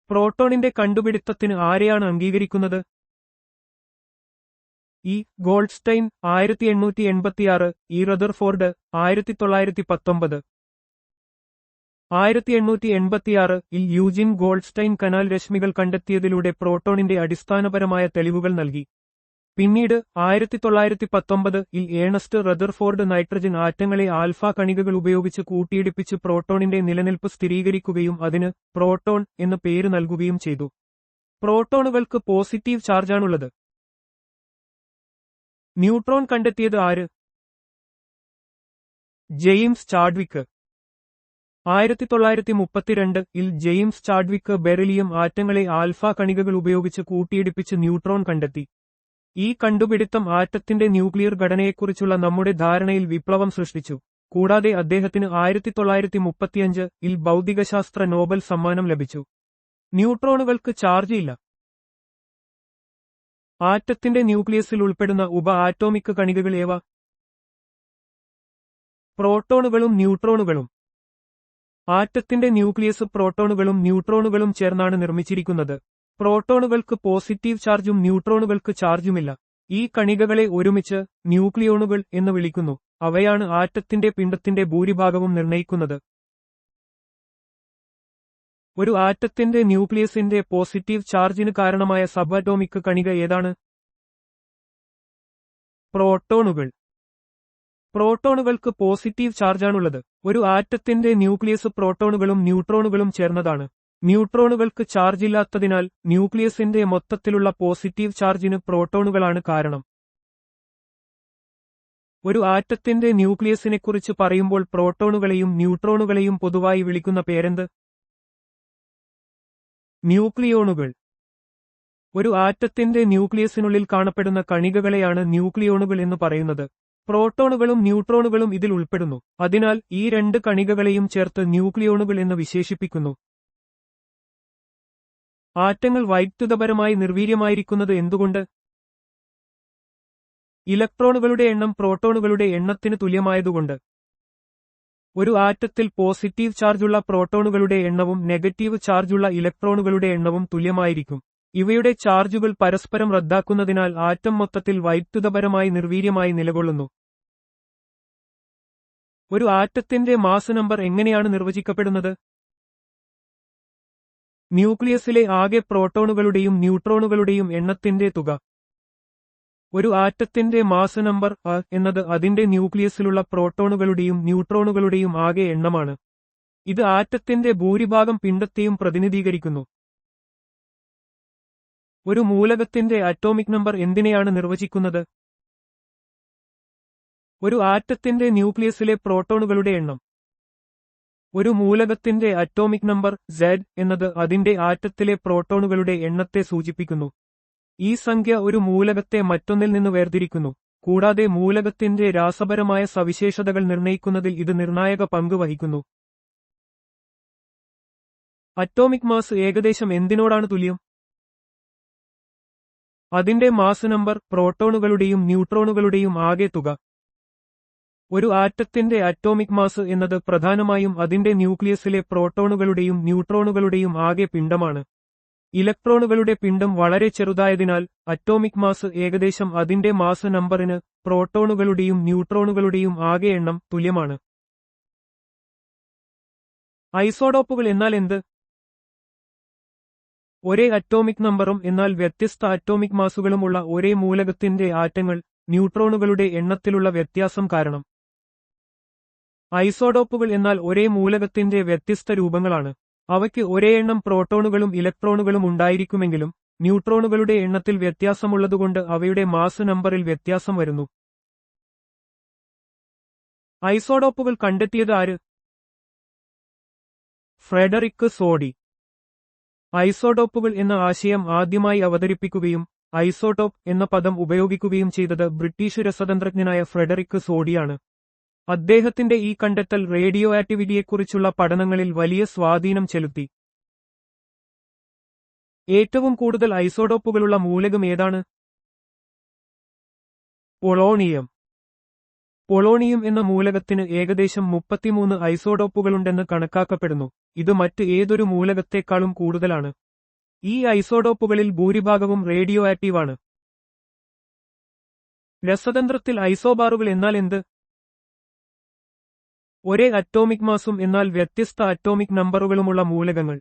പ്രോട്ടോണിന്റെ കണ്ടുപിടുത്തത്തിന് ആരെയാണ് അംഗീകരിക്കുന്നത്? E. Goldstein 1886, E. Rutherford 1919. 1886 ൽ യൂജിൻ ഗോൾഡ്സ്റ്റൈൻ കനാൽ രശ്മികൾ കണ്ടെത്തിയതിലൂടെ പ്രോട്ടോണിന്റെ അടിസ്ഥാനപരമായ തെളിവുകൾ നൽകി. പിന്നീട് 1919 ൽ ഏണസ്റ്റ് റദർഫോർഡ് നൈട്രജൻ ആറ്റങ്ങളെ ആൽഫ കണികകൾ ഉപയോഗിച്ച് കൂട്ടിയിടിപ്പിച്ച് പ്രോട്ടോണിന്റെ നിലനിൽപ്പ് സ്ഥിരീകരിക്കുകയും അതിന് പ്രോട്ടോൺ എന്ന് പേര് നൽകുകയും ചെയ്തു. പ്രോട്ടോണുകൾക്ക് പോസിറ്റീവ് ചാർജാണുള്ളത്. ന്യൂട്രോൺ കണ്ടെത്തിയത് ആര്? James Chadwick. 1932 ൽ ജെയിംസ് ചാഡ്വിക്ക് ബെറിലിയം ആറ്റങ്ങളെ ആൽഫ കണികകൾ ഉപയോഗിച്ച് കൂട്ടിയിടിപ്പിച്ച് ന്യൂട്രോൺ കണ്ടെത്തി. ഈ കണ്ടുപിടുത്തം ആറ്റത്തിന്റെ ന്യൂക്ലിയർ ഘടനയെക്കുറിച്ചുള്ള നമ്മുടെ ധാരണയിൽ വിപ്ലവം സൃഷ്ടിച്ചു. കൂടാതെ അദ്ദേഹത്തിന് 1935 ൽ ഭൗതികശാസ്ത്ര നോബൽ സമ്മാനം ലഭിച്ചു. ന്യൂട്രോണുകൾക്ക് ചാർജ് ഇല്ല. ആറ്റത്തിന്റെ ന്യൂക്ലിയസിൽ ഉൾപ്പെടുന്ന ഉപ ആറ്റോമിക് കണികകൾ ഏവ? പ്രോട്ടോണുകളും ന്യൂട്രോണുകളും. ആറ്റത്തിന്റെ ന്യൂക്ലിയസ് പ്രോട്ടോണുകളും ന്യൂട്രോണുകളും ചേർന്നാണ് നിർമ്മിച്ചിരിക്കുന്നത്. പ്രോട്ടോണുകൾക്ക് പോസിറ്റീവ് ചാർജും ന്യൂട്രോണുകൾക്ക് ചാർജുമില്ല. ഈ കണികകളെ ഒരുമിച്ച് ന്യൂക്ലിയോണുകൾ എന്ന് വിളിക്കുന്നു. അവയാണ് ആറ്റത്തിന്റെ പിണ്ഡത്തിന്റെ ഭൂരിഭാഗവും നിർണ്ണയിക്കുന്നത്. ഒരു ആറ്റത്തിന്റെ ന്യൂക്ലിയസിന്റെ പോസിറ്റീവ് ചാർജിന് കാരണമായ സബാറ്റോമിക് കണിക ഏതാണ്? പ്രോട്ടോണുകൾ. പ്രോട്ടോണുകൾക്ക് പോസിറ്റീവ് ചാർജാണുള്ളത്. ഒരു ആറ്റത്തിന്റെ ന്യൂക്ലിയസ് പ്രോട്ടോണുകളും ന്യൂട്രോണുകളും ചേർന്നതാണ്. ന്യൂട്രോണുകൾക്ക് ചാർജില്ലാത്തതിനാൽ ന്യൂക്ലിയസിന്റെ മൊത്തത്തിലുള്ള പോസിറ്റീവ് ചാർജിന് പ്രോട്ടോണുകളാണ് കാരണം. ഒരു ആറ്റത്തിന്റെ ന്യൂക്ലിയസിനെക്കുറിച്ച് പറയുമ്പോൾ പ്രോട്ടോണുകളെയും ന്യൂട്രോണുകളെയും പൊതുവായി വിളിക്കുന്ന പേരെന്ത്? ന്യൂക്ലിയോണുകൾ. ഒരു ആറ്റത്തിന്റെ ന്യൂക്ലിയസിനുള്ളിൽ കാണപ്പെടുന്ന കണികകളെയാണ് ന്യൂക്ലിയോണുകൾ എന്ന് പറയുന്നത്. പ്രോട്ടോണുകളും ന്യൂട്രോണുകളും ഇതിൽ ഉൾപ്പെടുന്നു. അതിനാൽ ഈ രണ്ട് കണികകളെയും ചേർത്ത് ന്യൂക്ലിയോണുകൾ എന്ന് വിശേഷിപ്പിക്കുന്നു. ആറ്റങ്ങൾ വൈദ്യുതപരമായി നിർവീര്യമായിരിക്കുന്നത് എന്തുകൊണ്ട്? ഇലക്ട്രോണുകളുടെ എണ്ണം പ്രോട്ടോണുകളുടെ എണ്ണത്തിന് തുല്യമായതുകൊണ്ട്. ഒരു ആറ്റത്തിൽ പോസിറ്റീവ് ചാർജുള്ള പ്രോട്ടോണുകളുടെ എണ്ണവും നെഗറ്റീവ് ചാർജുള്ള ഇലക്ട്രോണുകളുടെ എണ്ണവും തുല്യമായിരിക്കും. ഇവയുടെ ചാർജുകൾ പരസ്പരം റദ്ദാക്കുന്നതിനാൽ ആറ്റം മൊത്തത്തിൽ വൈദ്യുതപരമായി നിർവീര്യമായി നിലകൊള്ളുന്നു. ഒരു ആറ്റത്തിന്റെ മാസ് നമ്പർ എങ്ങനെയാണ് നിർവചിക്കപ്പെടുന്നത്? ന്യൂക്ലിയസിലെ ആകെ പ്രോട്ടോണുകളുടെയും ന്യൂട്രോണുകളുടെയും എണ്ണത്തിന്റെ തുക. ഒരു ആറ്റത്തിന്റെ മാസ് നമ്പർ എന്നത് അതിന്റെ ന്യൂക്ലിയസിലുള്ള പ്രോട്ടോണുകളുടെയും ന്യൂട്രോണുകളുടെയും ആകെ എണ്ണമാണ്. ഇത് ആറ്റത്തിന്റെ ഭൂരിഭാഗം പിണ്ഡത്തെയും പ്രതിനിധീകരിക്കുന്നു. ഒരു മൂലകത്തിന്റെ അറ്റോമിക് നമ്പർ എന്തിനെയാണ് നിർവചിക്കുന്നത്? ഒരു ആറ്റത്തിന്റെ ന്യൂക്ലിയസിലെ പ്രോട്ടോണുകളുടെ എണ്ണം. ഒരു മൂലകത്തിന്റെ അറ്റോമിക് നമ്പർ Z എന്നത് അതിന്റെ ആറ്റത്തിലെ പ്രോട്ടോണുകളുടെ എണ്ണത്തെ സൂചിപ്പിക്കുന്നു. ഈ സംഖ്യ ഒരു മൂലകത്തെ മറ്റൊന്നിൽ നിന്ന് വേർതിരിക്കുന്നു. കൂടാതെ മൂലകത്തിന്റെ രാസപരമായ സവിശേഷതകൾ നിർണ്ണയിക്കുന്നതിൽ ഇത് നിർണായക പങ്ക് വഹിക്കുന്നു. അറ്റോമിക് മാസ് ഏകദേശം എന്തിനോടാണ് തുല്യം? അതിന്റെ മാസ് നമ്പർ, പ്രോട്ടോണുകളുടെയും ന്യൂട്രോണുകളുടെയും ആകെ തുക. ഒരു ആറ്റത്തിന്റെ അറ്റോമിക് മാസ് എന്നത് പ്രധാനമായും അതിന്റെ ന്യൂക്ലിയസിലെ പ്രോട്ടോണുകളുടെയും ന്യൂട്രോണുകളുടെയും ആകെ പിണ്ഡമാണ്. ഇലക്ട്രോണുകളുടെ പിണ്ഡം വളരെ ചെറുതായതിനാൽ അറ്റോമിക് മാസ് ഏകദേശം അതിന്റെ മാസ് നമ്പറിന് പ്രോട്ടോണുകളുടെയും ന്യൂട്രോണുകളുടെയും ആകെ എണ്ണം തുല്യമാണ്. ഐസോഡോപ്പുകൾ എന്നാൽ എന്ത്? ഒരേ അറ്റോമിക് നമ്പറും എന്നാൽ വ്യത്യസ്ത അറ്റോമിക് മാസുകളുമുള്ള ഒരേ മൂലകത്തിന്റെ ആറ്റങ്ങൾ ന്യൂട്രോണുകളുടെ എണ്ണത്തിലുള്ള വ്യത്യാസം കാരണം. ഐസോഡോപ്പുകൾ എന്നാൽ ഒരേ മൂലകത്തിന്റെ വ്യത്യസ്ത രൂപങ്ങളാണ്. അവയ്ക്ക് ഒരേ എണ്ണം പ്രോട്ടോണുകളും ഇലക്ട്രോണുകളും ഉണ്ടായിരിക്കുമെങ്കിലും ന്യൂട്രോണുകളുടെ എണ്ണത്തിൽ വ്യത്യാസമുള്ളതുകൊണ്ട് അവയുടെ മാസ് നമ്പറിൽ വ്യത്യാസം വരുന്നു. ഐസോഡോപ്പുകൾ കണ്ടെത്തിയത് ആര്? Frederick Soddy. ഐസോഡോപ്പുകൾ എന്ന ആശയം ആദ്യമായി അവതരിപ്പിക്കുകയും ഐസോടോപ്പ് എന്ന പദം ഉപയോഗിക്കുകയും ചെയ്തത് ബ്രിട്ടീഷ് രസതന്ത്രജ്ഞനായ ഫ്രെഡറിക് സോഡിയാണ്. അദ്ദേഹത്തിന്റെ ഈ കണ്ടെത്തൽ റേഡിയോ ആക്ടിവിറ്റിയെക്കുറിച്ചുള്ള പഠനങ്ങളിൽ വലിയ സ്വാധീനം ചെലുത്തി. ഏറ്റവും കൂടുതൽ ഐസോഡോപ്പുകളുള്ള മൂലകം ഏതാണ്? പൊളോണിയം. പൊളോണിയം എന്ന മൂലകത്തിന് ഏകദേശം 33 ഐസോഡോപ്പുകളുണ്ടെന്ന് കണക്കാക്കപ്പെടുന്നു. ഇത് മറ്റ് ഏതൊരു മൂലകത്തെക്കാളും കൂടുതലാണ്. ഈ ഐസോടോപ്പുകളിൽ ഭൂരിഭാഗവും റേഡിയോ ആക്റ്റീവാണ്. രസതന്ത്രത്തിൽ ഐസോബാറുകൾ എന്നാൽ എന്ത്? ഒരേ അറ്റോമിക് മാസും എന്നാൽ വ്യത്യസ്ത അറ്റോമിക് നമ്പറുകളുമുള്ള മൂലകങ്ങൾ.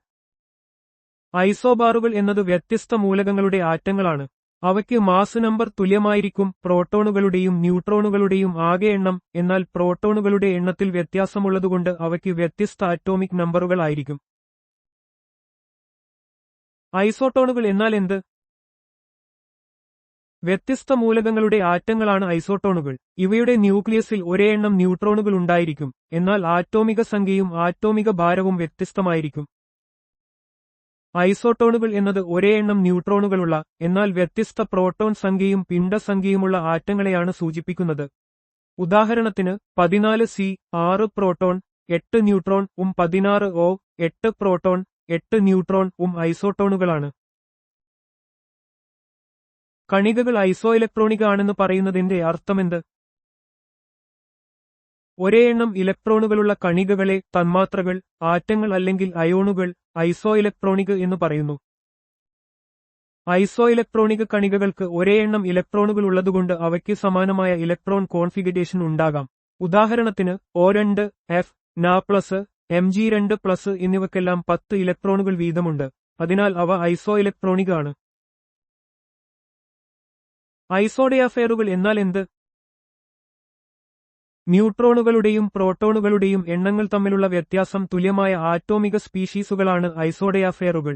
ഐസോബാറുകൾ എന്നത് വ്യത്യസ്ത മൂലകങ്ങളുടെ ആറ്റങ്ങളാണ്. അവയ്ക്ക് മാസ് നമ്പർ തുല്യമായിരിക്കും പ്രോട്ടോണുകളുടെയും ന്യൂട്രോണുകളുടെയും ആകെ എണ്ണം, എന്നാൽ പ്രോട്ടോണുകളുടെ എണ്ണത്തിൽ വ്യത്യാസമുള്ളതുകൊണ്ട് അവയ്ക്ക് വ്യത്യസ്ത അറ്റോമിക് നമ്പറുകൾ ആയിരിക്കും. ഐസോട്ടോണുകൾ എന്നാൽ എന്ത്? വ്യത്യസ്ത മൂലകങ്ങളുടെ ആറ്റങ്ങളാണ് ഐസോട്ടോണുകൾ. ഇവയുടെ ന്യൂക്ലിയസിൽ ഒരേ എണ്ണം ന്യൂട്രോണുകൾ ഉണ്ടായിരിക്കും, എന്നാൽ ആറ്റോമിക സംഖ്യയും ആറ്റോമിക ഭാരവും വ്യത്യസ്തമായിരിക്കും. ഐസോട്ടോണുകൾ എന്നത് ഒരേ എണ്ണം ന്യൂട്രോണുകളുള്ള, എന്നാൽ വ്യത്യസ്ത പ്രോട്ടോൺ സംഖ്യയും പിണ്ഡസംഖ്യയുമുള്ള ആറ്റങ്ങളെയാണ് സൂചിപ്പിക്കുന്നത്. ഉദാഹരണത്തിന് 14 6 പ്രോട്ടോൺ 8 ന്യൂട്രോൺ 16 8 പ്രോട്ടോൺ 8 ന്യൂട്രോൺ ഐസോട്ടോണുകളാണ്. കണികകൾ ഐസോഇലക്ട്രോണിക് ആണെന്ന് പറയുന്നതിന്റെ അർത്ഥമെന്ത്? ഒരേ എണ്ണം ഇലക്ട്രോണുകളുള്ള കണികകളെ തന്മാത്രകൾ, ആറ്റങ്ങൾ അല്ലെങ്കിൽ അയോണുകൾ ഐസോഇലക്ട്രോണിക് എന്ന് പറയുന്നു. ഐസോഇലക്ട്രോണിക് കണികകൾക്ക് ഒരേ എണ്ണം ഇലക്ട്രോണുകൾ ഉള്ളതുകൊണ്ട് അവയ്ക്ക് സമാനമായ ഇലക്ട്രോൺ കോൺഫിഗറേഷൻ ഉണ്ടാകാം. ഉദാഹരണത്തിന് O2 F Na+, Mg2+ എന്നിവയ്ക്കെല്ലാം 10 ഇലക്ട്രോണുകൾ വീതമുണ്ട്. അതിനാൽ അവ ഐസോഇലക്ട്രോണിക് ആണ്. ഐസോഡയാഫെയറുകൾ എന്നാൽ എന്ത്? ന്യൂട്രോണുകളുടെയും പ്രോട്ടോണുകളുടെയും എണ്ണങ്ങൾ തമ്മിലുള്ള വ്യത്യാസം തുല്യമായ ആറ്റോമിക സ്പീഷീസുകളാണ് ഐസോഡയാഫെയറുകൾ.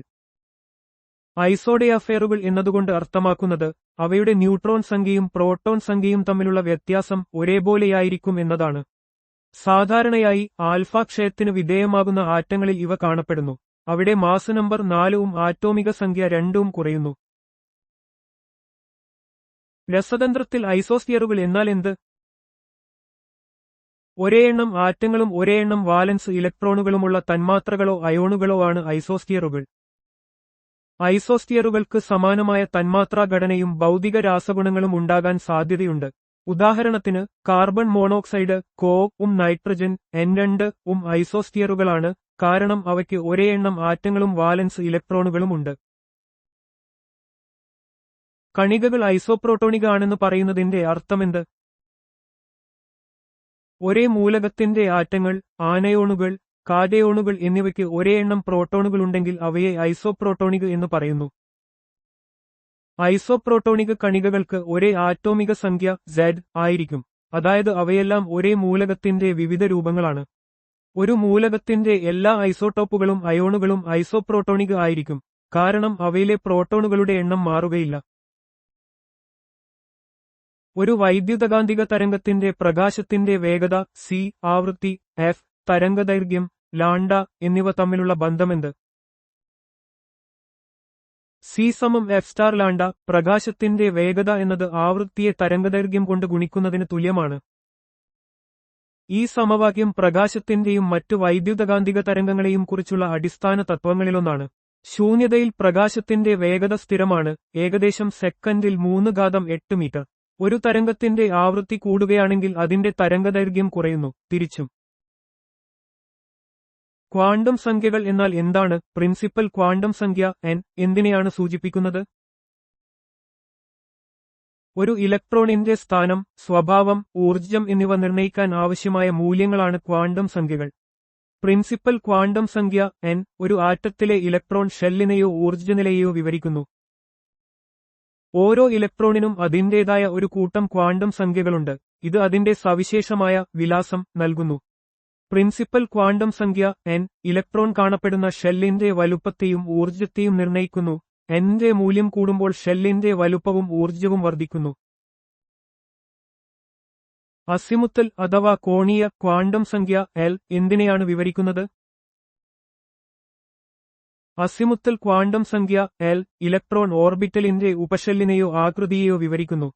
ഐസോഡയാഫെയറുകൾ എന്നതുകൊണ്ട് അർത്ഥമാക്കുന്നത് അവയുടെ ന്യൂട്രോൺ സംഖ്യയും പ്രോട്ടോൺ സംഖ്യയും തമ്മിലുള്ള വ്യത്യാസം ഒരേപോലെയായിരിക്കും എന്നതാണ്. സാധാരണയായി ആൽഫ ക്ഷയത്തിന് വിധേയമാകുന്ന ആറ്റങ്ങളിൽ ഇവ കാണപ്പെടുന്നു. അവിടെ മാസ് നമ്പർ 4 ആറ്റോമിക സംഖ്യ 2 കുറയുന്നു. രസതന്ത്രത്തിൽ ഐസോസ്ഫിയറുകൾ എന്നാൽ എന്ത്? ഒരേ എണ്ണം ആറ്റങ്ങളും ഒരേ എണ്ണം വാലൻസ് ഇലക്ട്രോണുകളുമുള്ള തന്മാത്രകളോ അയോണുകളോ ആണ് ഐസോസ്ഫിയറുകൾ. ഐസോസ്ഫിയറുകൾക്ക് സമാനമായ തന്മാത്രാ ഘടനയും ഭൗതിക രാസഗുണങ്ങളും ഉണ്ടാകാൻ സാധ്യതയുണ്ട്. ഉദാഹരണത്തിന് കാർബൺ മോണോക്സൈഡ്, നൈട്രജൻ N2 ഐസോസ്ഫിയറുകളാണ്, കാരണം അവയ്ക്ക് ഒരേ എണ്ണം ആറ്റങ്ങളും വാലൻസ് ഇലക്ട്രോണുകളും ഉണ്ട്. കണികകൾ ഐസോപ്രോട്ടോണിക് ആണെന്ന് പറയുന്നതിന്റെ അർത്ഥമെന്ത്? ഒരേ മൂലകത്തിന്റെ ആറ്റങ്ങൾ, ആനയോണുകൾ, കാറ്റയോണുകൾ എന്നിവയ്ക്ക് ഒരേ എണ്ണം പ്രോട്ടോണുകളുണ്ടെങ്കിൽ അവയെ ഐസോപ്രോട്ടോണിക് എന്ന് പറയുന്നു. ഐസോപ്രോട്ടോണിക് കണികകൾക്ക് ഒരേ ആറ്റോമിക സംഖ്യ Z ആയിരിക്കും, അതായത് അവയെല്ലാം ഒരേ മൂലകത്തിന്റെ വിവിധ രൂപങ്ങളാണ്. ഒരു മൂലകത്തിന്റെ എല്ലാ ഐസോട്ടോപ്പുകളും അയോണുകളും ഐസോപ്രോട്ടോണിക് ആയിരിക്കും, കാരണം അവയിലെ പ്രോട്ടോണുകളുടെ എണ്ണം മാറുകയില്ല. ഒരു വൈദ്യുതകാന്തിക തരംഗത്തിന്റെ പ്രകാശത്തിന്റെ വേഗത c, ആവൃത്തി f, തരംഗദൈർഘ്യം λ എന്നിവ തമ്മിലുള്ള ബന്ധമെന്ത്? c f λ. പ്രകാശത്തിന്റെ വേഗത എന്നത് ആവൃത്തിയെ തരംഗദൈർഘ്യം കൊണ്ട് ഗുണിക്കുന്നതിന് തുല്യമാണ്. ഈ സമവാക്യം പ്രകാശത്തിന്റെയും മറ്റു വൈദ്യുതകാന്തിക തരംഗങ്ങളെയും കുറിച്ചുള്ള അടിസ്ഥാന തത്വങ്ങളിലൊന്നാണ്. ശൂന്യതയിൽ പ്രകാശത്തിന്റെ വേഗത സ്ഥിരമാണ്, ഏകദേശം സെക്കൻഡിൽ 3·8 മീറ്റർ. ഒരു തരംഗത്തിന്റെ ആവൃത്തി കൂടുകയാണെങ്കിൽ അതിന്റെ തരംഗദൈർഘ്യം കുറയുന്നു, തിരിച്ചും. ക്വാണ്ടം സംഖ്യകൾ എന്നാൽ എന്താണ്? പ്രിൻസിപ്പൽ ക്വാണ്ടം സംഖ്യ n എന്തിനെയാണ് സൂചിപ്പിക്കുന്നത്? ഒരു ഇലക്ട്രോണിന്റെ സ്ഥാനം, സ്വഭാവം, ഊർജ്ജം എന്നിവ നിർണ്ണയിക്കാൻ ആവശ്യമായ മൂല്യങ്ങളാണ് ക്വാണ്ടം സംഖ്യകൾ. പ്രിൻസിപ്പൽ ക്വാണ്ടം സംഖ്യ n ഒരു ആറ്റത്തിലെ ഇലക്ട്രോൺ ഷെല്ലിനെയോ ഊർജ്ജനിലയെയോ വിവരിക്കുന്നു. ഓരോ ഇലക്ട്രോണിനും അതിന്റേതായ ഒരു കൂട്ടം ക്വാണ്ടം സംഖ്യകളുണ്ട്, ഇത് അതിന്റെ സവിശേഷമായ വിലാസം നൽകുന്നു. പ്രിൻസിപ്പൽ ക്വാണ്ടം സംഖ്യ n ഇലക്ട്രോൺ കാണപ്പെടുന്ന ഷെല്ലിന്റെ വലുപ്പത്തെയും ഊർജ്ജത്തെയും നിർണ്ണയിക്കുന്നു. n-ന്റെ മൂല്യം കൂടുമ്പോൾ ഷെല്ലിന്റെ വലുപ്പവും ഊർജ്ജവും വർദ്ധിക്കുന്നു. അസിമുത്തൽ അഥവാ കോണീയ ക്വാണ്ടം സംഖ്യ L എന്തിനെയാണ് വിവരിക്കുന്നത്? അസിമുത്തൽ ക്വാണ്ടം സംഖ്യ L ഇലക്ട്രോൺ ഓർബിറ്റലിന്റെ ഉപഷെല്ലിനെയോ ആകൃതിയെയോ വിവരിക്കുന്നു.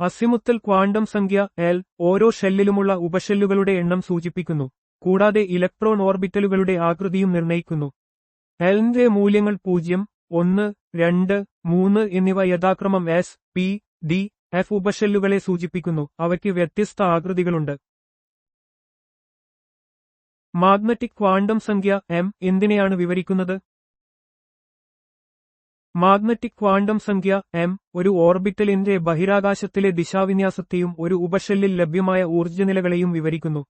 അസിമുത്തൽ ക്വാണ്ടം സംഖ്യ L ഓരോ ഷെല്ലിലുമുള്ള ഉപഷെല്ലുകളുടെ എണ്ണം സൂചിപ്പിക്കുന്നു, കൂടാതെ ഇലക്ട്രോൺ ഓർബിറ്റലുകളുടെ ആകൃതിയും നിർണ്ണയിക്കുന്നു. L-ന്റെ മൂല്യങ്ങൾ 0, 1, 2, 3 എന്നിവ യഥാക്രമം S, P, D, F ഉപഷെല്ലുകളെ സൂചിപ്പിക്കുന്നു, അവയ്ക്ക് വ്യത്യസ്ത ആകൃതികളുണ്ട്. മാഗ്നറ്റിക് ക്വാണ്ടം സംഖ്യ M എന്തിനെയാണ് വിവരിക്കുന്നത്? മാഗ്നറ്റിക് ക്വാണ്ടം സംഖ്യ എം ഒരു ഓർബിറ്റലിന്റെ ബഹിരാകാശത്തിലെ ദിശാവിന്യാസത്തെയും ഒരു ഉപഷെല്ലിൽ ലഭ്യമായ ഊർജ്ജനിലകളെയും വിവരിക്കുന്നു.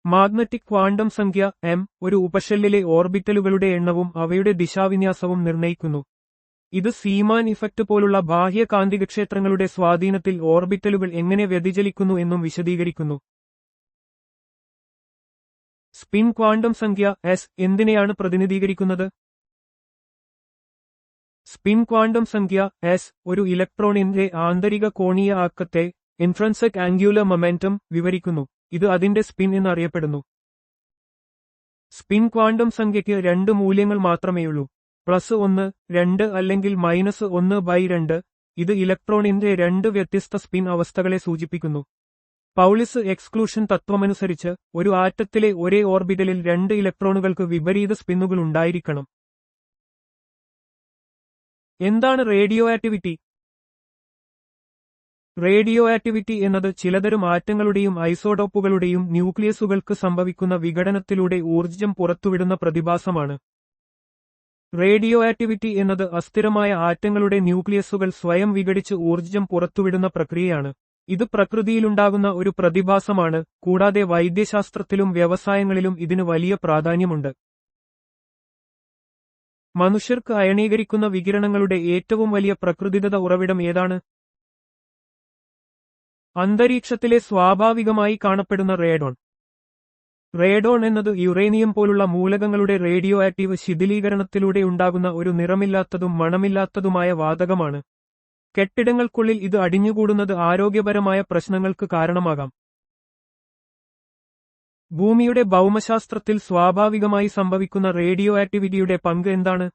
മാഗ്നറ്റിക് ക്വാണ്ടം സംഖ്യ എം ഒരു ഉപഷെല്ലിലെ ഓർബിറ്റലുകളുടെ എണ്ണവും അവയുടെ ദിശാവിന്യാസവും നിർണ്ണയിക്കുന്നു. ഇത് സീമാൻ ഇഫക്റ്റ് പോലുള്ള ബാഹ്യ കാന്തികക്ഷേത്രങ്ങളുടെ സ്വാധീനത്തിൽ ഓർബിറ്റലുകൾ എങ്ങനെ വ്യതിചലിക്കുന്നു എന്നും വിശദീകരിക്കുന്നു. സ്പിൻ ക്വാണ്ടം സംഖ്യ എസ് എന്തിനെയാണ് പ്രതിനിധീകരിക്കുന്നത്? സ്പിൻ ക്വാണ്ടം സംഖ്യ എസ് ഒരു ഇലക്ട്രോണിന്റെ ആന്തരിക കോണീയ ആക്കത്തെ ഇൻട്രൻസിക് ആംഗുലർ മൊമെന്റം വിവരിക്കുന്നു. ഇത് അതിന്റെ സ്പിൻ എന്നറിയപ്പെടുന്നു. സ്പിൻ ക്വാണ്ടം സംഖ്യയ്ക്ക് രണ്ട് മൂല്യങ്ങൾ മാത്രമേയുള്ളൂ, +1, 2 അല്ലെങ്കിൽ -1/2. ഇത് ഇലക്ട്രോണിന്റെ രണ്ട് വ്യത്യസ്ത സ്പിൻ അവസ്ഥകളെ സൂചിപ്പിക്കുന്നു. പൗളിസ് എക്സ്ക്ലൂഷൻ തത്വമനുസരിച്ച് ഒരു ആറ്റത്തിലെ ഒരേ ഓർബിറ്റലിൽ രണ്ട് ഇലക്ട്രോണുകൾക്ക് വിപരീത സ്പിന്നുകൾ ഉണ്ടായിരിക്കണം. എന്താണ് റേഡിയോ ആക്ടിവിറ്റി? റേഡിയോ ആക്ടിവിറ്റി എന്നത് ചിലതരം ആറ്റങ്ങളുടെയും ഐസോടോപ്പുകളുടെയും ന്യൂക്ലിയസുകൾക്ക് സംഭവിക്കുന്ന വിഘടനത്തിലൂടെ ഊർജ്ജം പുറത്തുവിടുന്ന പ്രതിഭാസമാണ്. റേഡിയോ ആക്ടിവിറ്റി എന്നത് അസ്ഥിരമായ ആറ്റങ്ങളുടെ ന്യൂക്ലിയസുകൾ സ്വയം വിഘടിച്ച് ഊർജ്ജം പുറത്തുവിടുന്ന പ്രക്രിയയാണ്. ഇത് പ്രകൃതിയിലുണ്ടാകുന്ന ഒരു പ്രതിഭാസമാണ്, കൂടാതെ വൈദ്യശാസ്ത്രത്തിലും വ്യവസായങ്ങളിലും ഇതിന് വലിയ പ്രാധാന്യമുണ്ട്. മനുഷ്യർക്ക് അയണീകരിക്കുന്ന വികിരണങ്ങളുടെ ഏറ്റവും വലിയ പ്രകൃതിദത്ത ഉറവിടം ഏതാണ്? അന്തരീക്ഷത്തിലെ സ്വാഭാവികമായി കാണപ്പെടുന്ന റേഡോൺ. റേഡോൺ എന്നത് യുറേനിയം പോലുള്ള മൂലകങ്ങളുടെ റേഡിയോ ആക്റ്റീവ് ശിഥിലീകരണത്തിലൂടെ ഉണ്ടാകുന്ന ഒരു നിറമില്ലാത്തതും മണമില്ലാത്തതുമായ വാതകമാണ്. കെട്ടിടങ്ങൾക്കുള്ളിൽ ഇത് അടിഞ്ഞുകൂടുന്നത് ആരോഗ്യപരമായ പ്രശ്നങ്ങൾക്ക് കാരണമാകാം. ഭൂമിയുടെ ഭൗമശാസ്ത്രത്തിൽ സ്വാഭാവികമായി സംഭവിക്കുന്ന റേഡിയോ ആക്ടിവിറ്റിയുടെ പങ്ക് എന്താണ്?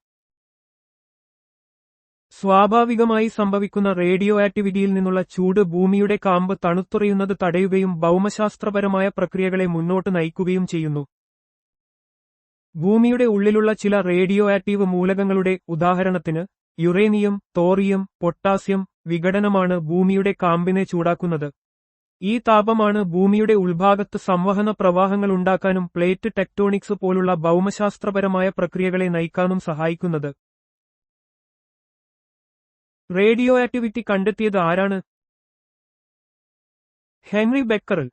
സ്വാഭാവികമായി സംഭവിക്കുന്ന റേഡിയോ ആക്ടിവിറ്റിയിൽ നിന്നുള്ള ചൂട് ഭൂമിയുടെ കാമ്പ് തണുത്തുറയുന്നത് തടയുകയും ഭൗമശാസ്ത്രപരമായ പ്രക്രിയകളെ മുന്നോട്ട് നയിക്കുകയും ചെയ്യുന്നു. ഭൂമിയുടെ ഉള്ളിലുള്ള ചില റേഡിയോ ആക്റ്റീവ് മൂലകങ്ങളുടെ ഉദാഹരണത്തിന് യുറേനിയം, തോറിയം, പൊട്ടാസ്യം വിഘടനമാണ് ഭൂമിയുടെ കാമ്പിനെ ചൂടാക്കുന്നത്. ഈ താപമാണ് ഭൂമിയുടെ ഉൾഭാഗത്ത് സംവഹന പ്രവാഹങ്ങൾ ഉണ്ടാക്കാനും പ്ലേറ്റ് ടെക്ടോണിക്സ് പോലുള്ള ഭൗമശാസ്ത്രപരമായ പ്രക്രിയകളെ നയിക്കാനും സഹായിക്കുന്നത്. റേഡിയോ ആക്ടിവിറ്റി കണ്ടെത്തിയത് ആരാണ്? Henri Becquerel.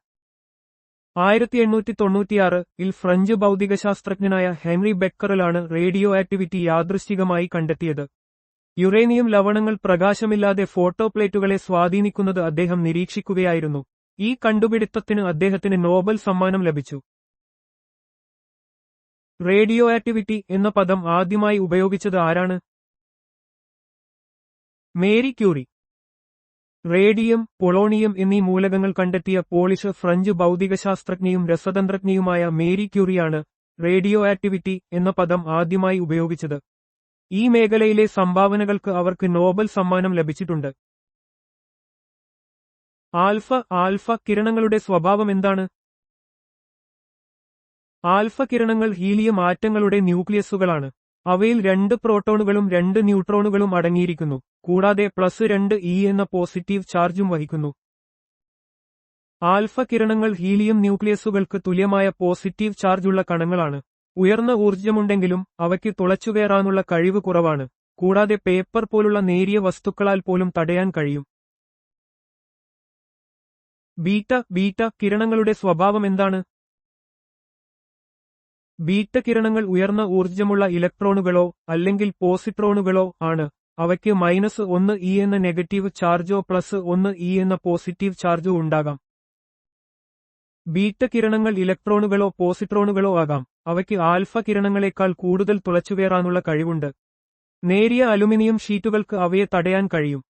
1896 ഫ്രഞ്ച് ഭൗതികശാസ്ത്രജ്ഞനായ ഹെൻറി ബെക്കറലാണ് റേഡിയോ ആക്ടിവിറ്റി യാദൃശ്ചികമായി കണ്ടെത്തിയത്. യുറേനിയം ലവണങ്ങൾ പ്രകാശമില്ലാതെ ഫോട്ടോപ്ലേറ്റുകളെ സ്വാധീനിക്കുന്നത് അദ്ദേഹം നിരീക്ഷിക്കുകയായിരുന്നു. ഈ കണ്ടുപിടുത്തത്തിന് അദ്ദേഹത്തിന് നോബൽ സമ്മാനം ലഭിച്ചു. റേഡിയോ ആക്ടിവിറ്റി എന്ന പദം ആദ്യമായി ഉപയോഗിച്ചത് ആരാണ്? Marie Curie. റേഡിയം, പൊളോണിയം എന്നീ മൂലകങ്ങൾ കണ്ടെത്തിയ പോളിഷ് ഫ്രഞ്ച് ഭൗതികശാസ്ത്രജ്ഞയും രസതന്ത്രജ്ഞയുമായ മേരി ക്യൂറിയാണ് റേഡിയോ ആക്ടിവിറ്റി എന്ന പദം ആദ്യമായി ഉപയോഗിച്ചത്. ഈ മേഖലയിലെ സംഭാവനകൾക്ക് അവർക്ക് നോബൽ സമ്മാനം ലഭിച്ചിട്ടുണ്ട്. ആൽഫ കിരണങ്ങളുടെ സ്വഭാവം എന്താണ്? ആൽഫ കിരണങ്ങൾ ഹീലിയം ആറ്റങ്ങളുടെ ന്യൂക്ലിയസുകളാണ്. അവയിൽ 2 പ്രോട്ടോണുകളും 2 ന്യൂട്രോണുകളും അടങ്ങിയിരിക്കുന്നു, കൂടാതെ +2e എന്ന പോസിറ്റീവ് ചാർജും വഹിക്കുന്നു. ആൽഫ കിരണങ്ങൾ ഹീലിയം ന്യൂക്ലിയസുകൾക്ക് തുല്യമായ പോസിറ്റീവ് ചാർജുള്ള കണങ്ങളാണ്. ഉയർന്ന ഊർജ്ജമുണ്ടെങ്കിലും അവയ്ക്ക് തുളച്ചുകയറാനുള്ള കഴിവ് കുറവാണ്, കൂടാതെ പേപ്പർ പോലുള്ള നേരിയ വസ്തുക്കളാൽ പോലും തടയാൻ കഴിയും. ബീറ്റ കിരണങ്ങളുടെ സ്വഭാവം എന്താണ്? ബീറ്റ കിരണങ്ങൾ ഉയർന്ന ഊർജ്ജമുള്ള ഇലക്ട്രോണുകളോ അല്ലെങ്കിൽ പോസിട്രോണുകളോ ആണ്. അവയ്ക്ക് -1e എന്ന നെഗറ്റീവ് ചാർജോ +1e എന്ന പോസിറ്റീവ് ചാർജോ ഉണ്ടാകാം. ബീറ്റ കിരണങ്ങൾ ഇലക്ട്രോണുകളോ പോസിട്രോണുകളോ ആകാം. അവയ്ക്ക് ആൽഫ കിരണങ്ങളെക്കാൾ കൂടുതൽ തുളച്ചുകയറാനുള്ള കഴിവുണ്ട്. നേരിയ അലുമിനിയം ഷീറ്റുകൾക്ക് അവയെ തടയാൻ കഴിയും.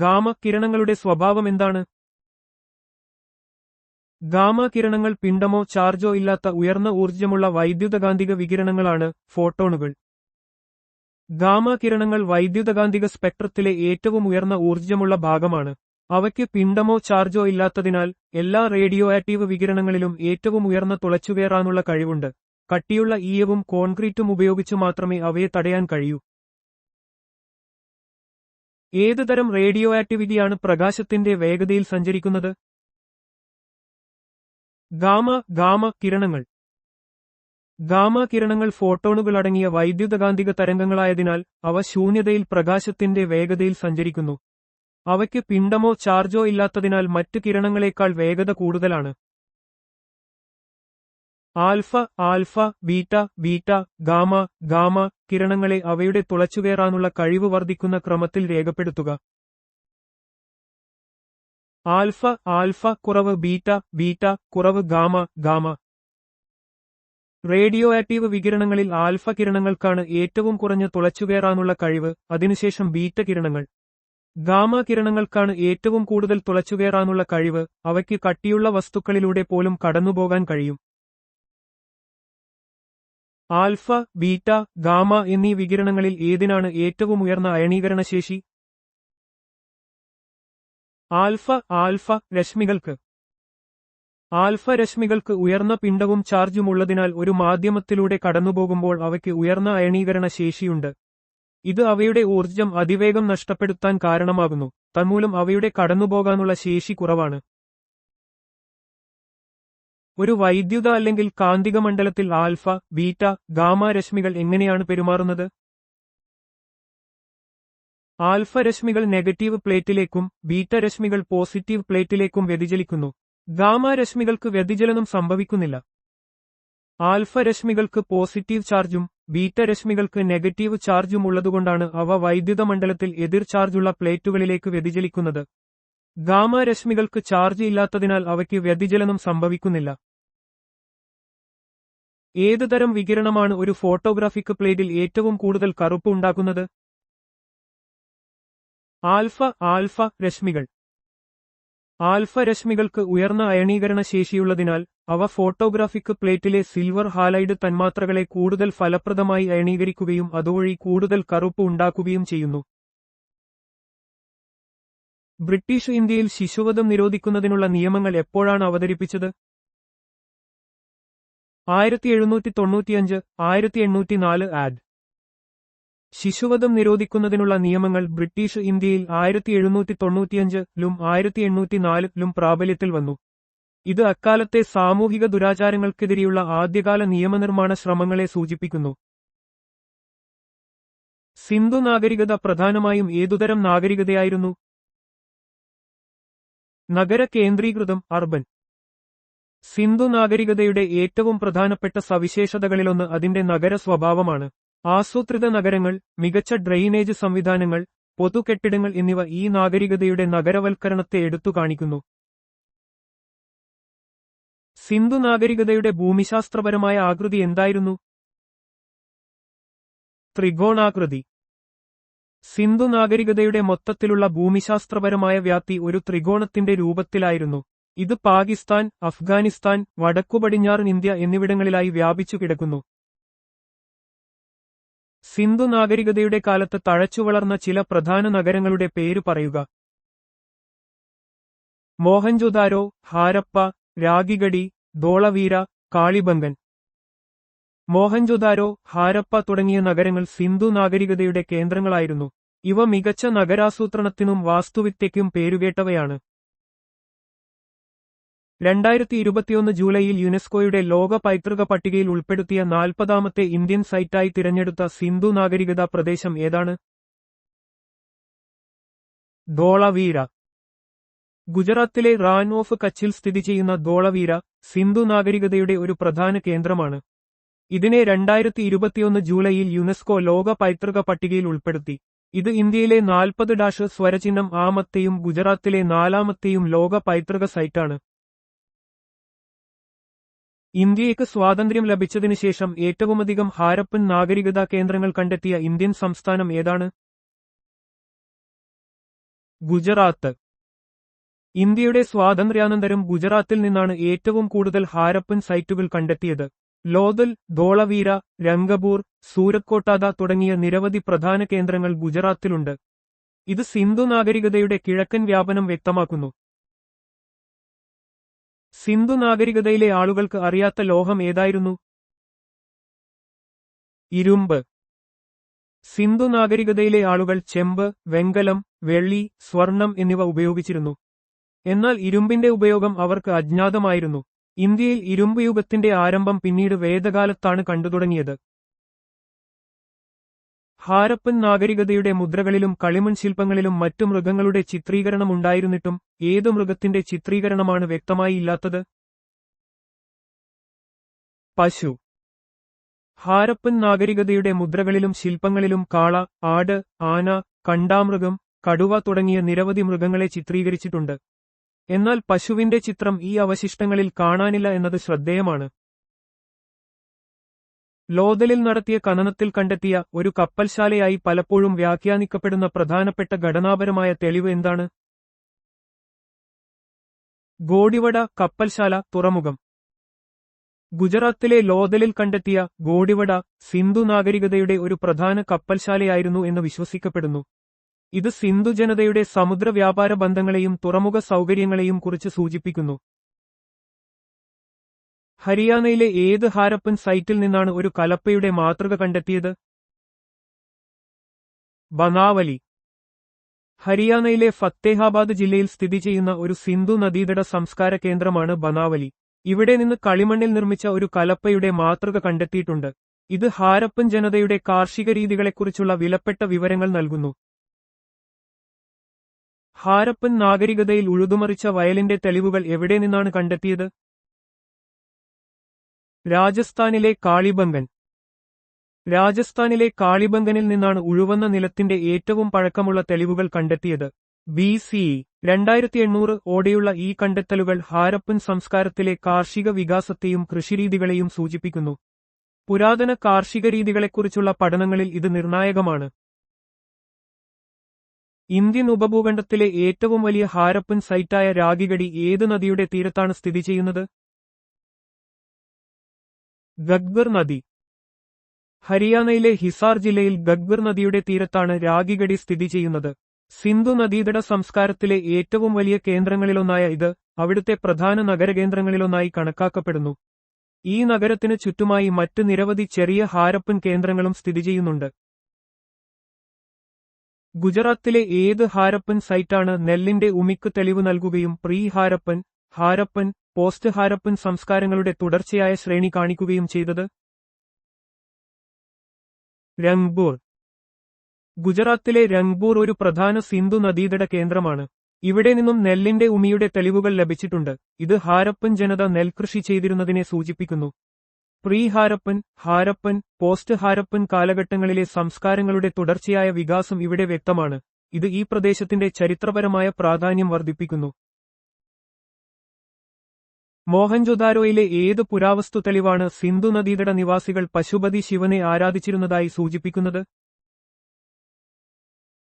ഗാമ കിരണങ്ങളുടെ സ്വഭാവം എന്താണ്? ഗാമ കിരണങ്ങൾ പിണ്ഡമോ ചാർജോ ഇല്ലാത്ത ഉയർന്ന ഊർജ്ജമുള്ള വൈദ്യുതകാന്തിക വികിരണങ്ങളാണ്, ഫോട്ടോണുകൾ. ഗാമ കിരണങ്ങൾ വൈദ്യുതകാന്തിക സ്പെക്ട്രത്തിലെ ഏറ്റവും ഉയർന്ന ഊർജ്ജമുള്ള ഭാഗമാണ്. അവയ്ക്ക് പിണ്ഡമോ ചാർജോ ഇല്ലാത്തതിനാൽ എല്ലാ റേഡിയോ ആക്റ്റീവ് വികിരണങ്ങളിലും ഏറ്റവും ഉയർന്ന തുളച്ചുകയറാനുള്ള കഴിവുണ്ട്. കട്ടിയുള്ള ഈയവും കോൺക്രീറ്റും ഉപയോഗിച്ച് മാത്രമേ അവയെ തടയാൻ കഴിയൂ. ഏതുതരം റേഡിയോ ആക്ടിവിറ്റിയാണ് പ്രകാശത്തിന്റെ വേഗതയിൽ സഞ്ചരിക്കുന്നത്? ഗാമ കിരണങ്ങൾ. ഗാമ കിരണങ്ങൾ ഫോട്ടോണുകളടങ്ങിയ വൈദ്യുതകാന്തിക തരംഗങ്ങളായതിനാൽ അവ ശൂന്യതയിൽ പ്രകാശത്തിന്റെ വേഗതയിൽ സഞ്ചരിക്കുന്നു. അവയ്ക്ക് പിണ്ഡമോ ചാർജോ ഇല്ലാത്തതിനാൽ മറ്റ് കിരണങ്ങളെക്കാൾ വേഗത കൂടുതലാണ്. Alpha, alpha, beta, beta, gamma, gamma കിരണങ്ങളെ അവയുടെ തുളച്ചുകയറാനുള്ള കഴിവ് വർദ്ധിക്കുന്ന ക്രമത്തിൽ രേഖപ്പെടുത്തുക. ആൽഫ, ആൽഫ കുറവ് ബീറ്റ, ബീറ്റ കുറവ് ഗാമ, ഗാമ. റേഡിയോ ആക്റ്റീവ് വികിരണങ്ങളിൽ ആൽഫ കിരണങ്ങൾക്കാണ് ഏറ്റവും കുറഞ്ഞ തുളച്ചുകയറാനുള്ള കഴിവ്, അതിനുശേഷം ബീറ്റ കിരണങ്ങൾ. ഗാമ കിരണങ്ങൾക്കാണ് ഏറ്റവും കൂടുതൽ തുളച്ചുകയറാനുള്ള കഴിവ്, അവയ്ക്ക് കട്ടിയുള്ള വസ്തുക്കളിലൂടെ പോലും കടന്നുപോകാൻ കഴിയും. ആൽഫ, ബീറ്റ, ഗാമ എന്നീ വികിരണങ്ങളിൽ ഏതിനാണ് ഏറ്റവും ഉയർന്ന അയണീകരണശേഷി? ആൽഫ, ആൽഫ രശ്മികൾക്ക്. ആൽഫ രശ്മികൾക്ക് ഉയർന്ന പിണ്ഡവും ചാർജും ഉള്ളതിനാൽ ഒരു മാധ്യമത്തിലൂടെ കടന്നുപോകുമ്പോൾ അവയ്ക്ക് ഉയർന്ന അയണീകരണ ശേഷിയുണ്ട്. ഇത് അവയുടെ ഊർജ്ജം അതിവേഗം നഷ്ടപ്പെടുത്താൻ കാരണമാകുന്നു, തന്മൂലം അവയുടെ കടന്നുപോകാനുള്ള ശേഷി കുറവാണ്. ഒരു വൈദ്യുത അല്ലെങ്കിൽ കാന്തിക മണ്ഡലത്തിൽ ആൽഫ, ബീറ്റ, ഗാമ രശ്മികൾ എങ്ങനെയാണ് പെരുമാറുന്നത്? ആൽഫ രശ്മികൾ നെഗറ്റീവ് പ്ലേറ്റിലേക്കും ബീറ്റ രശ്മികൾ പോസിറ്റീവ് പ്ലേറ്റിലേക്കും വ്യതിചലിക്കുന്നു. ഗാമ രശ്മികൾക്ക് വ്യതിചലനം സംഭവിക്കുന്നില്ല. ആൽഫ രശ്മികൾക്ക് പോസിറ്റീവ് ചാർജും ബീറ്റ രശ്മികൾക്ക് നെഗറ്റീവ് ചാർജും ഉള്ളതുകൊണ്ടാണ് അവ വൈദ്യുത മണ്ഡലത്തിൽ എതിർ ചാർജുള്ള പ്ലേറ്റുകളിലേക്ക് വ്യതിചലിക്കുന്നത്. ഗാമ രശ്മികൾക്ക് ചാർജ് ഇല്ലാത്തതിനാൽ അവയ്ക്ക് വ്യതിചലനം സംഭവിക്കുന്നില്ല. ഏത് തരം വികിരണമാണ് ഒരു ഫോട്ടോഗ്രാഫിക് പ്ലേറ്റിൽ ഏറ്റവും കൂടുതൽ കറുപ്പ് ഉണ്ടാക്കുന്നത്? ആൽഫ, ആൽഫ രശ്മികൾ. ആൽഫ രശ്മികൾക്ക് ഉയർന്ന അയണീകരണ ശേഷിയുള്ളതിനാൽ അവ ഫോട്ടോഗ്രാഫിക് പ്ലേറ്റിലെ സിൽവർ ഹാലൈഡ് തന്മാത്രകളെ കൂടുതൽ ഫലപ്രദമായി അയണീകരിക്കുകയും അതുവഴി കൂടുതൽ കറുപ്പ് ഉണ്ടാക്കുകയും ചെയ്യുന്നു. ബ്രിട്ടീഷ് ഇന്ത്യയിൽ ശിശുവധം നിരോധിക്കുന്നതിനുള്ള നിയമങ്ങൾ എപ്പോഴാണ് അവതരിപ്പിച്ചത്? 1795, 1804 ആഡ്. ശിശുവധം നിരോധിക്കുന്നതിനുള്ള നിയമങ്ങൾ ബ്രിട്ടീഷ് ഇന്ത്യയിൽ 1795-ലും 1804-ലും പ്രാബല്യത്തിൽ വന്നു. ഇത് അക്കാലത്തെ സാമൂഹിക ദുരാചാരങ്ങൾക്കെതിരെയുള്ള ആദ്യകാല നിയമനിർമ്മാണ ശ്രമങ്ങളെ സൂചിപ്പിക്കുന്നു. സിന്ധു നാഗരികത പ്രധാനമായും ഏതുതരം നാഗരികതയായിരുന്നു? നഗര കേന്ദ്രീകൃതം, അർബൻ. സിന്ധു നാഗരികതയുടെ ഏറ്റവും പ്രധാനപ്പെട്ട സവിശേഷതകളിലൊന്ന് അതിന്റെ നഗര സ്വഭാവമാണ്. ആസൂത്രിത നഗരങ്ങൾ, മികച്ച ഡ്രെയിനേജ് സംവിധാനങ്ങൾ, പൊതുകെട്ടിടങ്ങൾ എന്നിവ ഈ നാഗരികതയുടെ നഗരവൽക്കരണത്തെ എടുത്തുകാണിക്കുന്നു. സിന്ധു നാഗരികതയുടെ ഭൂമിശാസ്ത്രപരമായ ആകൃതി എന്തായിരുന്നു? ത്രികോണാകൃതി. സിന്ധു നാഗരികതയുടെ മൊത്തത്തിലുള്ള ഭൂമിശാസ്ത്രപരമായ വ്യാപ്തി ഒരു ത്രികോണത്തിന്റെ രൂപത്തിലായിരുന്നു. ഇത് പാകിസ്ഥാൻ, അഫ്ഗാനിസ്ഥാൻ, വടക്കുപടിഞ്ഞാറൻ ഇന്ത്യ എന്നിവിടങ്ങളിലായി വ്യാപിച്ചു കിടക്കുന്നു. സിന്ധു നാഗരികതയുടെ കാലത്ത് തഴച്ചുവളർന്ന ചില പ്രധാന നഗരങ്ങളുടെ പേര് പറയുക. മോഹൻജൊദാരോ, ഹാരപ്പ, രാഗിഗഡി, ധോളവീര, കാളിബംഗൻ. മോഹൻജൊദാരോ, ഹാരപ്പ തുടങ്ങിയ നഗരങ്ങൾ സിന്ധു നാഗരികതയുടെ കേന്ദ്രങ്ങളായിരുന്നു. ഇവ മികച്ച നഗരാസൂത്രണത്തിനും വാസ്തുവിദ്യയ്ക്കും പേരുകേട്ടവയാണ്. 2021 ജൂലൈയിൽ യുനെസ്കോയുടെ ലോക പൈതൃക പട്ടികയിൽ ഉൾപ്പെടുത്തിയ 40ാമത്തെ ഇന്ത്യൻ സൈറ്റായി തിരഞ്ഞെടുത്ത സിന്ധു നാഗരികതാ പ്രദേശം ഏതാണ്? ധോളവീര. ഗുജറാത്തിലെ റാൻ ഓഫ് കച്ചിൽ സ്ഥിതി ചെയ്യുന്ന ധോളവീര സിന്ധു നാഗരികതയുടെ ഒരു പ്രധാന കേന്ദ്രമാണ്. ഇതിനെ 2021 ജൂലൈയിൽ യുനെസ്കോ ലോക പൈതൃക പട്ടികയിൽ ഉൾപ്പെടുത്തി. ഇത് ഇന്ത്യയിലെ 40 സ്വരചിഹ്നം ആമത്തെയും ഗുജറാത്തിലെ 4ാമത്തെയും ലോക പൈതൃക സൈറ്റാണ്. ഇന്ത്യയ്ക്ക് സ്വാതന്ത്ര്യം ലഭിച്ചതിനുശേഷം ഏറ്റവുമധികം ഹാരപ്പൻ നാഗരികതാ കേന്ദ്രങ്ങൾ കണ്ടെത്തിയ ഇന്ത്യൻ സംസ്ഥാനം ഏതാണ്? ഗുജറാത്ത്. ഇന്ത്യയുടെ സ്വാതന്ത്ര്യാനന്തരം ഗുജറാത്തിൽ നിന്നാണ് ഏറ്റവും കൂടുതൽ ഹാരപ്പൻ സൈറ്റുകൾ കണ്ടെത്തിയത്. ലോഥൽ, ധോളവീര, രംഗപൂർ, സൂരത്കോട്ടാദ തുടങ്ങിയ നിരവധി പ്രധാന കേന്ദ്രങ്ങൾ ഗുജറാത്തിലുണ്ട്. ഇത് സിന്ധു നാഗരികതയുടെ കിഴക്കൻ വ്യാപനം വ്യക്തമാക്കുന്നു. സിന്ധു നാഗരികതയിലെ ആളുകൾക്ക് അറിയാത്ത ലോഹം ഏതായിരുന്നു? ഇരുമ്പ്. സിന്ധു നാഗരികതയിലെ ആളുകൾ ചെമ്പ്, വെങ്കലം, വെള്ളി, സ്വർണം എന്നിവ ഉപയോഗിച്ചിരുന്നു. എന്നാൽ ഇരുമ്പിന്റെ ഉപയോഗം അവർക്ക് അജ്ഞാതമായിരുന്നു. ഇന്ത്യയിൽ ഇരുമ്പ് യുഗത്തിന്റെ ആരംഭം പിന്നീട് വേദകാലത്താണ് കണ്ടുതുടങ്ങിയത്. ഹാരപ്പൻ നാഗരികതയുടെ മുദ്രകളിലും കളിമൺ ശില്പങ്ങളിലും മറ്റു മൃഗങ്ങളുടെ ചിത്രീകരണമുണ്ടായിരുന്നിട്ടും ഏതു മൃഗത്തിന്റെ ചിത്രീകരണമാണ് വ്യക്തമായി ഇല്ലാത്തത്? പശു. ഹാരപ്പൻ നാഗരികതയുടെ മുദ്രകളിലും ശില്പങ്ങളിലും കാള, ആട്, ആന, കണ്ടാമൃഗം, കടുവ തുടങ്ങിയ നിരവധി മൃഗങ്ങളെ ചിത്രീകരിച്ചിട്ടുണ്ട്. എന്നാൽ പശുവിന്റെ ചിത്രം ഈ അവശിഷ്ടങ്ങളിൽ കാണാനില്ല എന്നത് ശ്രദ്ധേയമാണ്. ലോഥലിൽ നടത്തിയ ഖനനത്തിൽ കണ്ടെത്തിയ ഒരു കപ്പൽശാലയായി പലപ്പോഴും വ്യാഖ്യാനിക്കപ്പെടുന്ന പ്രധാനപ്പെട്ട ഘടനാപരമായ തെളിവ് എന്താണ്? ഗോഡിവട കപ്പൽശാല തുറമുഖം. ഗുജറാത്തിലെ ലോഥലിൽ കണ്ടെത്തിയ ഗോഡിവട സിന്ധു നാഗരികതയുടെ ഒരു പ്രധാന കപ്പൽശാലയായിരുന്നു എന്ന് വിശ്വസിക്കപ്പെടുന്നു. ഇത് സിന്ധു ജനതയുടെ സമുദ്ര വ്യാപാര ബന്ധങ്ങളെയും തുറമുഖ സൗകര്യങ്ങളെയും കുറിച്ച് സൂചിപ്പിക്കുന്നു. ഹരിയാനയിലെ ഏത് ഹാരപ്പൻ സൈറ്റിൽ നിന്നാണ് ഒരു കലപ്പയുടെ മാതൃക കണ്ടെത്തിയത്? ബനാവലി. ഹരിയാനയിലെ ഫത്തേഹാബാദ് ജില്ലയിൽ സ്ഥിതി ചെയ്യുന്ന ഒരു സിന്ധു നദീതട സംസ്കാര കേന്ദ്രമാണ് ബനാവലി. ഇവിടെ നിന്ന് കളിമണ്ണിൽ നിർമ്മിച്ച ഒരു കലപ്പയുടെ മാതൃക കണ്ടെത്തിയിട്ടുണ്ട്. ഇത് ഹാരപ്പൻ ജനതയുടെ കാർഷിക രീതികളെക്കുറിച്ചുള്ള വിലപ്പെട്ട വിവരങ്ങൾ നൽകുന്നു. ഹാരപ്പൻ നാഗരികതയിൽ ഉഴുതുമറിച്ച വയലിന്റെ തെളിവുകൾ എവിടെ നിന്നാണ് കണ്ടെത്തിയത്? രാജസ്ഥാനിലെ കാളിബംഗൻ. രാജസ്ഥാനിലെ കാളിബംഗനിൽ നിന്നാണ് ഉഴുവന്ന നിലത്തിന്റെ ഏറ്റവും പഴക്കമുള്ള തെളിവുകൾ കണ്ടെത്തിയത്. BCE 2800 ഓടെയുള്ള ഈ കണ്ടെത്തലുകൾ ഹാരപ്പൻ സംസ്കാരത്തിലെ കാർഷിക വികാസത്തെയും കൃഷിരീതികളെയും സൂചിപ്പിക്കുന്നു. പുരാതന കാർഷിക രീതികളെക്കുറിച്ചുള്ള പഠനങ്ങളിൽ ഇത് നിർണായകമാണ്. ഇന്ത്യൻ ഉപഭൂഖണ്ഡത്തിലെ ഏറ്റവും വലിയ ഹാരപ്പൻ സൈറ്റായ രാഗിഗഡി ഏത് നദിയുടെ തീരത്താണ് സ്ഥിതി ചെയ്യുന്നത്? ഗഗ്ഗർ നദി. ഹരിയാനയിലെ ഹിസാർ ജില്ലയിൽ ഗഗ്ഗർ നദിയുടെ തീരത്താണ് രാഗിഗഡി സ്ഥിതി ചെയ്യുന്നത്. സിന്ധു നദീതട സംസ്കാരത്തിലെ ഏറ്റവും വലിയ കേന്ദ്രങ്ങളിലൊന്നായ ഇത് അവിടുത്തെ പ്രധാന നഗരകേന്ദ്രങ്ങളിലൊന്നായി കണക്കാക്കപ്പെടുന്നു. ഈ നഗരത്തിന് ചുറ്റുമായി മറ്റ് നിരവധി ചെറിയ ഹാരപ്പൻ കേന്ദ്രങ്ങളും സ്ഥിതി ചെയ്യുന്നുണ്ട്. ഗുജറാത്തിലെ ഏത് ഹാരപ്പൻ സൈറ്റാണ് നെല്ലിന്റെ ഉമിക്ക് തെളിവ് നൽകുകയും പ്രീ ഹാരപ്പൻ, ഹാരപ്പൻ, പോസ്റ്റ് ഹാരപ്പൻ സംസ്കാരങ്ങളുടെ തുടർച്ചയായ ശ്രേണി കാണിക്കുകയും ചെയ്തത്? രംഗ്പൂർ. ഗുജറാത്തിലെ രംഗ്പൂർ ഒരു പ്രധാന സിന്ധു നദീതട കേന്ദ്രമാണ്. ഇവിടെ നിന്നും നെല്ലിന്റെ ഉമിയുടെ തെളിവുകൾ ലഭിച്ചിട്ടുണ്ട്. ഇത് ഹാരപ്പൻ ജനത നെൽകൃഷി ചെയ്തിരുന്നതിനെ സൂചിപ്പിക്കുന്നു. പ്രീ ഹാരപ്പൻ, ഹാരപ്പൻ, പോസ്റ്റ് ഹാരപ്പൻ കാലഘട്ടങ്ങളിലെ സംസ്കാരങ്ങളുടെ തുടർച്ചയായ വികാസം ഇവിടെ വ്യക്തമാണ്. ഇത് ഈ പ്രദേശത്തിന്റെ ചരിത്രപരമായ പ്രാധാന്യം വർദ്ധിപ്പിക്കുന്നു. മോഹൻജൊദാരോയിലെ ഏത് പുരാവസ്തു തെളിവാണ് സിന്ധു നദീതട നിവാസികൾ പശുപതി ശിവനെ ആരാധിച്ചിരുന്നതായി സൂചിപ്പിക്കുന്നത്?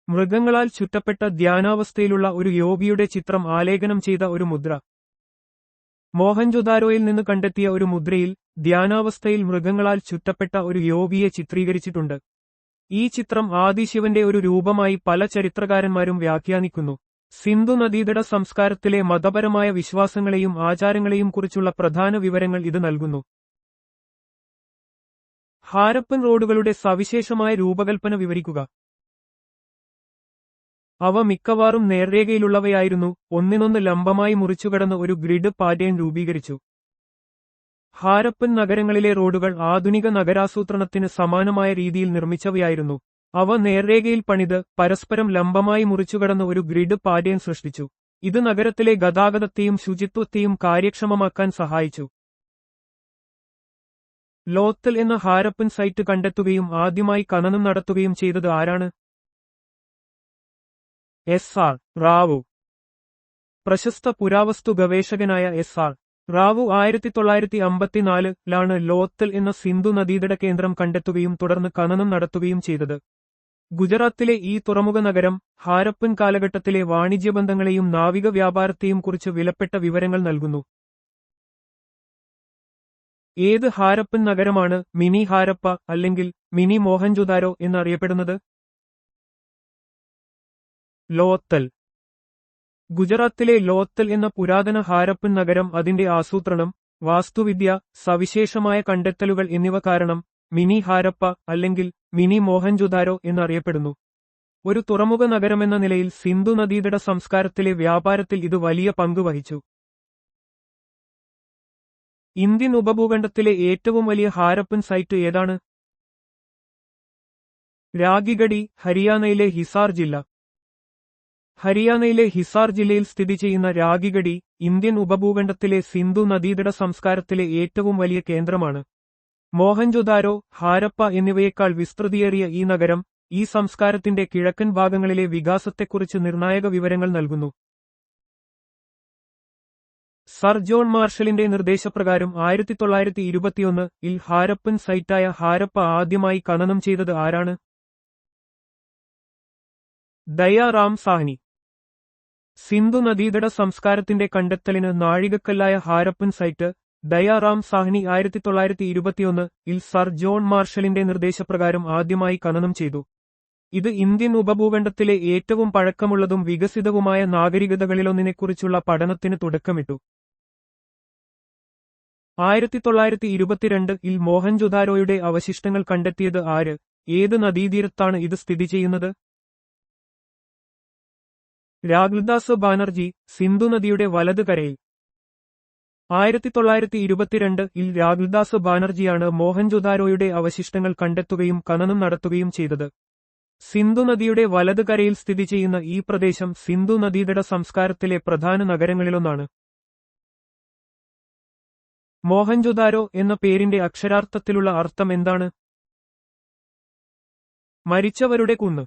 മൃഗങ്ങളാൽ ചുറ്റപ്പെട്ട ധ്യാനാവസ്ഥയിലുള്ള ഒരു യോഗിയുടെ ചിത്രം ആലേഖനം ചെയ്ത ഒരു മുദ്ര. മോഹൻജൊദാരോയിൽ നിന്ന് കണ്ടെത്തിയ ഒരു മുദ്രയിൽ ധ്യാനാവസ്ഥയിൽ മൃഗങ്ങളാൽ ചുറ്റപ്പെട്ട ഒരു യോഗിയെ ചിത്രീകരിച്ചിട്ടുണ്ട്. ഈ ചിത്രം ആദിശിവന്റെ ഒരു രൂപമായി പല ചരിത്രകാരന്മാരും വ്യാഖ്യാനിക്കുന്നു. സിന്ധു നദീതട സംസ്കാരത്തിലെ മതപരമായ വിശ്വാസങ്ങളെയും ആചാരങ്ങളെയും കുറിച്ചുള്ള പ്രധാന വിവരങ്ങൾ ഇത് നൽകുന്നു. ഹാരപ്പൻ റോഡുകളുടെ സവിശേഷമായ രൂപകൽപ്പന വിവരിക്കുക. അവ മിക്കവാറും നേർരേഖയിലുള്ളവയായിരുന്നു, ഒന്നിനൊന്ന് ലംബമായി മുറിച്ചുകടന്ന് ഒരു ഗ്രിഡ് പാറ്റേൺ രൂപീകരിച്ചു. ഹാരപ്പൻ നഗരങ്ങളിലെ റോഡുകൾ ആധുനിക നഗരാസൂത്രണത്തിന് സമാനമായ രീതിയിൽ നിർമ്മിച്ചവയായിരുന്നു. അവ നേർരേഖയിൽ പണിത് പരസ്പരം ലംബമായി മുറിച്ചുകടന്ന് ഒരു ഗ്രിഡ് പാറ്റേൺ സൃഷ്ടിച്ചു. ഇത് നഗരത്തിലെ ഗതാഗതത്തെയും ശുചിത്വത്തെയും കാര്യക്ഷമമാക്കാൻ സഹായിച്ചു. ലോത്തൽ എന്ന ഹാരപ്പൻ സൈറ്റ് കണ്ടെത്തുകയും ആദ്യമായി ഖനനം നടത്തുകയും ചെയ്തത് ആരാണ്? SR റാവു. പ്രശസ്ത പുരാവസ്തു ഗവേഷകനായ SR റാവു 1954 ലോത്തൽ എന്ന സിന്ധു നദീതട കേന്ദ്രം കണ്ടെത്തുകയും തുടർന്ന് ഖനനം നടത്തുകയും ചെയ്തത്. ഗുജറാത്തിലെ ഈ തുറമുഖ നഗരം ഹാരപ്പൻ കാലഘട്ടത്തിലെ വാണിജ്യബന്ധങ്ങളെയും നാവിക വ്യാപാരത്തെയും കുറിച്ച് വിലപ്പെട്ട വിവരങ്ങൾ നൽകുന്നു. ഏത് ഹാരപ്പൻ നഗരമാണ് മിനി ഹാരപ്പ അല്ലെങ്കിൽ മിനി മോഹൻജൊദാരോ എന്നറിയപ്പെടുന്നത്? ലോത്തൽ. ഗുജറാത്തിലെ ലോത്തൽ എന്ന പുരാതന ഹാരപ്പൻ നഗരം അതിന്റെ ആസൂത്രണം, വാസ്തുവിദ്യ, സവിശേഷമായ കണ്ടെത്തലുകൾ എന്നിവ കാരണം മിനി ഹാരപ്പ അല്ലെങ്കിൽ മിനി മോഹൻജൊദാരോ എന്നറിയപ്പെടുന്നു. ഒരു തുറമുഖ നഗരമെന്ന നിലയിൽ സിന്ധു നദീതട സംസ്കാരത്തിലെ വ്യാപാരത്തിൽ ഇത് വലിയ പങ്ക് വഹിച്ചു. ഇന്ത്യൻ ഉപഭൂഖണ്ഡത്തിലെ ഏറ്റവും വലിയ ഹാരപ്പൻ സൈറ്റ് ഏതാണ്? രാഗിഗഡി, ഹരിയാനയിലെ ഹിസാർ ജില്ല. ഹരിയാനയിലെ ഹിസാർ ജില്ലയിൽ സ്ഥിതി ചെയ്യുന്ന രാഗിഗഡി ഇന്ത്യൻ ഉപഭൂഖണ്ഡത്തിലെ സിന്ധു നദീതട സംസ്കാരത്തിലെ ഏറ്റവും വലിയ കേന്ദ്രമാണ്. മോഹൻജൊദാരോ, ഹാരപ്പ എന്നിവയേക്കാൾ വിസ്തൃതിയേറിയ ഈ നഗരം ഈ സംസ്കാരത്തിന്റെ കിഴക്കൻ ഭാഗങ്ങളിലെ വികാസത്തെക്കുറിച്ച് നിർണായക വിവരങ്ങൾ നൽകുന്നു. സർ ജോൺ മാർഷലിന്റെ നിർദ്ദേശപ്രകാരം 1921 ഹാരപ്പൻ സൈറ്റായ ഹാരപ്പ ആദ്യമായി ഖനനം ചെയ്തത് ആരാണ്? ദയാ റാം സാഹ്നി. സിന്ധു നദീതട സംസ്കാരത്തിന്റെ കണ്ടെത്തലിന് നാഴികക്കല്ലായ ഹാരപ്പൻ സൈറ്റ് ദയാ റാം സാഹ്നി 1921 സർ ജോൺ മാർഷലിന്റെ നിർദ്ദേശപ്രകാരം ആദ്യമായി ഖനനം ചെയ്തു. ഇത് ഇന്ത്യൻ ഉപഭൂഖണ്ഡത്തിലെ ഏറ്റവും പഴക്കമുള്ളതും വികസിതവുമായ നാഗരികതകളിലൊന്നിനെക്കുറിച്ചുള്ള പഠനത്തിന് തുടക്കമിട്ടു. 1922 മോഹൻജൊദാരോയുടെ അവശിഷ്ടങ്ങൾ കണ്ടെത്തിയത് ആര്? ഏത് നദീതീരത്താണ് ഇത് സ്ഥിതി ചെയ്യുന്നത്? രാഗ്ദാസ് ബാനർജി, സിന്ധു നദിയുടെ വലത് കരയിൽ. 1922 രാഗ്ദാസ് ബാനർജിയാണ് മോഹൻജൊദാരോയുടെ അവശിഷ്ടങ്ങൾ കണ്ടെത്തുകയും ഖനനം നടത്തുകയും ചെയ്തത്. സിന്ധു നദിയുടെ വലത് കരയിൽ സ്ഥിതി ചെയ്യുന്ന ഈ പ്രദേശം സിന്ധു നദീതട സംസ്കാരത്തിലെ പ്രധാന നഗരങ്ങളിലൊന്നാണ്. മോഹൻജൊദാരോ എന്ന പേരിന്റെ അക്ഷരാർത്ഥത്തിലുള്ള അർത്ഥം എന്താണ്? മരിച്ചവരുടെ കുന്ന്.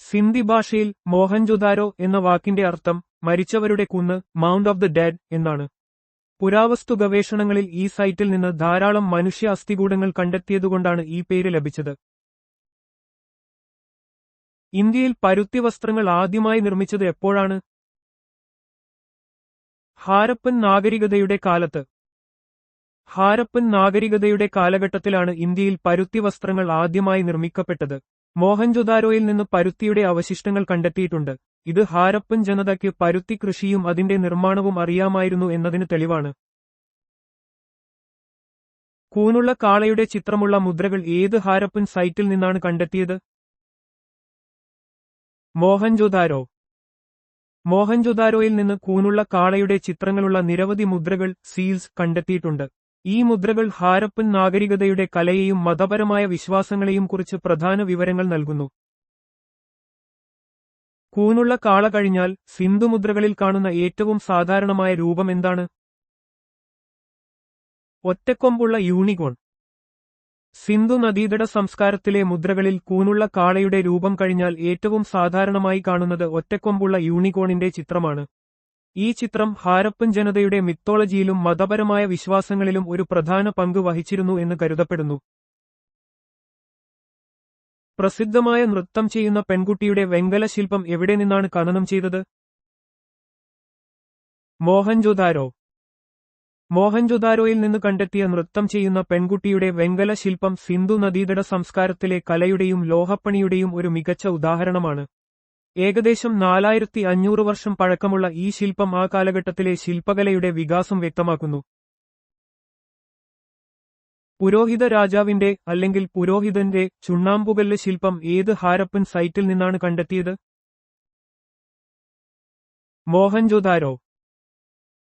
സിന്ധി ഭാഷയിൽ മോഹൻജൊദാരോ എന്ന വാക്കിന്റെ അർത്ഥം മരിച്ചവരുടെ കുന്ന്, മൗണ്ട് ഓഫ് ദ ഡെഡ് എന്നാണ്. പുരാവസ്തു ഗവേഷണങ്ങളിൽ ഈ സൈറ്റിൽ നിന്ന് ധാരാളം മനുഷ്യ അസ്ഥികൂടങ്ങൾ കണ്ടെത്തിയതുകൊണ്ടാണ് ഈ പേര് ലഭിച്ചത്. ഇന്ത്യയിൽ പരുത്തി വസ്ത്രങ്ങൾ ആദ്യമായി നിർമ്മിച്ചത് എപ്പോഴാണ്? ഹാരപ്പൻ നാഗരികതയുടെ കാലത്ത്. ഹാരപ്പൻ നാഗരികതയുടെ കാലഘട്ടത്തിലാണ് ഇന്ത്യയിൽ പരുത്തി വസ്ത്രങ്ങൾ ആദ്യമായി നിർമ്മിക്കപ്പെട്ടത്. മോഹൻജൊദാരോയിൽ നിന്ന് പരുത്തിയുടെ അവശിഷ്ടങ്ങൾ കണ്ടെത്തിയിട്ടുണ്ട്. ഇത് ഹാരപ്പൻ ജനതയ്ക്ക് പരുത്തി കൃഷിയും അതിന്റെ നിർമ്മാണവും അറിയാമായിരുന്നു എന്നതിന് തെളിവാണ്. കൂനുള്ള കാളയുടെ ചിത്രമുള്ള മുദ്രകൾ ഏത് ഹാരപ്പൻ സൈറ്റിൽ നിന്നാണ് കണ്ടെത്തിയത്? മോഹൻജൊദാരോ. മോഹൻജൊദാരോയിൽ നിന്ന് കൂനുള്ള കാളയുടെ ചിത്രങ്ങളുള്ള നിരവധി മുദ്രകൾ, സീൽസ് കണ്ടെത്തിയിട്ടുണ്ട്. ഈ മുദ്രകൾ ഹാരപ്പൻ നാഗരികതയുടെ കലയെയും മതപരമായ വിശ്വാസങ്ങളെയും കുറിച്ച് പ്രധാന വിവരങ്ങൾ നൽകുന്നു. കൂനുള്ള കാള കഴിഞ്ഞാൽ സിന്ധുമുദ്രകളിൽ കാണുന്ന ഏറ്റവും സാധാരണമായ രൂപം എന്താണ്? ഒറ്റക്കൊമ്പുള്ള യൂണികോൺ. സിന്ധു നദീതട സംസ്കാരത്തിലെ മുദ്രകളിൽ കൂനുള്ള കാളയുടെ രൂപം കഴിഞ്ഞാൽ ഏറ്റവും സാധാരണമായി കാണുന്നത് ഒറ്റക്കൊമ്പുള്ള യൂണികോണിന്റെ ചിത്രമാണ്. ഈ ചിത്രം ഹാരപ്പൻ ജനതയുടെ മിത്തോളജിയിലും മതപരമായ വിശ്വാസങ്ങളിലും ഒരു പ്രധാന പങ്ക് വഹിച്ചിരുന്നു എന്ന് കരുതപ്പെടുന്നു. പ്രസിദ്ധമായ നൃത്തം ചെയ്യുന്ന പെൺകുട്ടിയുടെ വെങ്കല ശില്പം എവിടെ നിന്നാണ് ഖനനം ചെയ്തത്? മോഹൻജൊദാരോ. മോഹൻജൊദാരോയിൽ നിന്ന് കണ്ടെത്തിയ നൃത്തം ചെയ്യുന്ന പെൺകുട്ടിയുടെ വെങ്കല ശില്പം സിന്ധു നദീതട സംസ്കാരത്തിലെ കലയുടെയും ലോഹപ്പണിയുടെയും ഒരു മികച്ച ഉദാഹരണമാണ്. ഏകദേശം 4500 വർഷം പഴക്കമുള്ള ഈ ശില്പം ആ കാലഘട്ടത്തിലെ ശില്പകലയുടെ വികാസം വ്യക്തമാക്കുന്നു. പുരോഹിത രാജാവിന്റെ അല്ലെങ്കിൽ പുരോഹിതന്റെ ചുണ്ണാമ്പുകല്ല് ശില്പം ഏത് ഹാരപ്പൻ സൈറ്റിൽ നിന്നാണ് കണ്ടെത്തിയത്? മോഹൻജൊദാരോ.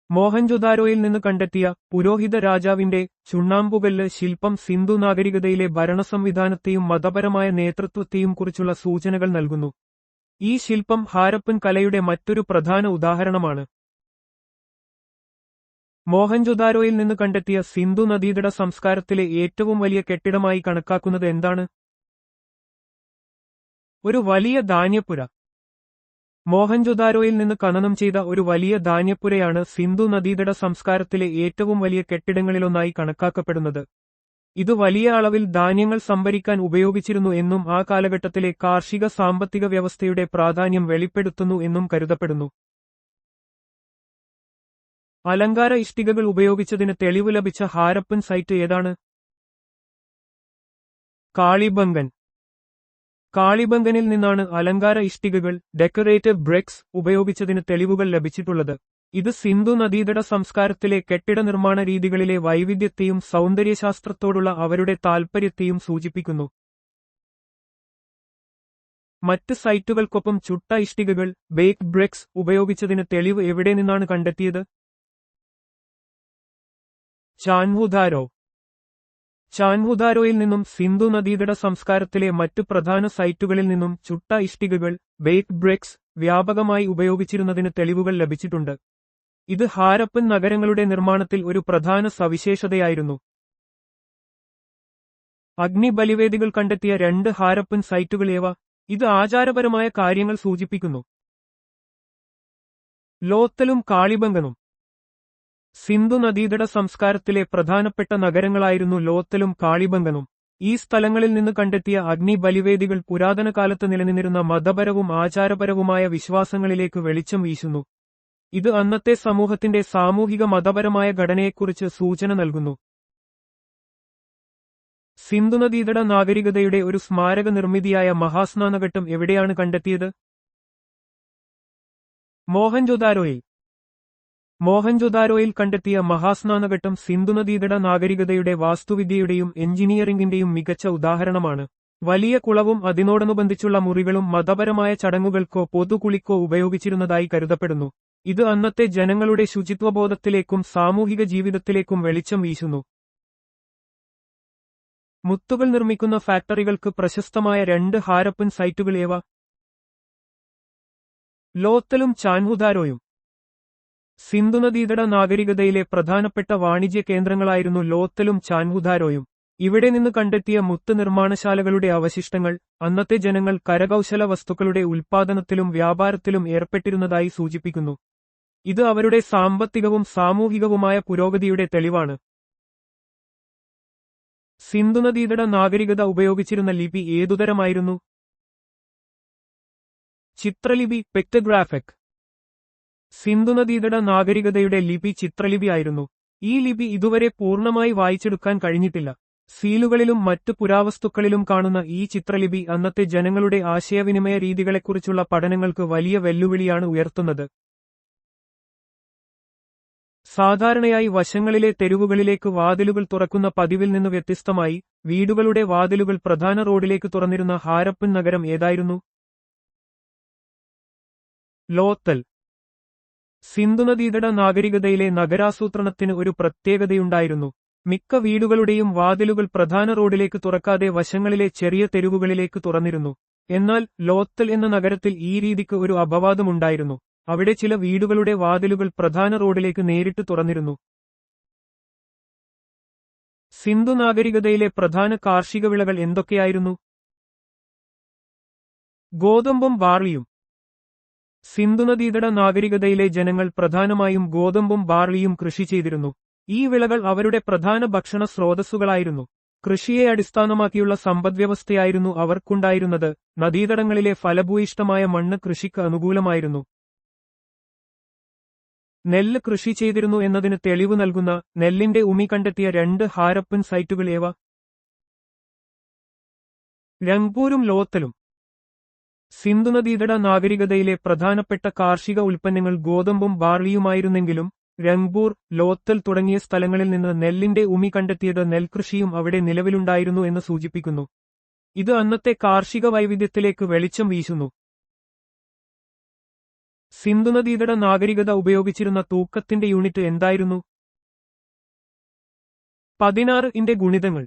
മോഹൻജൊദാരോയിൽ നിന്ന് കണ്ടെത്തിയ പുരോഹിത രാജാവിന്റെ ചുണ്ണാമ്പുകല്ല് ശില്പം സിന്ധു നാഗരികതയിലെ ഭരണസംവിധാനത്തെയും മതപരമായ നേതൃത്വത്തെയും കുറിച്ചുള്ള സൂചനകൾ നൽകുന്നു. ഈ ശില്പം ഹാരപ്പൻ കലയുടെ മറ്റൊരു പ്രധാന ഉദാഹരണമാണ്. മോഹൻജൊദാരോയിൽ നിന്ന് കണ്ടെത്തിയ സിന്ധു നദീതട സംസ്കാരത്തിലെ ഏറ്റവും വലിയ കെട്ടിടമായി കണക്കാക്കുന്നത് എന്താണ്? ഒരു വലിയ ധാന്യപ്പുര. മോഹൻജൊദാരോയിൽ നിന്ന് ഖനനം ചെയ്ത ഒരു വലിയ ധാന്യപ്പുരയാണ് സിന്ധു നദീതട സംസ്കാരത്തിലെ ഏറ്റവും വലിയ കെട്ടിടങ്ങളിലൊന്നായി കണക്കാക്കപ്പെടുന്നത്. ഇത് വലിയ അളവിൽ ധാന്യങ്ങൾ സംഭരിക്കാൻ ഉപയോഗിച്ചിരുന്നു എന്നും ആ കാലഘട്ടത്തിലെ കാർഷിക സാമ്പത്തിക വ്യവസ്ഥയുടെ പ്രാധാന്യം വെളിപ്പെടുത്തുന്നു എന്നും കരുതപ്പെടുന്നു. അലങ്കാര ഇഷ്ടികകൾ ഉപയോഗിച്ചതിന് തെളിവ് ലഭിച്ച ഹാരപ്പൻ സൈറ്റ് ഏതാണ്? കാളിബംഗൻ. കാളിബംഗനിൽ നിന്നാണ് അലങ്കാര ഇഷ്ടികകൾ, ഡെക്കറേറ്റീവ് ബ്രിക്സ് ഉപയോഗിച്ചതിന് തെളിവുകൾ ലഭിച്ചിട്ടുള്ളത്. ഇത് സിന്ധു നദീതട സംസ്കാരത്തിലെ കെട്ടിട നിർമ്മാണ രീതികളിലെ വൈവിധ്യത്തെയും സൗന്ദര്യശാസ്ത്രത്തോടുള്ള അവരുടെ താൽപര്യത്തെയും സൂചിപ്പിക്കുന്നു. മറ്റ് സൈറ്റുകൾക്കൊപ്പം ചുട്ട ഇഷ്ടികകൾ, ബേക്ക്ഡ് ബ്രിക്സ് ഉപയോഗിച്ചതിന് തെളിവ് എവിടെ നിന്നാണ് കണ്ടെത്തിയത്? ചാൻഹുദാരോ. ചാൻഹുദാരോയിൽ നിന്നും സിന്ധു നദീതട സംസ്കാരത്തിലെ മറ്റു പ്രധാന സൈറ്റുകളിൽ നിന്നും ചുട്ട ഇഷ്ടികകൾ ബേക്ക്ഡ് ബ്രിക്സ് വ്യാപകമായി ഉപയോഗിച്ചിരുന്നതിന് തെളിവുകൾ ലഭിച്ചിട്ടുണ്ട്. ഇത് ഹാരപ്പൻ നഗരങ്ങളുടെ നിർമ്മാണത്തിൽ ഒരു പ്രധാന സവിശേഷതയായിരുന്നു. അഗ്നിബലിവേദികൾ കണ്ടെത്തിയ 2 ഹാരപ്പൻ സൈറ്റുകൾ ഏവ? ഇത് ആചാരപരമായ കാര്യങ്ങൾ സൂചിപ്പിക്കുന്നു. ലോത്തലും കാളിബംഗനും. സിന്ധു നദീതട സംസ്കാരത്തിലെ പ്രധാനപ്പെട്ട നഗരങ്ങളായിരുന്നു ലോത്തലും കാളിബംഗനും. ഈ സ്ഥലങ്ങളിൽ നിന്ന് കണ്ടെത്തിയ അഗ്നിബലിവേദികൾ പുരാതന കാലത്ത് നിലനിന്നിരുന്ന മതപരവും ആചാരപരവുമായ വിശ്വാസങ്ങളിലേക്ക് വെളിച്ചം വീശുന്നു. ഇത് അന്നത്തെ സമൂഹത്തിന്റെ സാമൂഹിക മതപരമായ ഘടനയെക്കുറിച്ച് സൂചന നൽകുന്നു. സിന്ധുനദീതട നാഗരികതയുടെ ഒരു സ്മാരക നിർമ്മിതിയായ മഹാസ്നാനഘട്ടം എവിടെയാണ് കണ്ടെത്തിയത്? മോഹൻജൊദാരോയിൽ. മോഹൻജൊദാരോയിൽ കണ്ടെത്തിയ മഹാസ്നാനഘട്ടം സിന്ധുനദീതട നാഗരികതയുടെ വാസ്തുവിദ്യയുടെയും എഞ്ചിനീയറിംഗിന്റെയും മികച്ച ഉദാഹരണമാണ്. വലിയ കുളവും അതിനോടനുബന്ധിച്ചുള്ള മുറികളും മതപരമായ ചടങ്ങുകൾക്കോ പൊതുകുളിക്കോ ഉപയോഗിച്ചിരുന്നതായി കരുതപ്പെടുന്നു. ഇത് അന്നത്തെ ജനങ്ങളുടെ ശുചിത്വബോധത്തിലേക്കും സാമൂഹിക ജീവിതത്തിലേക്കും വെളിച്ചം വീശുന്നു. മുത്തുകൾ നിർമ്മിക്കുന്ന ഫാക്ടറികൾക്ക് പ്രശസ്തമായ 2 ഹാരപ്പൻ സൈറ്റുകൾ ഏവ? ലോത്തലും ചാൻഹുദാരോയും. സിന്ധുനദീതട നാഗരികതയിലെ പ്രധാനപ്പെട്ട വാണിജ്യ കേന്ദ്രങ്ങളായിരുന്നു ലോത്തലും ചാൻഹുദാരോയും. ഇവിടെ നിന്ന് കണ്ടെത്തിയ മുത്ത് നിർമ്മാണശാലകളുടെ അവശിഷ്ടങ്ങൾ അന്നത്തെ ജനങ്ങൾ കരകൗശല വസ്തുക്കളുടെ ഉൽപ്പാദനത്തിലും വ്യാപാരത്തിലും ഏർപ്പെട്ടിരുന്നതായി സൂചിപ്പിക്കുന്നു. ഇത് അവരുടെ സാമ്പത്തികവും സാമൂഹികവുമായ പുരോഗതിയുടെ തെളിവാണ്. സിന്ധുനദീതട നാഗരികത ഉപയോഗിച്ചിരുന്ന ലിപി ഏതുതരമായിരുന്നു? ചിത്രലിപി, പിക്ടോഗ്രാഫിക്. സിന്ധുനദീതട നാഗരികതയുടെ ലിപി ചിത്രലിപി ആയിരുന്നു. ഈ ലിപി ഇതുവരെ പൂർണ്ണമായി വായിച്ചെടുക്കാൻ കഴിഞ്ഞിട്ടില്ല. സീലുകളിലും മറ്റു പുരാവസ്തുക്കളിലും കാണുന്ന ഈ ചിത്രലിപി അന്നത്തെ ജനങ്ങളുടെ ആശയവിനിമയ രീതികളെക്കുറിച്ചുള്ള പഠനങ്ങൾക്ക് വലിയ വെല്ലുവിളിയാണ് ഉയർത്തുന്നത്. സാധാരണയായി വശങ്ങളിലെ തെരുവുകളിലേക്ക് വാതിലുകൾ തുറക്കുന്ന പതിവിൽ നിന്ന് വ്യത്യസ്തമായി വീടുകളുടെ വാതിലുകൾ പ്രധാന റോഡിലേക്ക് തുറന്നിരുന്ന ഹാരപ്പൻ നഗരം ഏതായിരുന്നു? ലോത്തൽ. സിന്ധുനദീതട നാഗരികതയിലെ നഗരാസൂത്രണത്തിന് ഒരു പ്രത്യേകതയുണ്ടായിരുന്നു. മിക്ക വീടുകളുടെയും വാതിലുകൾ പ്രധാന റോഡിലേക്ക് തുറക്കാതെ വശങ്ങളിലെ ചെറിയ തെരുവുകളിലേക്ക് തുറന്നിരുന്നു. എന്നാൽ ലോത്തൽ എന്ന നഗരത്തിൽ ഈ രീതിക്ക് ഒരു അപവാദമുണ്ടായിരുന്നു. അവിടെ ചില വീടുകളുടെ വാതിലുകൾ പ്രധാന റോഡിലേക്ക് നേരിട്ട് തുറന്നിരുന്നു. സിന്ധു നാഗരികതയിലെ പ്രധാന കാർഷിക വിളകൾ എന്തൊക്കെയായിരുന്നു? ഗോതമ്പും ബാർലിയും. സിന്ധുനദീതട നാഗരികതയിലെ ജനങ്ങൾ പ്രധാനമായും ഗോതമ്പും ബാർലിയും കൃഷി ചെയ്തിരുന്നു. ഈ വിളകൾ അവരുടെ പ്രധാന ഭക്ഷണ സ്രോതസ്സുകളായിരുന്നു. കൃഷിയെ അടിസ്ഥാനമാക്കിയുള്ള സമ്പദ്വ്യവസ്ഥയായിരുന്നു അവർക്കുണ്ടായിരുന്നത്. നദീതടങ്ങളിലെ ഫലഭൂയിഷ്ഠമായ മണ്ണ് കൃഷിക്ക് അനുകൂലമായിരുന്നു. നെല്ല് കൃഷി ചെയ്തിരുന്നു എന്നതിന് തെളിവ് നൽകുന്ന നെല്ലിന്റെ ഉമി കണ്ടെത്തിയ 2 ഹാരപ്പൻ സൈറ്റുകൾ ഏവ? രംഗ്പൂരും ലോത്തലും. സിന്ധുനദീതട നാഗരികതയിലെ പ്രധാനപ്പെട്ട കാർഷിക ഉൽപ്പന്നങ്ങൾ ഗോതമ്പും ബാർലിയുമായിരുന്നെങ്കിലും രംഗ്പൂർ, ലോത്തൽ തുടങ്ങിയ സ്ഥലങ്ങളിൽ നിന്ന് നെല്ലിന്റെ ഉമി കണ്ടെത്തിയത് നെൽകൃഷിയും അവിടെ നിലവിലുണ്ടായിരുന്നു എന്ന് സൂചിപ്പിക്കുന്നു. ഇത് അന്നത്തെ കാർഷിക വൈവിധ്യത്തിലേക്ക് വെളിച്ചം വീശുന്നു. സിന്ധുനദീതട നാഗരികത ഉപയോഗിച്ചിരുന്ന തൂക്കത്തിന്റെ യൂണിറ്റ് എന്തായിരുന്നു? 16 ന്റെ ഗുണിതങ്ങൾ.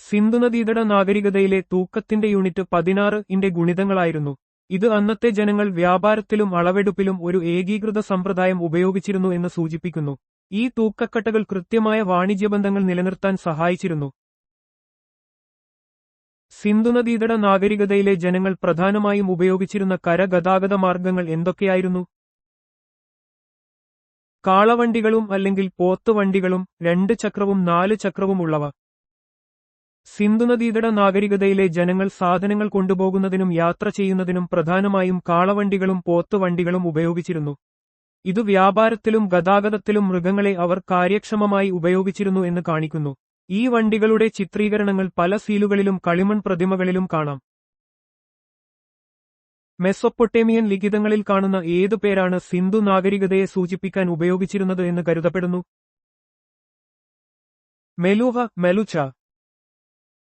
സിന്ധുനദീതട നാഗരികതയിലെ തൂക്കത്തിന്റെ യൂണിറ്റ് 16 ന്റെ ഗുണിതങ്ങളായിരുന്നു. ഇത് അന്നത്തെ ജനങ്ങൾ വ്യാപാരത്തിലും അളവെടുപ്പിലും ഒരു ഏകീകൃത സമ്പ്രദായം ഉപയോഗിച്ചിരുന്നു എന്ന് സൂചിപ്പിക്കുന്നു. ഈ തൂക്കക്കട്ടകൾ കൃത്യമായ വാണിജ്യബന്ധങ്ങൾ നിലനിർത്താൻ സഹായിച്ചിരുന്നു. സിന്ധുനദീതട നാഗരികതയിലെ ജനങ്ങൾ പ്രധാനമായും ഉപയോഗിച്ചിരുന്ന കരഗതാഗത മാർഗങ്ങൾ എന്തൊക്കെയായിരുന്നു? കാളവണ്ടികളും അല്ലെങ്കിൽ പോത്തുവണ്ടികളും 2 ചക്രവും 4 ചക്രവും ഉള്ളവ. സിന്ധുനദീതട നാഗരികതയിലെ ജനങ്ങൾ സാധനങ്ങൾ കൊണ്ടുപോകുന്നതിനും യാത്ര ചെയ്യുന്നതിനും പ്രധാനമായും കാളവണ്ടികളും പോത്തുവണ്ടികളും ഉപയോഗിച്ചിരുന്നു. ഇത് വ്യാപാരത്തിലും ഗതാഗതത്തിലും മൃഗങ്ങളെ അവർ കാര്യക്ഷമമായി ഉപയോഗിച്ചിരുന്നു എന്ന് കാണിക്കുന്നു. ഈ വണ്ടികളുടെ ചിത്രീകരണങ്ങൾ പല സീലുകളിലും കളിമൺ പ്രതിമകളിലും കാണാം. മെസൊപ്പൊട്ടേമിയൻ ലിഖിതങ്ങളിൽ കാണുന്ന ഏതു പേരാണ് സിന്ധു നാഗരികതയെ സൂചിപ്പിക്കാൻ ഉപയോഗിച്ചിരുന്നത് എന്ന് കരുതപ്പെടുന്നു? മെലൂഹ, മെലുച്ച.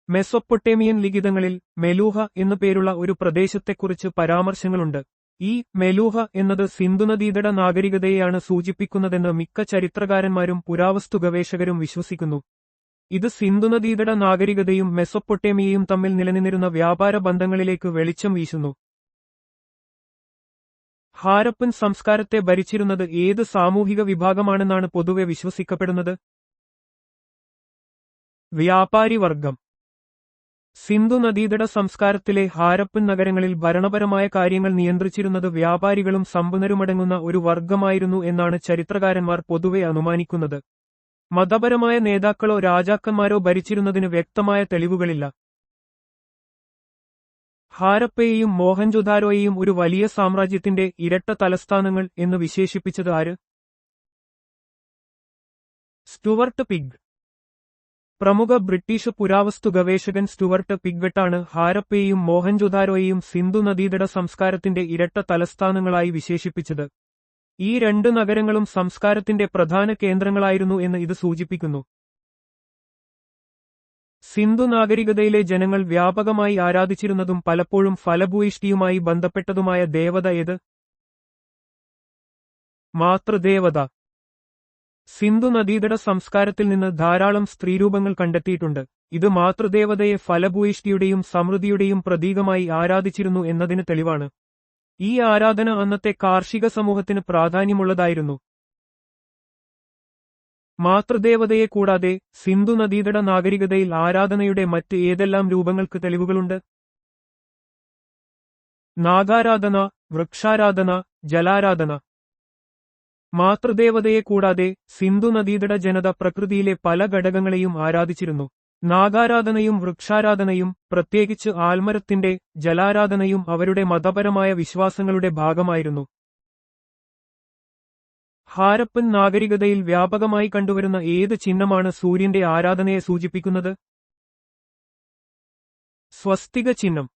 മെസൊപ്പൊട്ടേമിയൻ ലിഖിതങ്ങളിൽ മെലൂഹ എന്നു പേരുള്ള ഒരു പ്രദേശത്തെക്കുറിച്ച് പരാമർശങ്ങളുണ്ട്. ഈ മെലൂഹ എന്നത് സിന്ധുനദീതട നാഗരികതയെയാണ് സൂചിപ്പിക്കുന്നതെന്ന് മിക്ക ചരിത്രകാരന്മാരും പുരാവസ്തു ഗവേഷകരും വിശ്വസിക്കുന്നു. ഇത് സിന്ധുനദീതട നാഗരികതയും മെസൊപ്പൊട്ടേമിയയും തമ്മിൽ നിലനിന്നിരുന്ന വ്യാപാര ബന്ധങ്ങളിലേക്ക് വെളിച്ചം വീശുന്നു. ഹാരപ്പൻ സംസ്കാരത്തെ ഭരിച്ചിരുന്നത് ഏത് സാമൂഹിക വിഭാഗമാണെന്നാണ് പൊതുവെ വിശ്വസിക്കപ്പെടുന്നത്? വ്യാപാരി വർഗം. സിന്ധു നദീതട സംസ്കാരത്തിലെ ഹാരപ്പൻ നഗരങ്ങളിൽ ഭരണപരമായ കാര്യങ്ങൾ നിയന്ത്രിച്ചിരുന്നത് വ്യാപാരികളും സമ്പന്നരുമടങ്ങുന്ന ഒരു വർഗമായിരുന്നു എന്നാണ് ചരിത്രകാരന്മാർ പൊതുവെ അനുമാനിക്കുന്നത്. മതപരമായ നേതാക്കളോ രാജാക്കന്മാരോ ഭരിച്ചിരുന്നതിന് വ്യക്തമായ തെളിവുകളില്ല. ഹാരപ്പയെയും മോഹൻജൊദാരോയെയും ഒരു വലിയ സാമ്രാജ്യത്തിന്റെ ഇരട്ട തലസ്ഥാനങ്ങൾ എന്ന് വിശേഷിപ്പിച്ചത് ആര്? Stuart pig. പ്രമുഖ ബ്രിട്ടീഷ് പുരാവസ്തു ഗവേഷകൻ സ്റ്റുവർട്ട് പിഗ്വെട്ടാണ് ഹാരപ്പയെയും മോഹൻജൊദാരോയെയും സിന്ധു നദീതട സംസ്കാരത്തിന്റെ ഇരട്ട തലസ്ഥാനങ്ങളായി വിശേഷിപ്പിച്ചത്. ഈ രണ്ട് നഗരങ്ങളും സംസ്കാരത്തിന്റെ പ്രധാന കേന്ദ്രങ്ങളായിരുന്നു എന്ന് ഇത് സൂചിപ്പിക്കുന്നു. സിന്ധു നാഗരികതയിലെ ജനങ്ങൾ വ്യാപകമായി ആരാധിച്ചിരുന്നതും പലപ്പോഴും ഫലഭൂയിഷ്ടിയുമായി ബന്ധപ്പെട്ടതുമായ ദേവത ഏത്? മാതൃദേവത. സിന്ധു നദീതട സംസ്കാരത്തിൽ നിന്ന് ധാരാളം സ്ത്രീരൂപങ്ങൾ കണ്ടെത്തിയിട്ടുണ്ട്. ഇത് മാതൃദേവതയെ ഫലഭൂയിഷ്ടിയുടെയും സമൃദ്ധിയുടെയും പ്രതീകമായി ആരാധിച്ചിരുന്നു എന്നതിന് തെളിവാണ്. ഈ ആരാധന അന്നത്തെ കാർഷിക സമൂഹത്തിന് പ്രാധാന്യമുള്ളതായിരുന്നു. മാതൃദേവതയെ കൂടാതെ സിന്ധു നദീതട നാഗരികതയിൽ ആരാധനയുടെ മറ്റ് ഏതെല്ലാം രൂപങ്ങൾക്ക് തെളിവുകളുണ്ട്? നാഗാരാധന, വൃക്ഷാരാധന, ജലാരാധന. മാതൃദേവതയെ കൂടാതെ സിന്ധു നദീതട ജനത പ്രകൃതിയിലെ പല ഘടകങ്ങളെയും ആരാധിച്ചിരുന്നു. നാഗാരാധനയും വൃക്ഷാരാധനയും, പ്രത്യേകിച്ച് ആൽമരത്തിന്റെ, ജലാരാധനയും അവരുടെ മതപരമായ വിശ്വാസങ്ങളുടെ ഭാഗമായിരുന്നു. ഹാരപ്പൻ നാഗരികതയിൽ വ്യാപകമായി കണ്ടുവരുന്ന ഏത് ചിഹ്നമാണ് സൂര്യന്റെ ആരാധനയെ സൂചിപ്പിക്കുന്നത്? സ്വസ്തിക ചിഹ്നം.